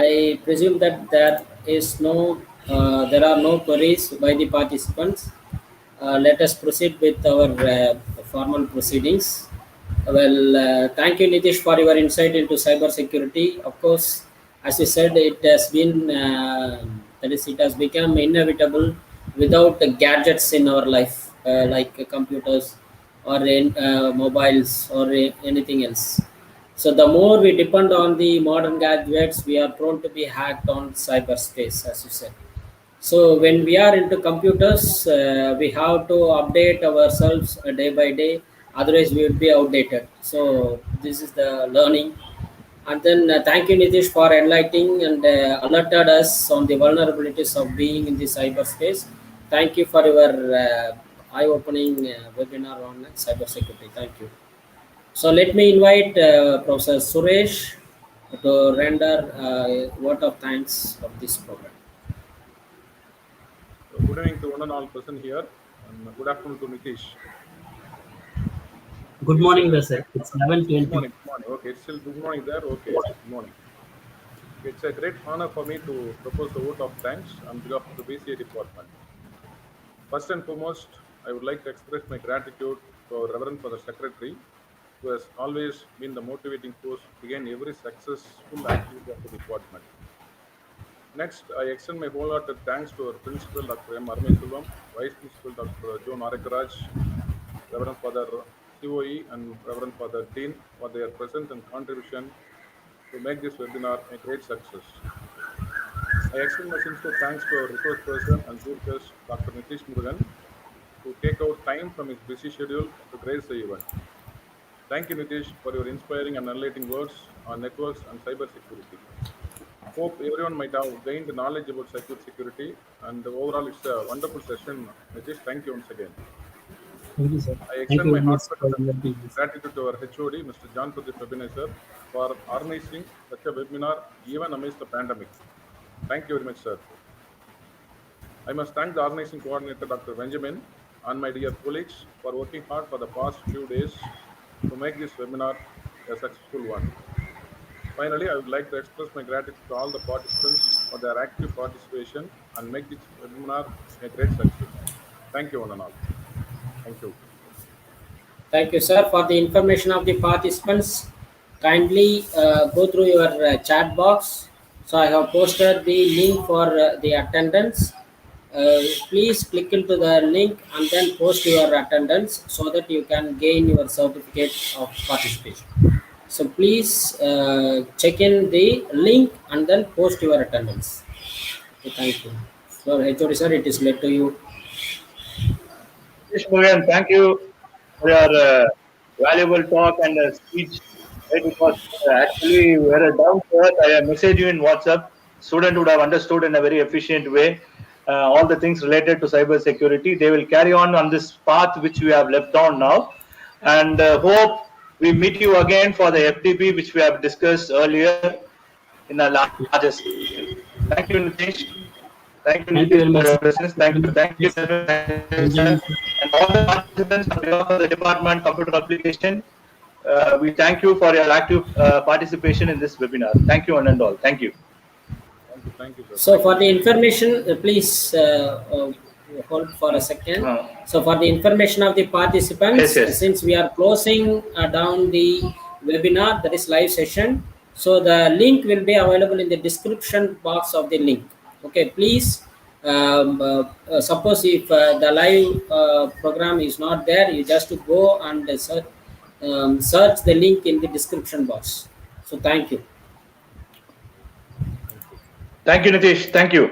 I presume that there are no queries by the participants, let us proceed with our formal proceedings. Thank you, Nitheesh, for your insight into cybersecurity. Of course, as you said, it has been that is, it has become inevitable without the gadgets in our life, like computers or mobiles or anything else. So the more we depend on the modern gadgets, we are prone to be hacked on cyberspace, as you said. So when we are into computers, we have to update ourselves day by day. Otherwise, we will be outdated. So this is the learning. And then thank you, Nitheesh, for enlightening and alerted us on the vulnerabilities of being in the cyberspace. Thank you for your eye-opening webinar on cybersecurity. Thank you. So let me invite Professor Suresh to render a word of thanks of this program. Good evening to one and all present here, and good afternoon to Nitheesh. Good morning, sir. It's 11:20. Good morning. Good morning. Okay, it's still good morning there. Okay, good morning. It's a great honor for me to propose a vote of thanks on behalf of the BCA department. First and foremost, I would like to express my gratitude to our Reverend Father Secretary, who has always been the motivating force behind every successful activity of the department. Next, I extend my wholehearted thanks to our Principal, Dr. M. Armeselvam, Vice Principal, Dr. John Arekaraj, Reverend Father COE, and Reverend Father Dean for their presence and contribution to make this webinar a great success. I extend my sincere thanks to our resource person and chief guest, Dr. Nitheesh Murugan, to take out time from his busy schedule to grace the event. Thank you, Nitheesh, for your inspiring and enlightening words on networks and cybersecurity. Hope everyone might have gained knowledge about cybersecurity, and overall, it's a wonderful session. Nitheesh, thank you once again. Thank you, sir. I Thank extend you my very much heartfelt for inviting us. gratitude to our HOD, Mr. John Pradeep Ebenezer, for organizing such a webinar even amidst the pandemic. Thank you very much, sir. I must thank the organizing coordinator, Dr. Benjamin, and my dear colleagues for working hard for the past few days to make this webinar a successful one. Finally, I would like to express my gratitude to all the participants for their active participation and make this webinar a great success. Thank you, one and all. Thank you. Thank you, sir, for the information of the participants. Kindly go through your chat box. So I have posted the link for the attendance. Please click into the link and then post your attendance so that you can gain your certificate of participation. So please check in the link and then post your attendance. Okay, thank you. So HOD sir, it is led to you. Murugan, thank you for your valuable talk and speech. Right? It was actually very down to earth. I messaged you in WhatsApp. Student would have understood in a very efficient way all the things related to cyber security. They will carry on this path which we have left on now, and hope we meet you again for the FTP which we have discussed earlier in a larger scale. Thank you, Nitheesh. Thank you, Thank you Nitheesh, very for much, your sir. presence. Thank you, sir. And all the participants on behalf of the Department Computer Application, we thank you for your active participation in this webinar. Thank you, one and all. Thank you. Thank you, sir. So for the information, please hold for a second. So for the information of the participants, Yes. since we are closing down the webinar, that is live session, so the link will be available in the description box of the link. Okay, please suppose if the live program is not there, you just to go and search the link in the description box. So thank you. Thank you, Nitheesh. Thank you.